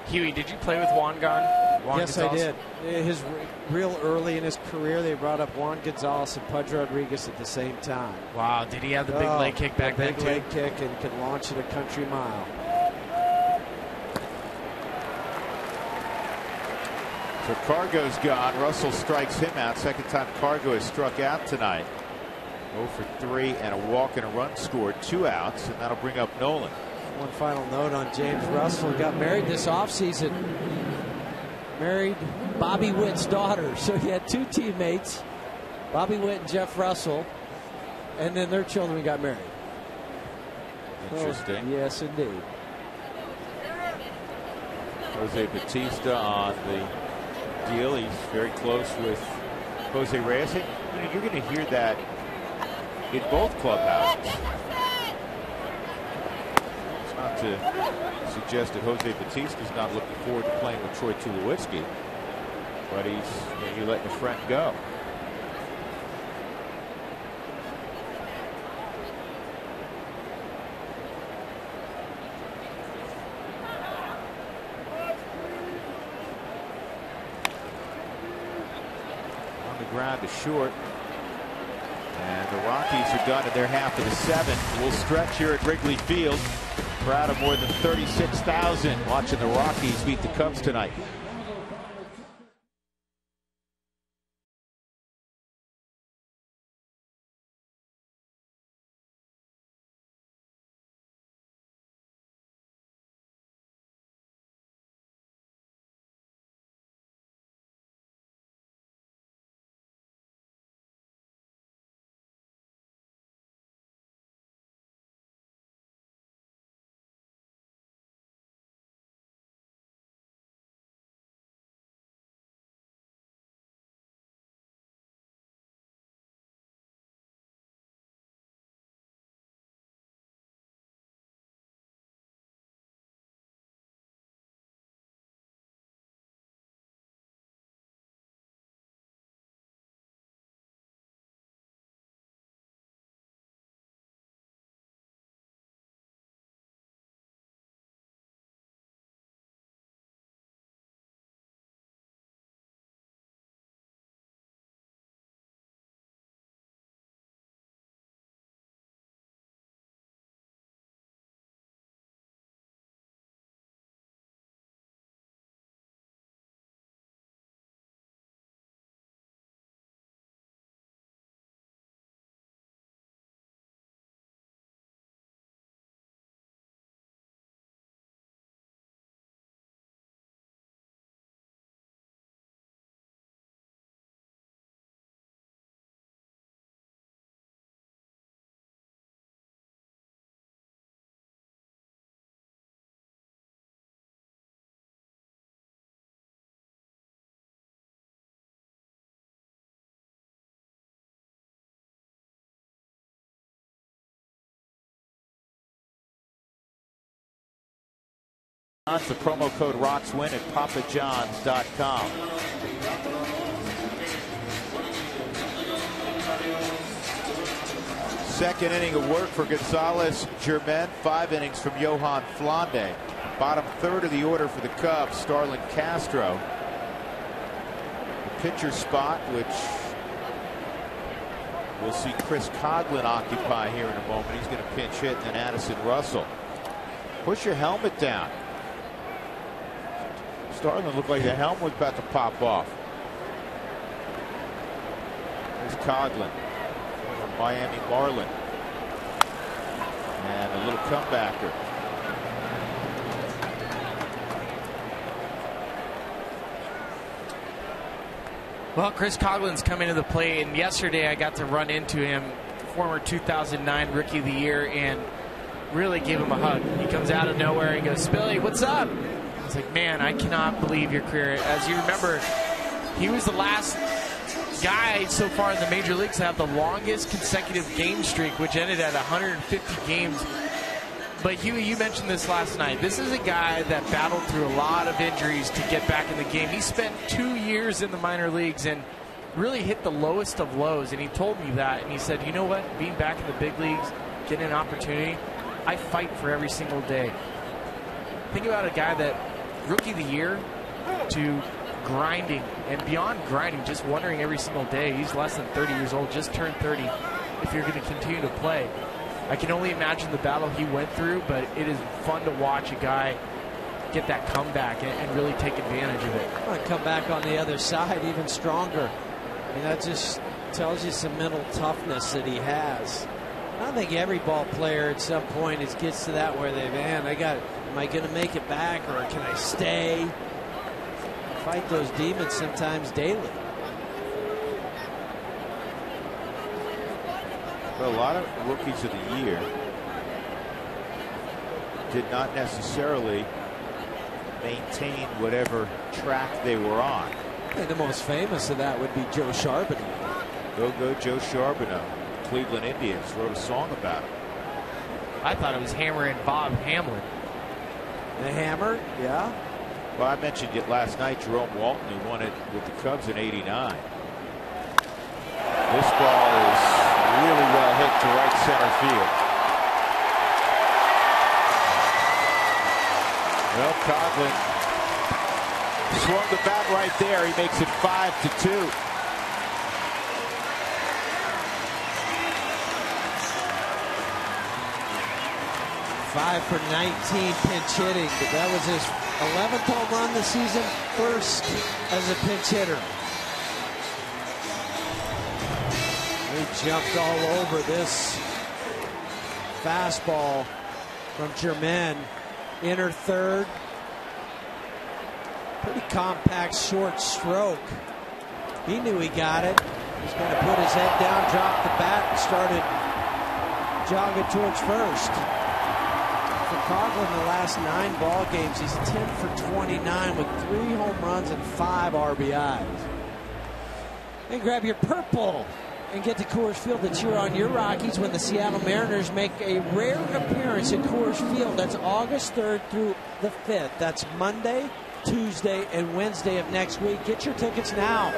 Huey, did you play with Juan Yes, Gonzalez? I did. His real early in his career, they brought up Juan Gonzalez and Pudge Rodriguez at the same time. Wow, did he have the big leg kick back then, too? Big leg kick and could launch it a country mile. So Cargo's gone. Russell strikes him out. Second time Cargo has struck out tonight. 0 for 3 and a walk and a run scored. 2 outs, and that'll bring up Nolan. One final note on James Russell. Got married this offseason. Married Bobby Witt's daughter. So he had 2 teammates, Bobby Witt and Jeff Russell, and then their children got married. Interesting. Yes, indeed. Jose Bautista on the deal. He's very close with Jose Reyes. You're going to hear that in both clubhouses. It's not to suggest that Jose Bautista is not looking forward to playing with Troy Tulowitzki, but you're letting a friend go. Ground to short. And the Rockies are done in their half of the 7th. We'll stretch here at Wrigley Field. Crowd of more than 36,000 watching the Rockies beat the Cubs tonight. The promo code ROXWIN at papajohns.com. Second inning of work for Gonzalez Germain. 5 innings from Johan Flande. Bottom third of the order for the Cubs, Starlin Castro. The pitcher spot, which we'll see Chris Coghlan occupy here in a moment. He's going to pinch hit, and then Addison Russell. Push your helmet down. Starlin looked like the helmet was about to pop off. There's Coghlan, former Miami Marlin. And a little comebacker. Well, Chris Coghlan's coming to the plate, and yesterday I got to run into him, former 2009 Rookie of the Year, and really give him a hug. He comes out of nowhere and goes, "Spilly, what's up?" I was like, man, I cannot believe your career. As you remember, he was the last guy so far in the major leagues to have the longest consecutive game streak, which ended at 150 games. But Huey, you mentioned this last night. This is a guy that battled through a lot of injuries to get back in the game. He spent 2 years in the minor leagues and really hit the lowest of lows. And he told me that. And he said, you know what? Being back in the big leagues, getting an opportunity, I fight for every single day. Think about a guy that Rookie of the Year to grinding and beyond grinding, just wondering every single day. He's less than 30 years old, just turned 30. If you're going to continue to play, I can only imagine the battle he went through, but it is fun to watch a guy get that comeback and really take advantage of it. I'm going to come back on the other side even stronger. I mean, that just tells you some mental toughness that he has. I think every ball player at some point gets to that where they, man, am I going to make it back, or can I stay? Fight those demons sometimes daily. Well, a lot of Rookies of the Year did not necessarily maintain whatever track they were on. I think the most famous of that would be Joe Charbonneau. Go Joe Charbonneau. Cleveland Indians wrote a song about him. I thought it was Hammer and Bob Hamlin. The Hammer, yeah. Well, I mentioned it last night, Jerome Walton, who won it with the Cubs in '89. This ball is really well hit to right center field. Well, Coghlan swung the bat right there. He makes it 5-2. 5 for 19 pinch hitting, but that was his 11th home run this season, first as a pinch hitter. He jumped all over this fastball from Germain. Inner third. Pretty compact, short stroke. He knew he got it. He's going to put his head down, drop the bat, and started jogging towards first. For Coughlin, the last 9 ball games, he's 10 for 29 with 3 home runs and 5 RBIs. And grab your purple and get to Coors Field to cheer on your Rockies when the Seattle Mariners make a rare appearance at Coors Field. That's August 3rd through the 5th. That's Monday, Tuesday, and Wednesday of next week. Get your tickets now.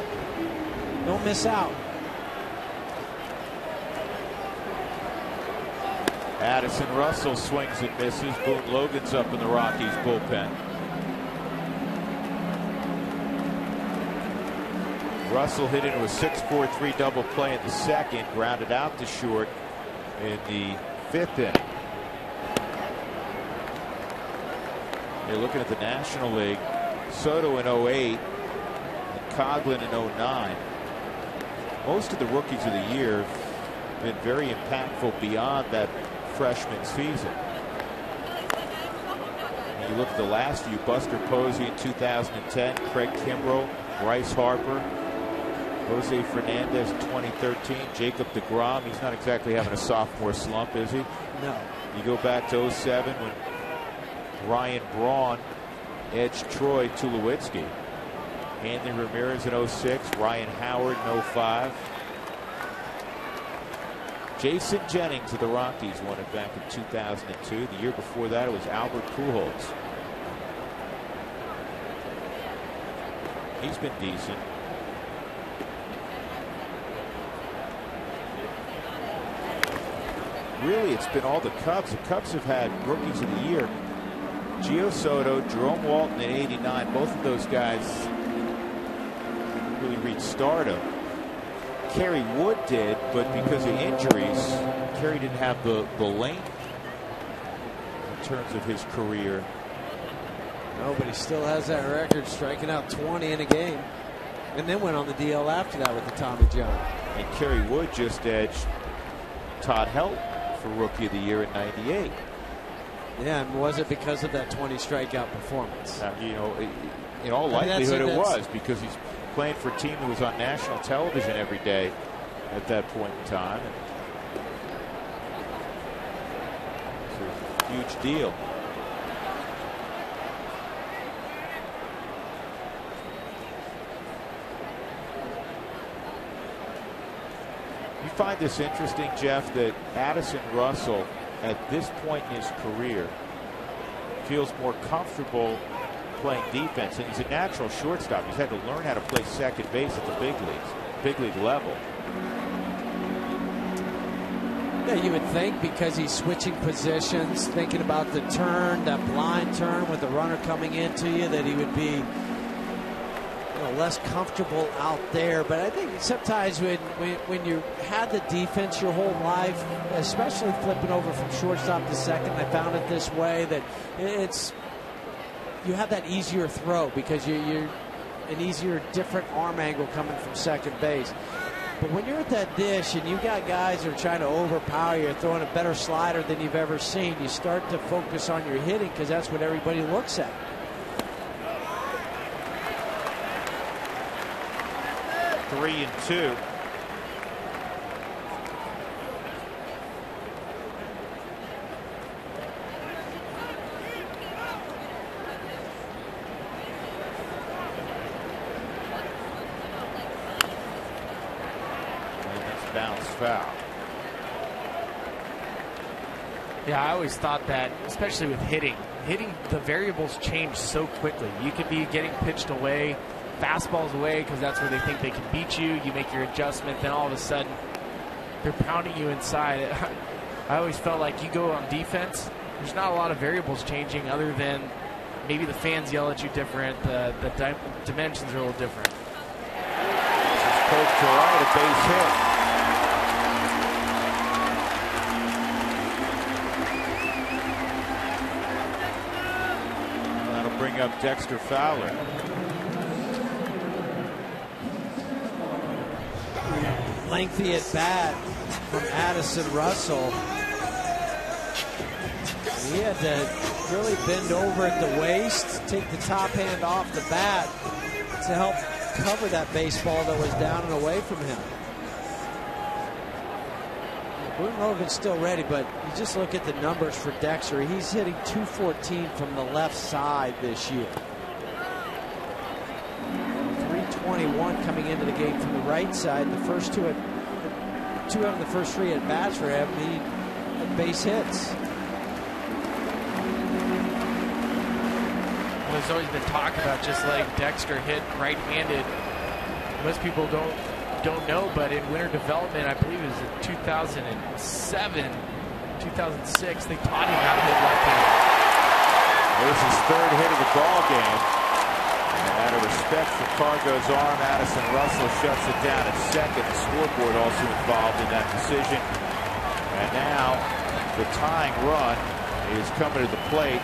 Don't miss out. Addison Russell swings and misses. Boone Logan's up in the Rockies bullpen. Russell hit into a 6-4-3 double play in the second, grounded out to short in the 5th inning. You're looking at the National League. Soto in 08 and Coughlin in 09. Most of the rookies of the year have been very impactful beyond that freshman season. When you look at the last few, Buster Posey in 2010, Craig Kimbrell, Bryce Harper, Jose Fernandez in 2013, Jacob deGrom. He's not exactly having a sophomore slump, is he? No. You go back to 07 when Ryan Braun edged Troy Tulowitzki. Anthony Ramirez in 06, Ryan Howard in 05. Jason Jennings of the Rockies won it back in 2002. The year before that, it was Albert Pujols. He's been decent. Really, it's been all the Cubs. The Cubs have had rookies of the year. Gio Soto, Jerome Walton in '89. Both of those guys really reached stardom. Kerry Wood did, but because of injuries, Kerry didn't have the length in terms of his career. No, but he still has that record, striking out 20 in a game. And then went on the DL after that with the Tommy John. And Kerry Wood just edged Todd Helton for Rookie of the Year in '98. Yeah, and was it because of that 20 strikeout performance? You know, in all likelihood it was, because he's playing for a team that was on national television every day at that point in time. It's a huge deal. You find this interesting, Jeff, that Addison Russell at this point in his career feels more comfortable playing defense, and he's a natural shortstop. He's had to learn how to play second base at the big leagues, big league level. Yeah, you would think, because he's switching positions, thinking about the turn, that blind turn with the runner coming into you, that he would be less comfortable out there. But I think sometimes when you had the defense your whole life, especially flipping over from shortstop to second, I found it this way, that you have that easier throw because you're an easier, different arm angle coming from second base. But when you're at that dish and you've got guys that are trying to overpower you, throwing a better slider than you've ever seen, you start to focus on your hitting because that's what everybody looks at. Three and two. Bounce foul. Yeah, I always thought that, especially with hitting, the variables change so quickly. You could be getting pitched away, fastballs away, because that's where they think they can beat you. You make your adjustment, then all of a sudden they're pounding you inside. I always felt like you go on defense, there's not a lot of variables changing other than maybe the fans yell at you different, the dimensions are a little different. Poked to right, a base hit. bring up Dexter Fowler. Lengthy at bat from Addison Russell. He had to really bend over at the waist, take the top hand off the bat to help cover that baseball that was down and away from him. Boone Logan's still ready, but you just look at the numbers for Dexter. He's hitting .214 from the left side this year. .321 coming into the game from the right side. The first two out of the first three at bats for him, he had base hits. There's always been talk about just letting Dexter hit right-handed. Most people don't know, but in winter development, I believe it was in 2007, 2006, they taught him how to hit left-handed. There's his third hit of the ball game. And out of respect for Cargo's arm, Addison Russell shuts it down at second. The scoreboard also involved in that decision. And now the tying run is coming to the plate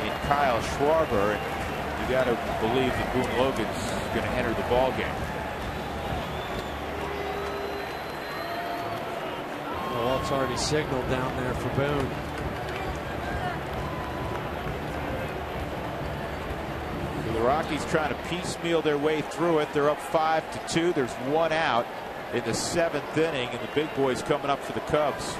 in Kyle Schwarber. And you got to believe that Boone Logan's going to enter the ball game. Well, it's already signaled down there for Boone. The Rockies trying to piecemeal their way through it. They're up 5-2. There's one out in the 7th inning, and the big boys coming up for the Cubs.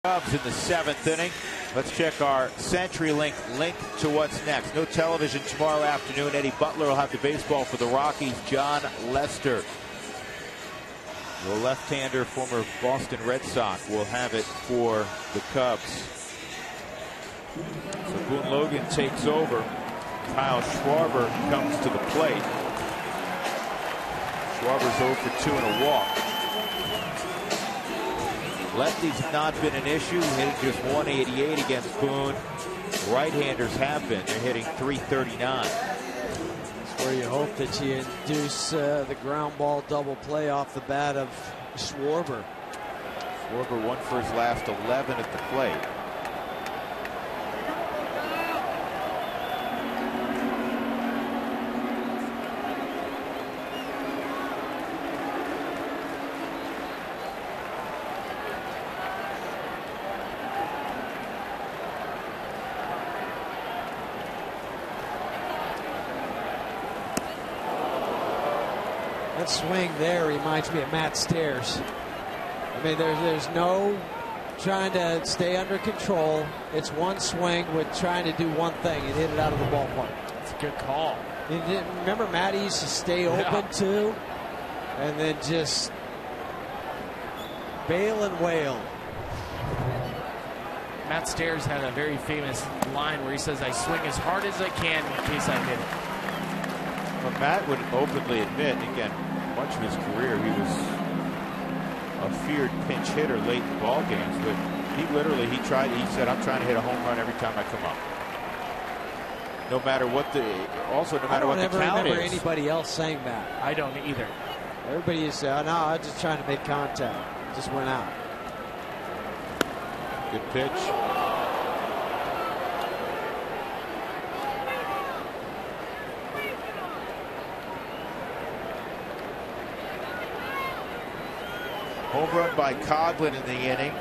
Cubs in the 7th inning. Let's check our CenturyLink link to what's next. No television tomorrow afternoon. Eddie Butler will have the baseball for the Rockies. John Lester, the left-hander, former Boston Red Sox, will have it for the Cubs. So Boone Logan takes over. Kyle Schwarber comes to the plate. Schwarber's 0 for 2 and a walk. Lefties have not been an issue. Hitting just 188 against Boone. Right-handers have been. They're hitting 339. That's where you hope that you induce the ground ball double play off the bat of Schwarber. Schwarber won for his last 11 at the plate. That swing there reminds me of Matt Stairs. I mean, there's no trying to stay under control. It's one swing with trying to do one thing and hit it out of the ballpark. It's a good call. Remember, Matty used to stay open too, and then just bail and wail. Matt Stairs had a very famous line where he says, "I swing as hard as I can in case I hit it." Well, Matt would openly admit, again, much of his career he was a feared pinch hitter late in ball games, but he said, I'm trying to hit a home run every time I come up. No matter what the count is. I don't ever remember anybody else saying that. I don't either. Everybody used to say, oh, no, I'm just trying to make contact. Just went out. Good pitch. Home run by Coghlan in the inning.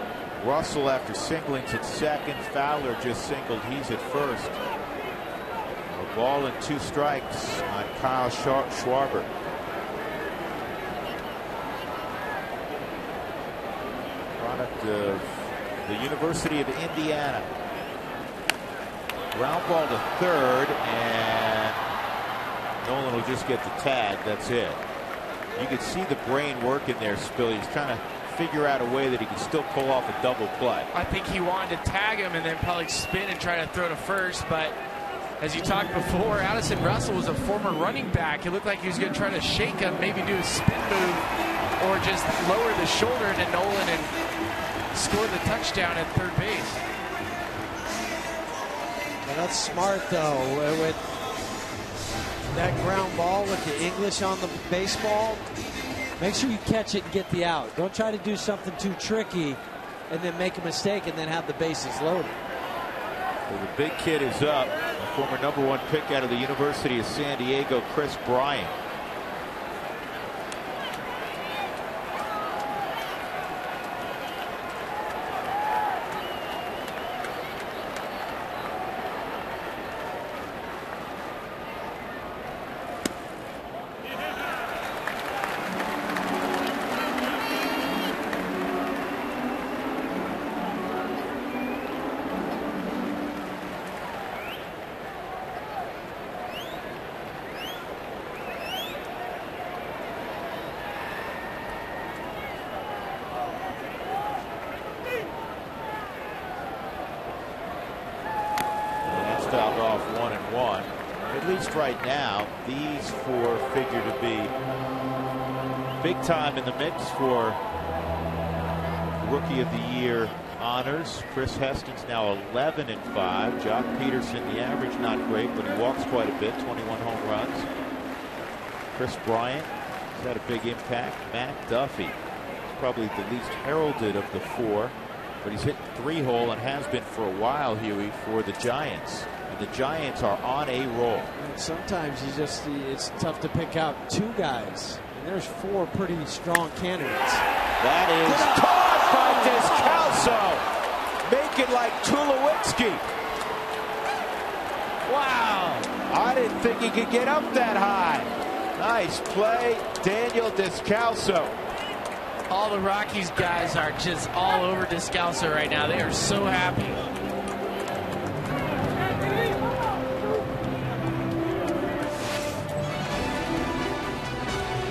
Russell after singlings at second. Fowler just singled. He's at first. A ball and 2 strikes on Kyle Schwarber. Product of the University of Indiana. Ground ball to third, and Nolan will just get the tag. That's it. You can see the brain working there, Spill. He's trying to figure out a way that he can still pull off a double play. I think he wanted to tag him and then probably spin and try to throw to first, but as you talked before, Addison Russell was a former running back. It looked like he was going to try to shake him, maybe do a spin move, or just lower the shoulder into Nolan and score the touchdown at third base. Well, that's smart, though. With that ground ball with the English on the baseball, make sure you catch it and get the out. Don't try to do something too tricky and then make a mistake and then have the bases loaded. Well, the big kid is up. A former #1 pick out of the University of San Diego, Chris Bryant. Off 1-1. At least right now, these 4 figure to be big time in the mix for Rookie of the Year honors. Chris Heston's now 11-5. Jock Peterson, the average not great, but he walks quite a bit. 21 home runs. Chris Bryant has had a big impact. Matt Duffy is probably the least heralded of the 4, but he's hit 3-hole and has been for a while, Huey, for the Giants. The Giants are on a roll. And sometimes it's tough to pick out 2 guys. And there's 4 pretty strong candidates. That is caught by Descalso. Make it like Tulowitzki. Wow. I didn't think he could get up that high. Nice play, Daniel Descalso. All the Rockies guys are just all over Descalso right now. They are so happy.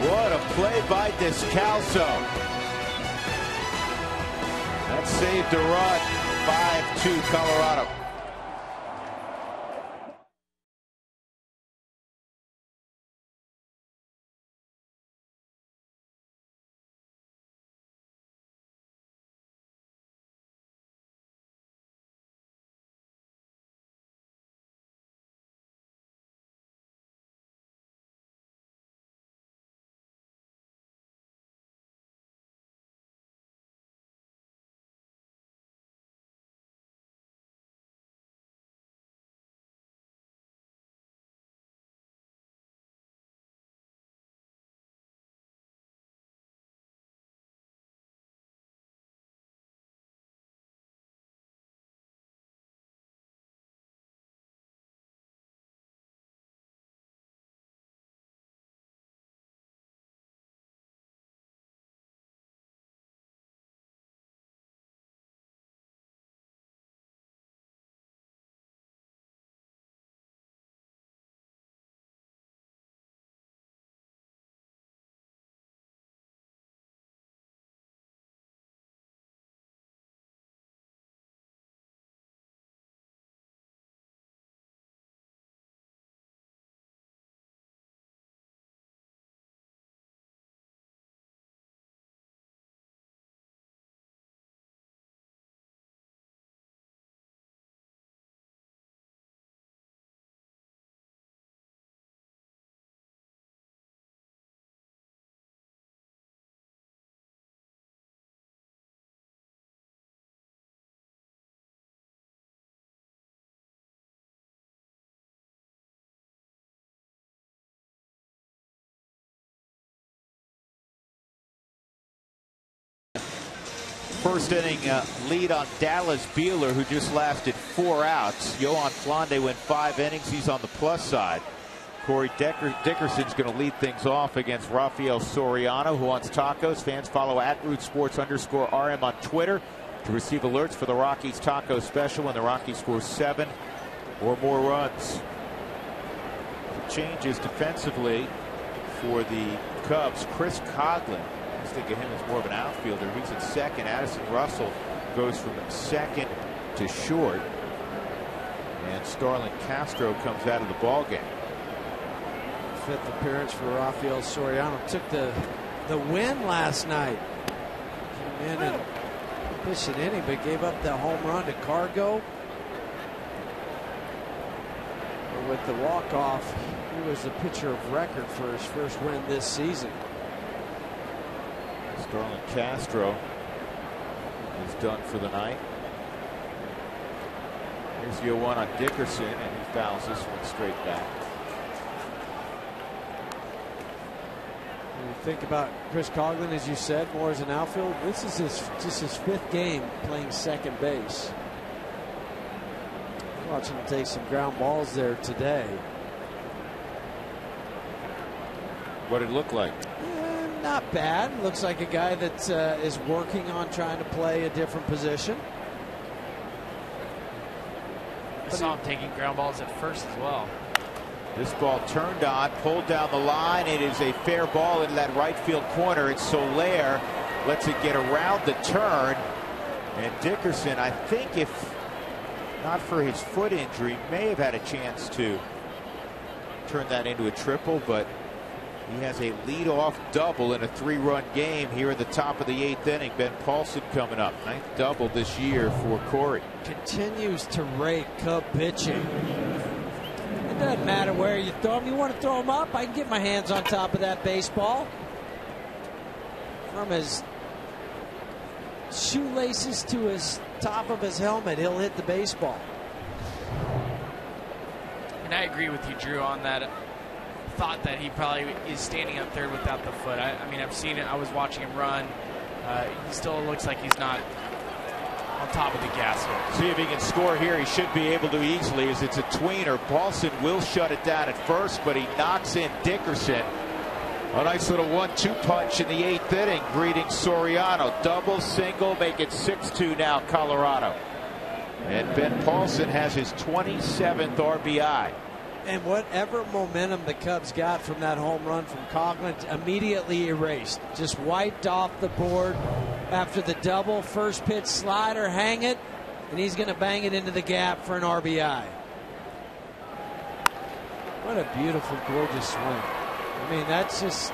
What a play by Descalso. That saved a run. 5-2 Colorado. first inning lead on Dallas Beeler, who just lasted 4 outs. Yohan Flande went 5 innings. He's on the plus side. Corey Dickerson's going to lead things off against Rafael Soriano, who wants tacos. Fans follow @rootsports_RM on Twitter to receive alerts for the Rockies taco special when the Rockies score 7 or more runs. Changes defensively for the Cubs. Chris Coghlan, I think of him as more of an outfielder. He's at second. Addison Russell goes from second to short. And Starlin Castro comes out of the ballgame. 5th appearance for Rafael Soriano. Took the win last night. Came in and pitched an inning, but gave up that home run to Cargo. With the walk-off, he was the pitcher of record for his first win this season. Starlin Castro is done for the night. Here's the 0-1 on Dickerson, and he fouls this one straight back. When you think about Chris Coghlan, as you said, more as an outfield, this is just his 5th game playing second base. Watching him take some ground balls there today. What did it look like? Not bad. Looks like a guy that is working on trying to play a different position. I saw him taking ground balls at first as well. This ball turned on, pulled down the line. It is a fair ball in that right field corner. It's Soler lets it get around the turn. And Dickerson, I think if not for his foot injury, may have had a chance to turn that into a triple, but he has a leadoff double in a 3-run game here at the top of the 8th inning. Ben Paulson coming up. 9th double this year for Corey. Continues to rake Cub pitching. It doesn't matter where you throw him. You want to throw him up? I can get my hands on top of that baseball. From his shoelaces to his top of his helmet, he'll hit the baseball. And I agree with you, Drew, on that thought that he probably is standing up third without the foot. I mean, I've seen it. I was watching him run. He still looks like he's not on top of the gas here. See if he can score here. He should be able to easily, as it's a tweener. Paulson will shut it down at first, but he knocks in Dickerson. A nice little 1-2 punch in the 8th inning, greeting Soriano. Double, single, make it 6-2 now, Colorado. And Ben Paulson has his 27th RBI. And whatever momentum the Cubs got from that home run from Coghlan, immediately erased. Just wiped off the board after the double. First pitch slider, hang it, and he's going to bang it into the gap for an RBI. What a beautiful, gorgeous swing. I mean, that's just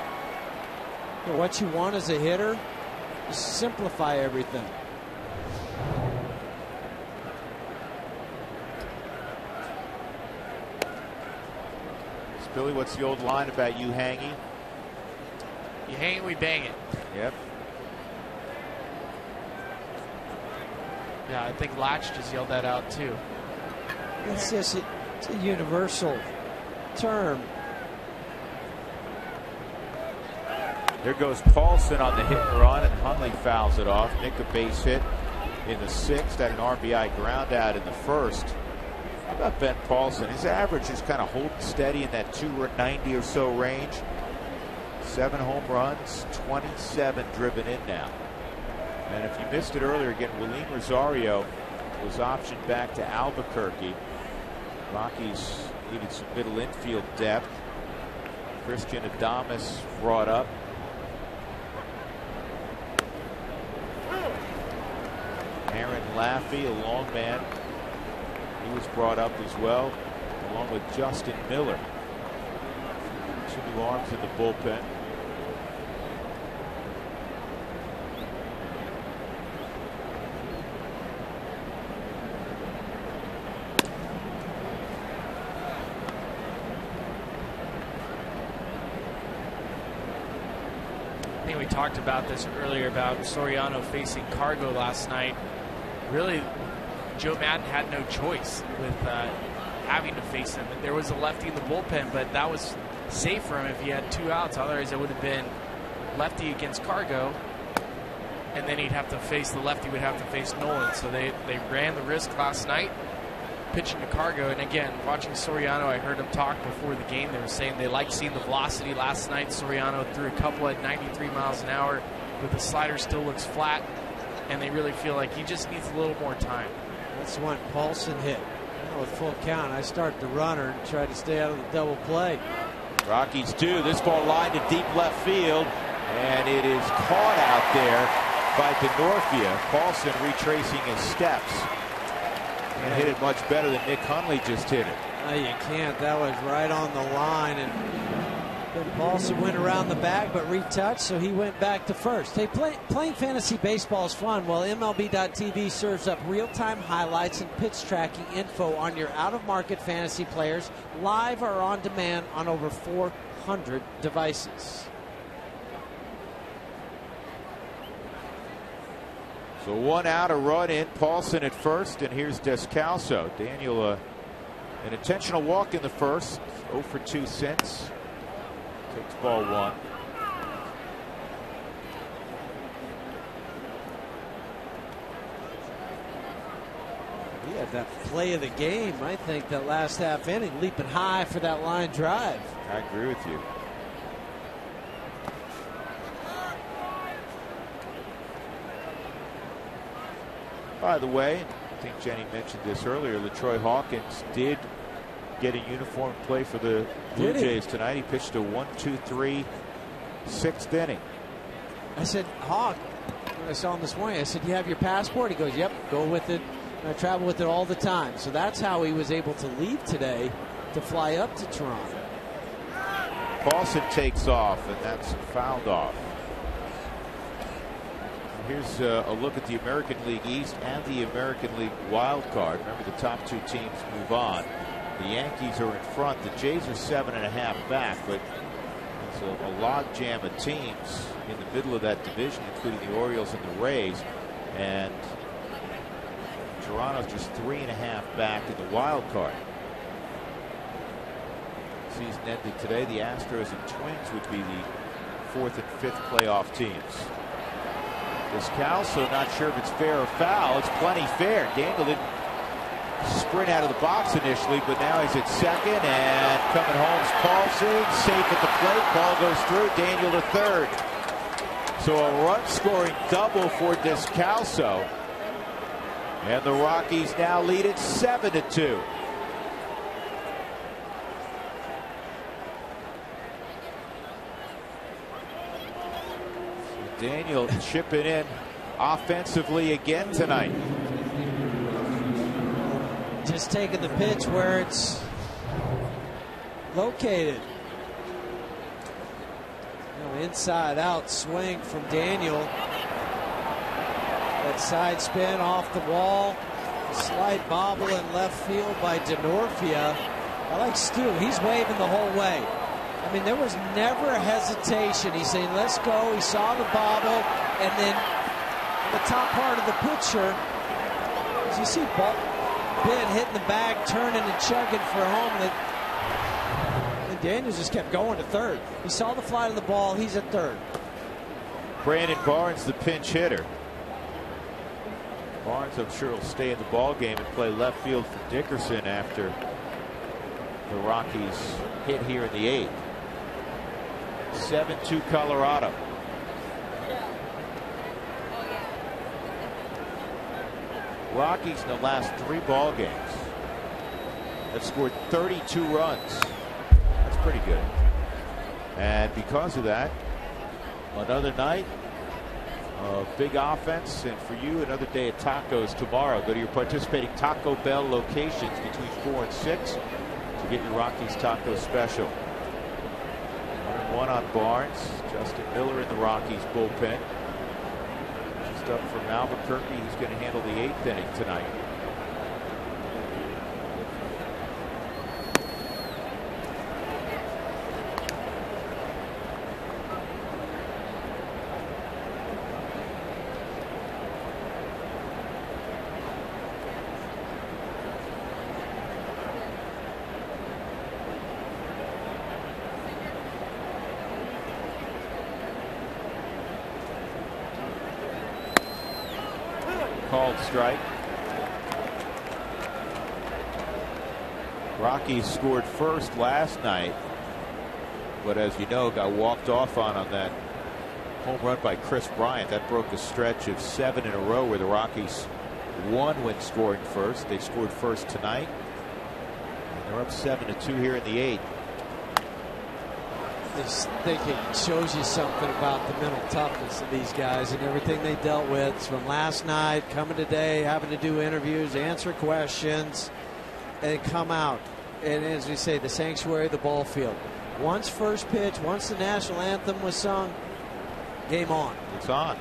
what you want as a hitter. Just simplify everything. Billy, what's the old line about you hanging? You hang it, we bang it. Yep. Yeah, I think Latch just yelled that out too. It's just it's a universal term. There goes Paulson on the hit and run, and Hundley fouls it off. Nick a base hit in the 6th, had an RBI ground out in the 1st. How about Ben Paulson? His average is kind of holding steady in that 290 or so range. 7 home runs, 27 driven in now. And if you missed it earlier, again, Willeen Rosario was optioned back to Albuquerque. Rockies needed some middle infield depth. Christian Adames brought up. Aaron Laffey, a long man, he was brought up as well, along with Justin Miller. 2 new arms in the bullpen. I think we talked about this earlier about Soriano facing Cargo last night. Really, Joe Maddon had no choice with having to face him. There was a lefty in the bullpen, but that was safe for him if he had 2 outs. Otherwise, it would have been lefty against Cargo. and then he'd have to face the lefty, would have to face Nolan. So they ran the risk last night, pitching to Cargo. And again, watching Soriano, I heard him talk before the game. They were saying they liked seeing the velocity last night. Soriano threw a couple at 93 miles an hour, but the slider still looks flat, and they really feel like he just needs a little more time. That's the one Paulson hit. With full count, I start the runner and try to stay out of the double play. Rockies 2. This ball lined to deep left field, and it is caught out there by Denorfia. Paulson retracing his steps and hit it much better than Nick Hundley just hit it. No, you can't. That was right on the line, and then Paulson went around the bag but retouched, so he went back to first. Hey, playing fantasy baseball is fun. Well, MLB.tv serves up real-time highlights and pitch tracking info on your out-of-market fantasy players, live or on demand on over 400 devices. So 1 out, a run in. Paulson at first, and here's Descalso. Daniel, an intentional walk in the first. 0 for 2 since. Takes ball 1. He had that play of the game, I think, that last half inning, leaping high for that line drive. I agree with you. By the way, I think Jenny mentioned this earlier, LaTroy Hawkins did get a uniform play for the Blue Jays tonight. He pitched a 1-2-3 6th inning. I said, Hawk, when I saw him this morning, I said, you have your passport? He goes, yep, go with it. I travel with it all the time. So that's how he was able to leave today to fly up to Toronto. Paulson takes off, and that's fouled off. Here's a look at the American League East and the American League wild card. Remember, the top 2 teams move on. The Yankees are in front. The Jays are 7.5 back, but it's a log jam of teams in the middle of that division, including the Orioles and the Rays. And Toronto's just 3.5 back in the wild card. Season ending today. The Astros and Twins would be the 4th and 5th playoff teams. Descalso, not sure if it's fair or foul. It's plenty fair. Daniel didn't sprint out of the box initially, but now he's at second, and coming home is Paulson, safe at the plate. Ball goes through. Daniel to third. So a run-scoring double for Descalso, and the Rockies now lead it 7-2. Daniel chipping in offensively again tonight. Just taking the pitch where it's located. Inside out swing from Daniel. That side spin off the wall. Slight bobble in left field by Denorfia. I like Stu. He's waving the whole way. I mean, there was never a hesitation. He's saying, let's go. He saw the bobble. And then the top part of the picture, as you see Ben hitting the bag, turning and chugging for home. And Daniels just kept going to third. He saw the flight of the ball. He's at third. Brandon Barnes, the pinch hitter. Barnes, I'm sure, will stay in the ball game and play left field for Dickerson after the Rockies hit here in the 8th. 7-2 Colorado. Rockies in the last 3 ball games have scored 32 runs. That's pretty good. And because of that, another night of big offense, and for you, another day of tacos tomorrow. Go to your participating Taco Bell locations between 4 and 6 to get your Rockies taco special. 1-1 on Barnes. Justin Miller in the Rockies bullpen. Just up from Albuquerque. He's going to handle the 8th inning tonight. called strike. Rockies scored first last night, but as you know, got walked off on that home run by Chris Bryant. That broke a stretch of 7 in a row where the Rockies won when scoring first. They scored first tonight, and they're up 7-2 here in the 8th. I just think it shows you something about the mental toughness of these guys and everything they dealt with from last night, coming today, having to do interviews, answer questions, and come out. And as we say, the sanctuary of the ball field. Once first pitch, once the national anthem was sung, game on. It's on.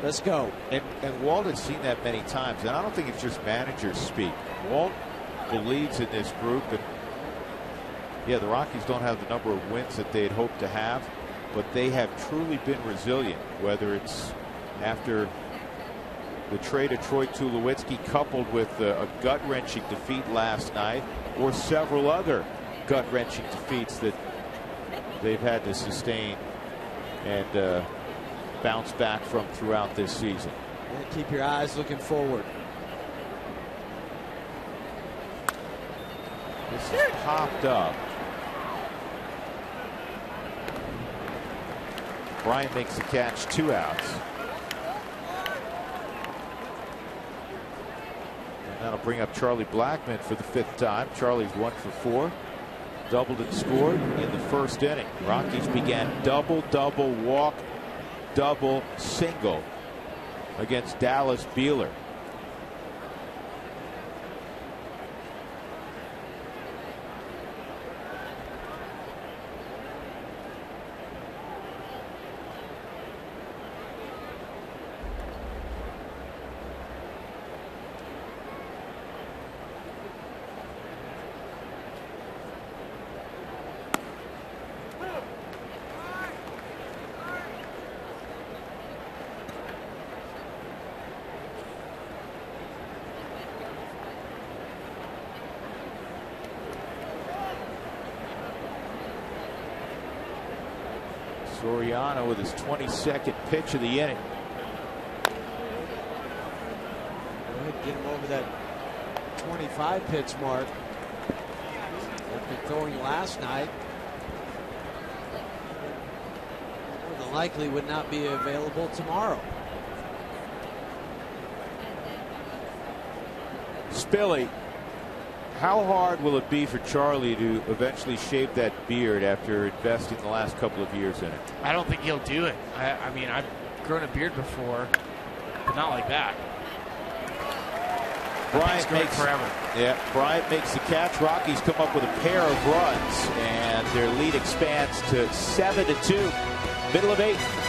Let's go. And Walt has seen that many times, and I don't think it's just managers speak. Walt believes in this group, and yeah, the Rockies don't have the number of wins that they'd hoped to have, but they have truly been resilient, whether it's after the trade of Troy Tulowitzki coupled with a gut-wrenching defeat last night, or several other gut-wrenching defeats that they've had to sustain and bounce back from throughout this season. And keep your eyes looking forward. This is popped up. Bryant makes the catch, 2 outs. And that'll bring up Charlie Blackmon for the 5th time. Charlie's 1 for 4. Doubled and scored in the first inning. Rockies began double, walk, double, single against Dallas Beeler. Soriano with his 22nd pitch of the inning. Get him over that 25 pitch mark. After throwing last night, more than likely would not be available tomorrow. Spilly, how hard will it be for Charlie to eventually shave that beard after investing the last couple of years in it? I don't think he'll do it. I mean, I've grown a beard before, but not like that. Bryant makes forever. Yeah, Bryant makes the catch. Rockies come up with a pair of runs, and their lead expands to 7-2. Middle of 8th.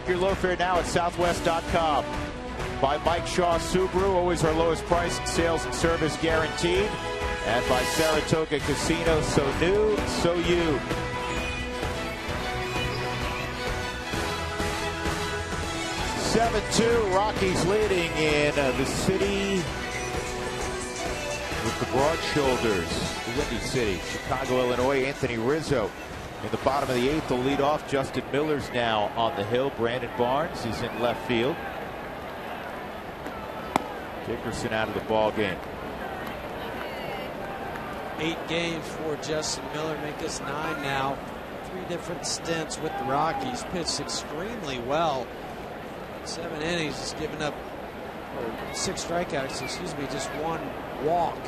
your low fare now at southwest.com. By Mike Shaw Subaru, always our lowest price, sales and service guaranteed. And by Saratoga Casino, so new, so you. (7-2), Rockies leading in the city with the broad shoulders. The Windy City, Chicago, Illinois. Anthony Rizzo in the bottom of the 8th will lead off. Justin Miller's now on the hill. Brandon Barnes is in left field. Dickerson out of the ball game. 8 games for Justin Miller, make this 9 now. 3 different stints with the Rockies. Pitched extremely well. 7 innings, just giving up 6 strikeouts, excuse me, just 1 walk.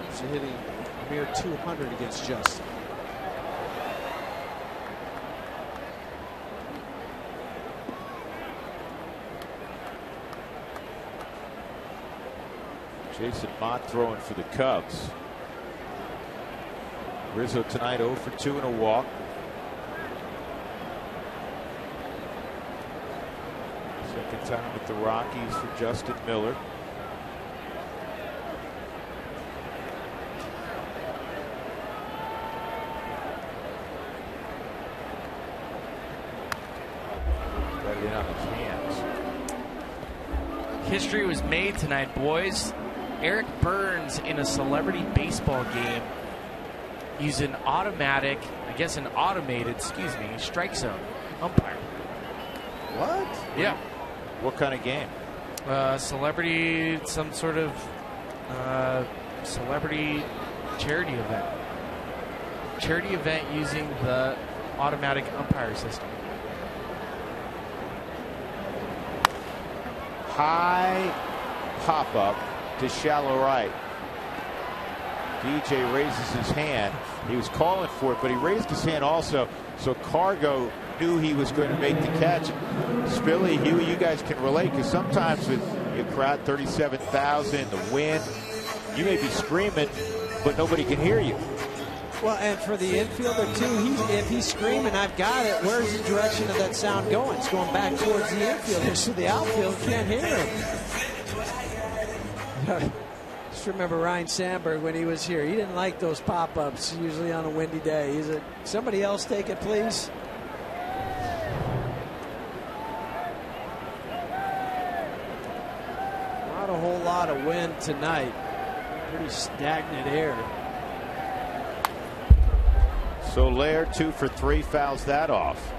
He's hitting a mere 200 against Justin. Jason Mott throwing for the Cubs. Rizzo tonight 0 for 2 and a walk. Second time with the Rockies for Justin Miller. Got it in on his hands. History was made tonight, boys. Eric Burns in a celebrity baseball game used an automated, strike zone umpire. What? Yeah. What kind of game? Celebrity, some sort of celebrity charity event. Charity event using the automatic umpire system. High pop up to shallow right. DJ raises his hand. He was calling for it, but he raised his hand also, so Cargo knew he was going to make the catch. Spilly, Huey, you guys can relate, because sometimes with your crowd, 37,000, the wind, you may be screaming, but nobody can hear you. Well, and for the infielder, too, if he's screaming, I've got it, where's the direction of that sound going? It's going back towards the infielder, so the outfield can't hear him. Just remember Ryan Sandberg when he was here. He didn't like those pop-ups, usually on a windy day. He's like, somebody else take it, please. Not a whole lot of wind tonight. Pretty stagnant air. Soler 2 for 3, fouls that off.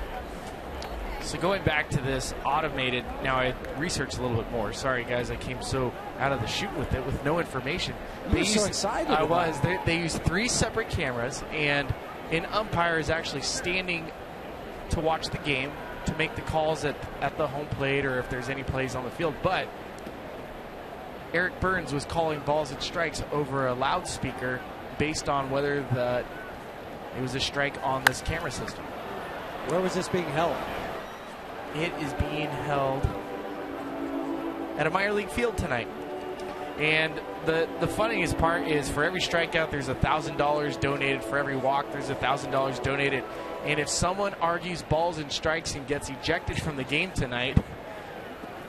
So going back to this automated, now I researched a little bit more. Sorry, guys, I came so out of the chute with it with no information. You were so excited. I was. They used 3 separate cameras, and an umpire is actually standing to watch the game to make the calls at the home plate or if there's any plays on the field. But Eric Burns was calling balls and strikes over a loudspeaker based on whether it was a strike on this camera system. Where was this being held? It is being held at a minor league field tonight. And the funniest part is for every strikeout, there's $1,000 donated. For every walk, there's $1,000 donated. And if someone argues balls and strikes and gets ejected from the game tonight,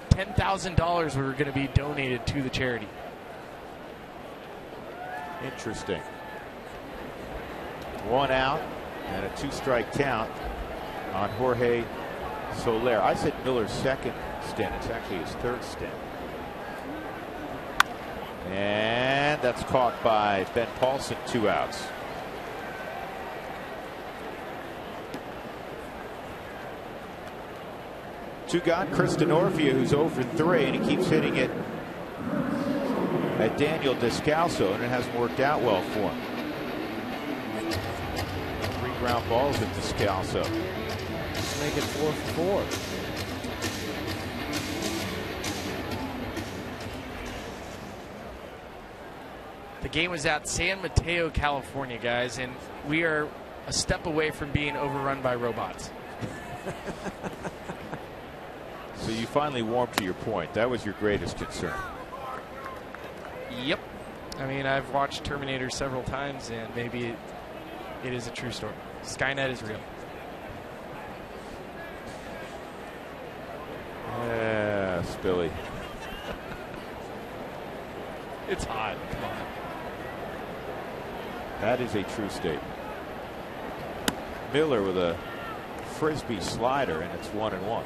$10,000 were going to be donated to the charity. Interesting. 1 out and a 2-strike count on Jorge Soler. I said Miller's second stint. It's actually his 3rd stint. And that's caught by Ben Paulson. 2 outs. Two gone. Chris Denorfia, who's 0 for 3, and he keeps hitting it at Daniel Descalso, and it hasn't worked out well for him. 3 ground balls at Descalso. Just make it 4 for 4. The game was at San Mateo, California, guys, and we are a step away from being overrun by robots. So you finally warmed to your point. That was your greatest concern. Yep. I mean, I've watched Terminator several times, and maybe it is a true story. Skynet is real. Yeah, Spilly. It's hot. Come on. That is a true statement. Miller with a frisbee slider, and it's 1-1.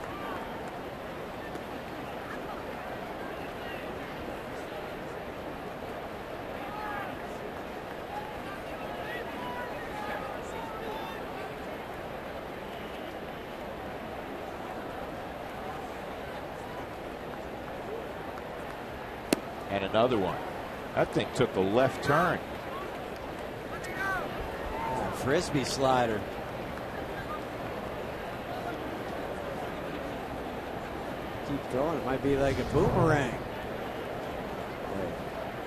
And another one. That thing took a left turn. Frisbee slider. Keep going. It might be like a boomerang.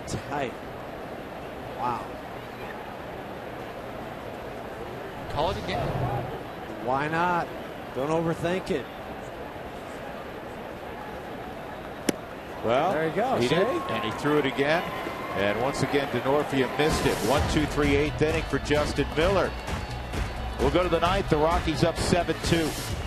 Tight. Wow. Call it again. Why not? Don't overthink it. Well, there you go. He did, and he threw it again. And once again, Denorfia missed it. 1-2-3 8th inning for Justin Miller. We'll go to the ninth. The Rockies up 7-2.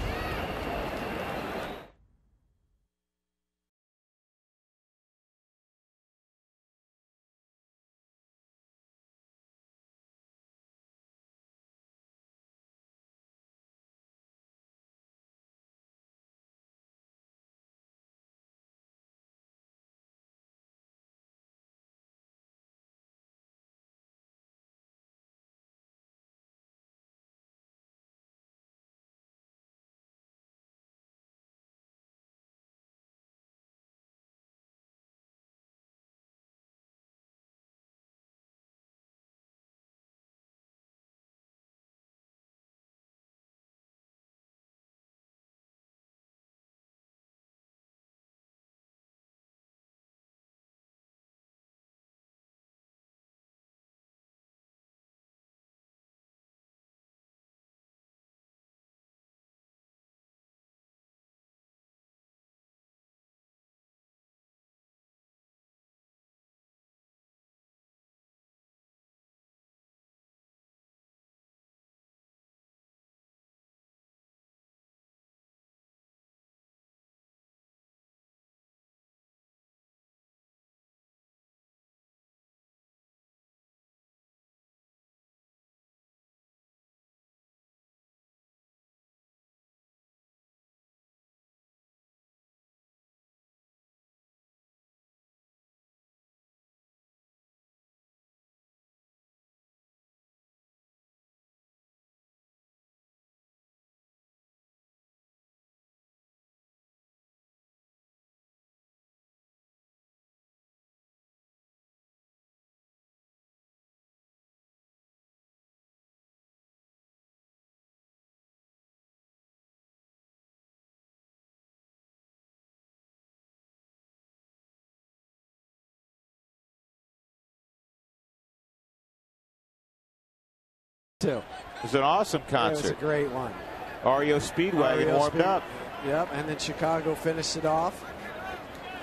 It was an awesome concert. It was a great one. REO Speedwagon warmed up. Yep, and then Chicago finished it off.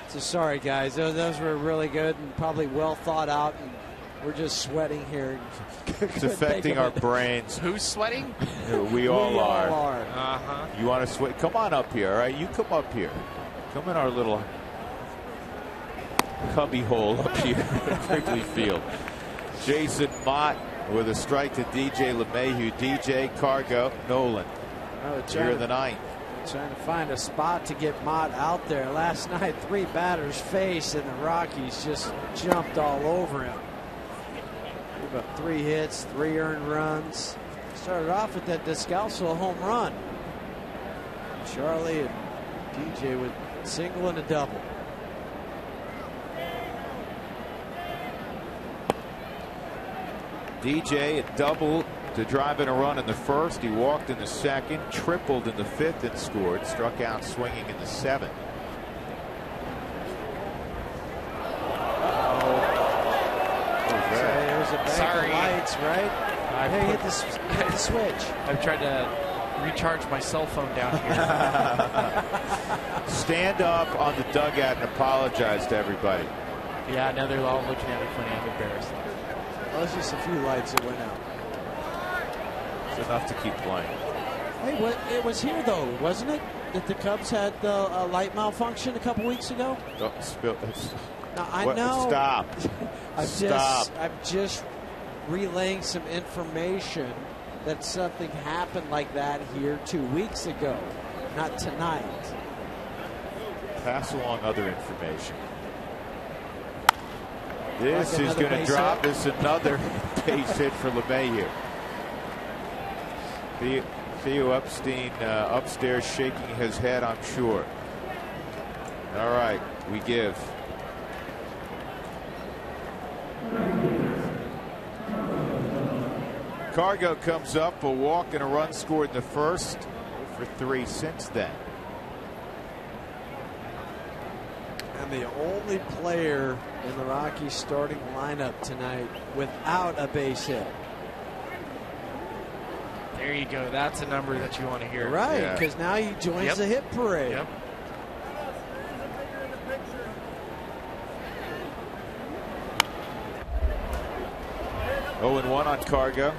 So sorry, guys. Those were really good and probably well thought out. And we're just sweating here. It's affecting our brains. Who's sweating? We all are. Uh-huh. You want to sweat? Come on up here, all right? You come up here. Come in our little cubby hole up here at Wrigley Field. Jason Mott with a strike to DJ LeMahieu. DJ, Cargo, Nolan. Here in the ninth. Trying to find a spot to get Mott out there. Last night, 3 batters faced, and the Rockies just jumped all over him. About 3 hits, 3 earned runs. Started off with that Descalso home run. Charlie and DJ with single and a double. DJ a double to drive in a run in the first. He walked in the second, tripled in the fifth, and scored. Struck out swinging in the seventh. There's a bank of lights, right? Hey, hit the switch. I've tried to recharge my cell phone down here. Stand up on the dugout and apologize to everybody. Yeah, now they're all looking at me funny. I'm embarrassed. Well, it's just a few lights that went out. It's enough to keep playing. Hey, it was here though, wasn't it? that the Cubs had the light malfunction a couple weeks ago? Don't spill. Now, I know. Stop. I'm just relaying some information that something happened like that here 2 weeks ago, not tonight. Pass along other information. This is going to drop. This is another base hit for LeMahieu. Theo Epstein upstairs shaking his head, I'm sure. All right, we give. Cargo comes up, a walk and a run scored in the first. 0 for 3 since then. And the only player in the Rockies starting lineup tonight without a base hit. There you go. That's a number that you want to hear. Right, because now he joins the hit parade. Yep. Oh, and 1 on Cargo.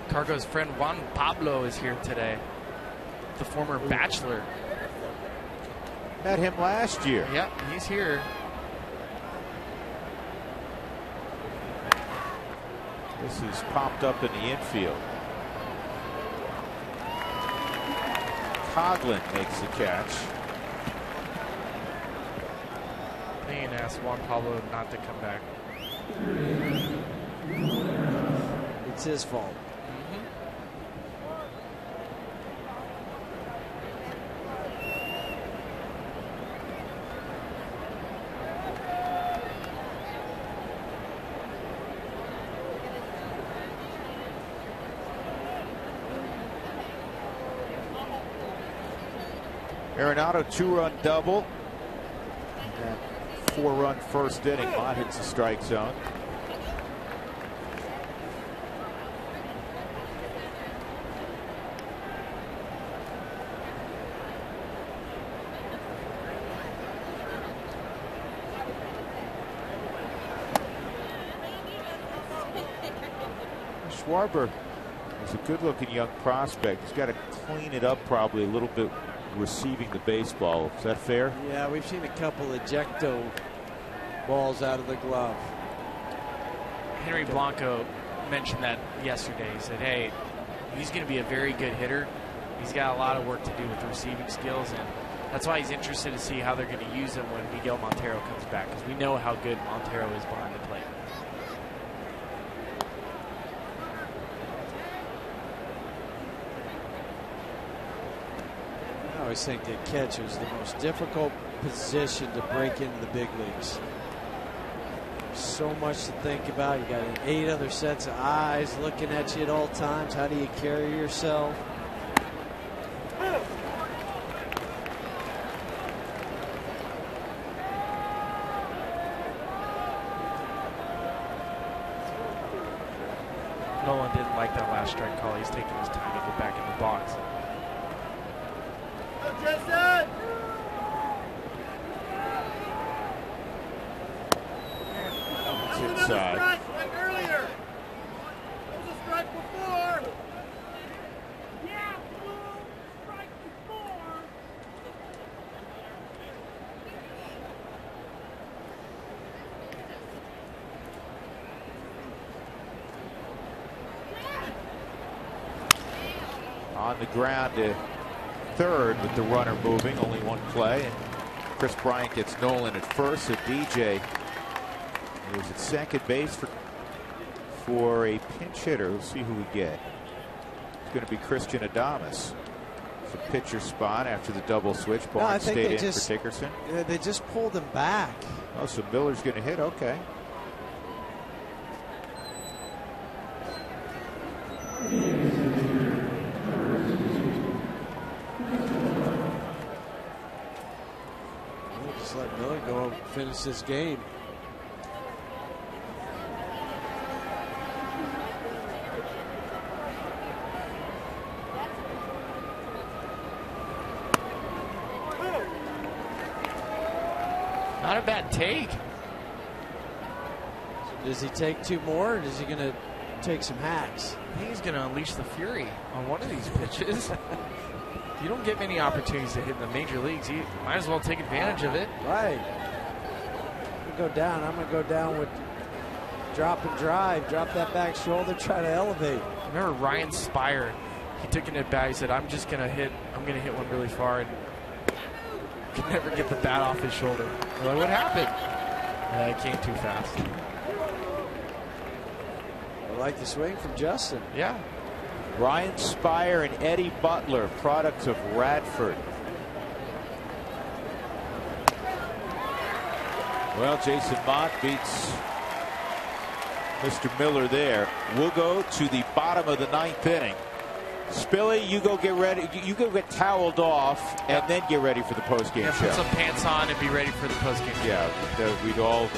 Cargo's friend Juan Pablo is here today. The former Bachelor. Met him last year. Yep, he's here. This is popped up in the infield. Coughlin makes the catch. I think asked Juan Pablo not to come back. It's his fault. Arenado 2-run double. And 4-run first inning. Mott hits the strike zone. Schwarber is a good-looking young prospect. He's got to clean it up probably a little bit receiving the baseball. Is that fair? Yeah, we've seen a couple ejecto balls out of the glove. Henry Blanco mentioned that yesterday. He said, hey, he's going to be a very good hitter. He's got a lot of work to do with receiving skills, and that's why he's interested to see how they're going to use him when Miguel Montero comes back, because we know how good Montero is behind the plate. I always think that catcher is the most difficult position to break into the big leagues. So much to think about. You got 8 other sets of eyes looking at you at all times. How do you carry yourself? Nolan didn't like that last strike call. He's taking his time to get back in the box. It's inside. On the ground to third with the runner moving, only one play. And Chris Bryant gets Nolan at first, so DJ is at second base for a pinch hitter. We'll see who we get. It's going to be Christian Adames. It's a pitcher spot after the double switch. Barnes stayed in for Dickerson. Yeah, they just pulled him back. Oh, so Miller's going to hit. Okay. Just let Miller go and finish this game. Not a bad take. Does he take 2 more, or is he going to take some hacks. I think he's going to unleash the fury on one of these pitches. You don't get many opportunities to hit in the major leagues. You might as well take advantage of it. Right. Go down. I'm going to go down with drop and drive. Drop that back shoulder. Try to elevate. Remember Ryan Spire? He took it at bat. He said, "I'm just going to hit. I'm going to hit one really far." And could never get the bat off his shoulder. Like, what happened? It came too fast. I like the swing from Justin. Yeah. Ryan Spire and Eddie Butler, products of Radford. Well, Jason Mott beats Mr. Miller there. We'll go to the bottom of the 9th inning. Spilly, you go get ready. You go get toweled off and then get ready for the postgame show. Put some pants on and be ready for the postgame show. Yeah, we'd all.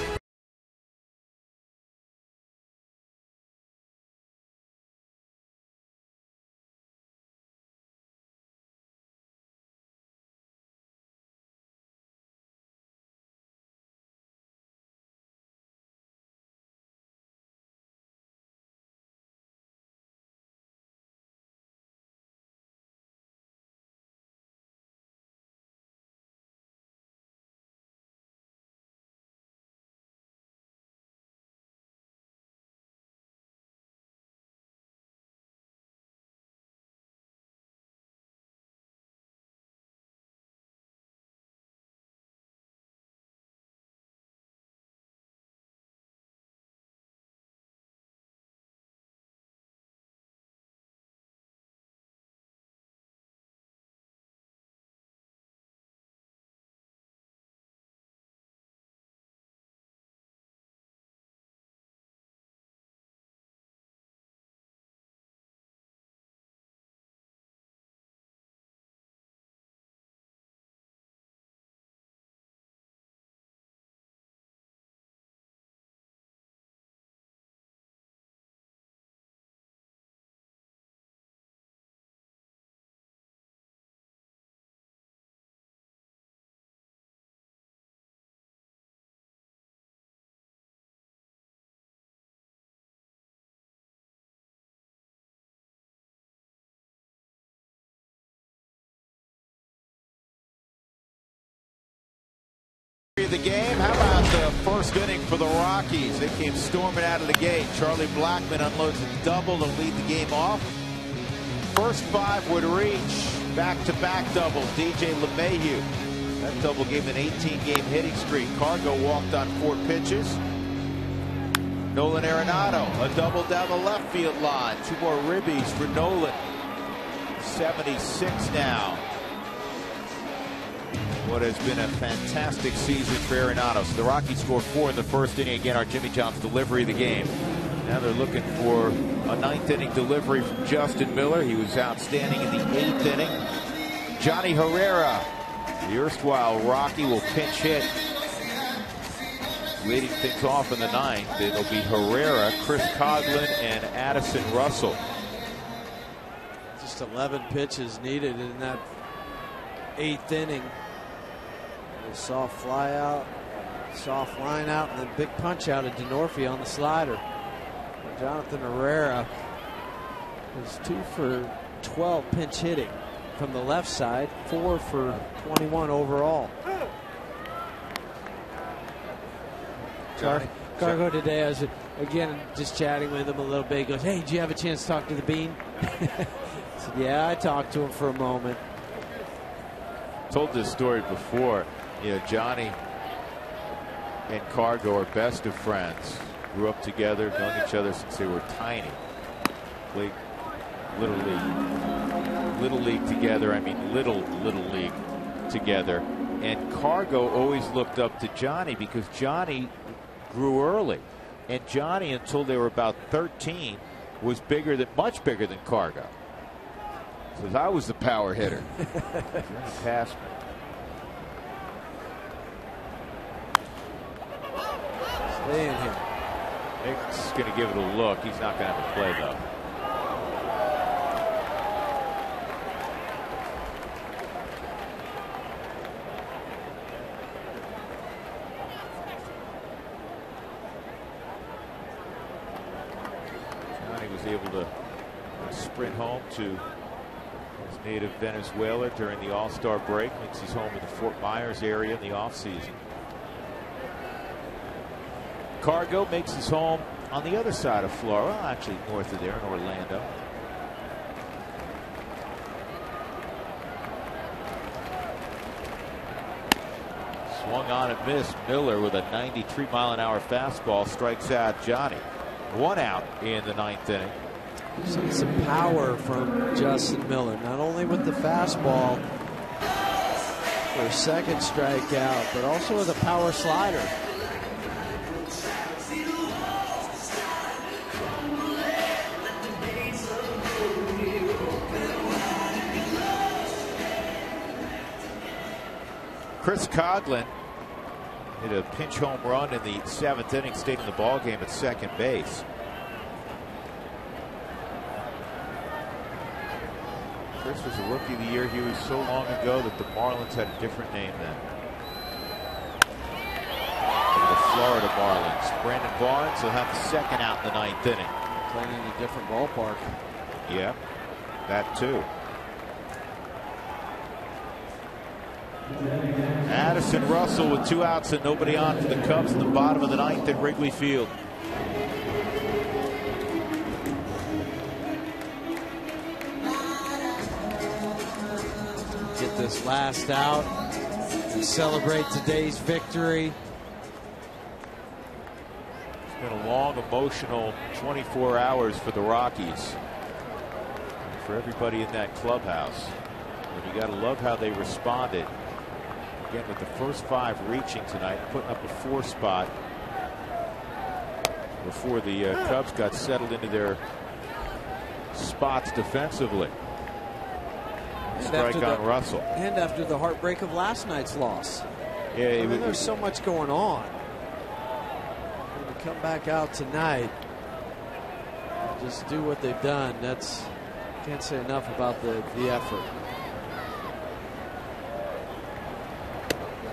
The game. How about the first inning for the Rockies? They came storming out of the gate. Charlie Blackmon unloads a double to lead the game off. First 5 would reach. Back-to-back doubles. DJ LeMahieu. That double gave an 18-game hitting streak. Cargo walked on 4 pitches. Nolan Arenado, a double down the left field line. 2 more ribbies for Nolan. 76 now. What has been a fantastic season for Arenado. So the Rockies score 4 in the first inning. Again, our Jimmy John's delivery of the game. Now they're looking for a 9th inning delivery from Justin Miller. He was outstanding in the 8th inning. Johnny Herrera, the erstwhile Rocky, will pinch hit. Leading things off in the 9th. It'll be Herrera, Chris Coghlan, and Addison Russell. Just 11 pitches needed in that 8th inning. A soft fly out, soft line out, and then big punch out of Denorfia on the slider. And Jonathan Herrera was 2 for 12 pinch hitting from the left side, 4 for 21 overall. Cargo today, I was again just chatting with him a little bit. He goes, "Hey, did you have a chance to talk to the Bean?" I said, "Yeah, I talked to him for a moment." Told this story before. You know, Johnny and Cargo are best of friends. Grew up together, known each other since they were tiny. Played little league together. I mean, little league together. And Cargo always looked up to Johnny because Johnny grew early. And Johnny, until they were about 13, was much bigger than Cargo. So I was the power hitter. Johnny passed me. Stay in here. Nick's going to give it a look. He's not going to have to play, though. able to sprint home to his native Venezuela during the All-Star break. Makes his home in the Fort Myers area in the offseason. Cargo makes his home on the other side of Florida, actually north of there in Orlando. Swung on and missed. Miller with a 93-mile-an-hour fastball strikes out Johnny. 1 out in the 9th inning. Some power from Justin Miller, not only with the fastball for a second strikeout, but also with a power slider. Chris Coghlan hit a pinch home run in the 7th inning, stayed in the ball game at second base. Chris was a Rookie of the Year. He was so long ago that the Marlins had a different name then. The Florida Marlins. Brandon Barnes will have the 2nd out in the 9th inning. Playing in a different ballpark. Yeah, that too. Addison Russell with 2 outs and nobody on for the Cubs in the bottom of the 9th at Wrigley Field. Get this last out and celebrate today's victory. It's been a long, emotional 24 hours for the Rockies. And for everybody in that clubhouse. And you got to love how they responded. Again, with the first 5 reaching tonight, putting up a 4 spot before the Cubs got settled into their spots defensively. Strike on Russell. And after the heartbreak of last night's loss. Yeah, I mean, there's so much going on. And to come back out tonight, just do what they've done. That's, can't say enough about the effort.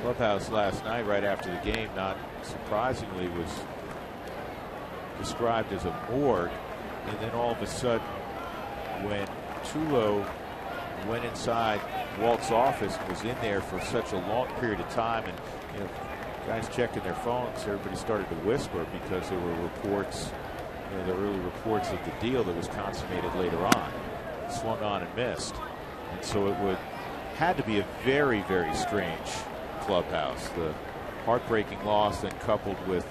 Clubhouse last night, right after the game, not surprisingly, was described as a morgue. And then all of a sudden, when Tulo went inside Walt's office and was in there for such a long period of time, and you know, guys checking their phones, everybody started to whisper because there were reports, you know, the early reports of the deal that was consummated later on. Swung on and missed, and so it had to be a very, very strange clubhouse. The heartbreaking loss then coupled with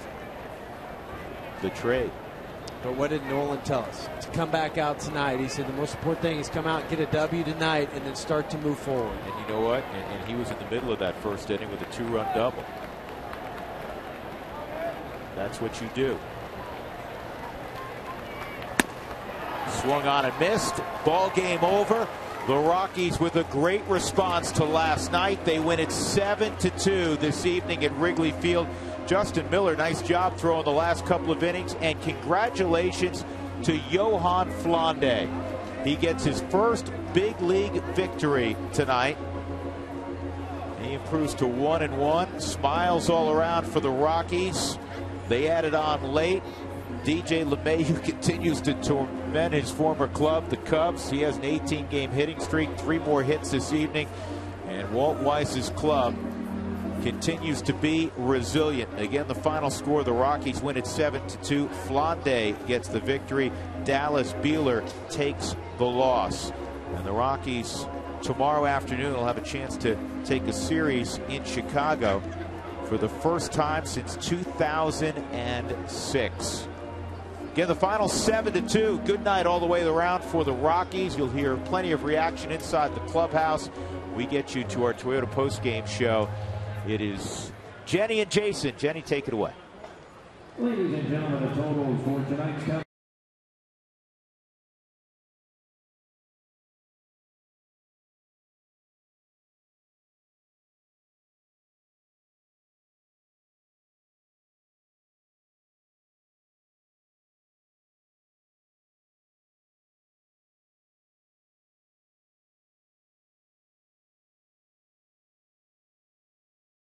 the trade. But what did Nolan tell us? To come back out tonight, he said the most important thing is come out and get a W tonight and then start to move forward. And you know what? And he was in the middle of that first inning with a 2-run double. That's what you do. Swung on and missed. Ball game over. The Rockies with a great response to last night. They win it 7-2 this evening at Wrigley Field. Justin Miller, nice job throwing the last couple of innings, and congratulations to Johan Flande. He gets his first big league victory tonight. He improves to 1-1. Smiles all around for the Rockies. They added on late. DJ LeMahieu continues to torment his former club, the Cubs. He has an 18-game hitting streak, 3 more hits this evening. And Walt Weiss's club continues to be resilient. Again, the final score, the Rockies win it 7-2. Flande gets the victory. Dallas Beeler takes the loss. And the Rockies tomorrow afternoon will have a chance to take a series in Chicago for the first time since 2006. Again, the final 7-2. Good night all the way around for the Rockies. You'll hear plenty of reaction inside the clubhouse. We get you to our Toyota postgame show. It is Jenny and Jason. Jenny, take it away. Ladies and gentlemen, the total for tonight's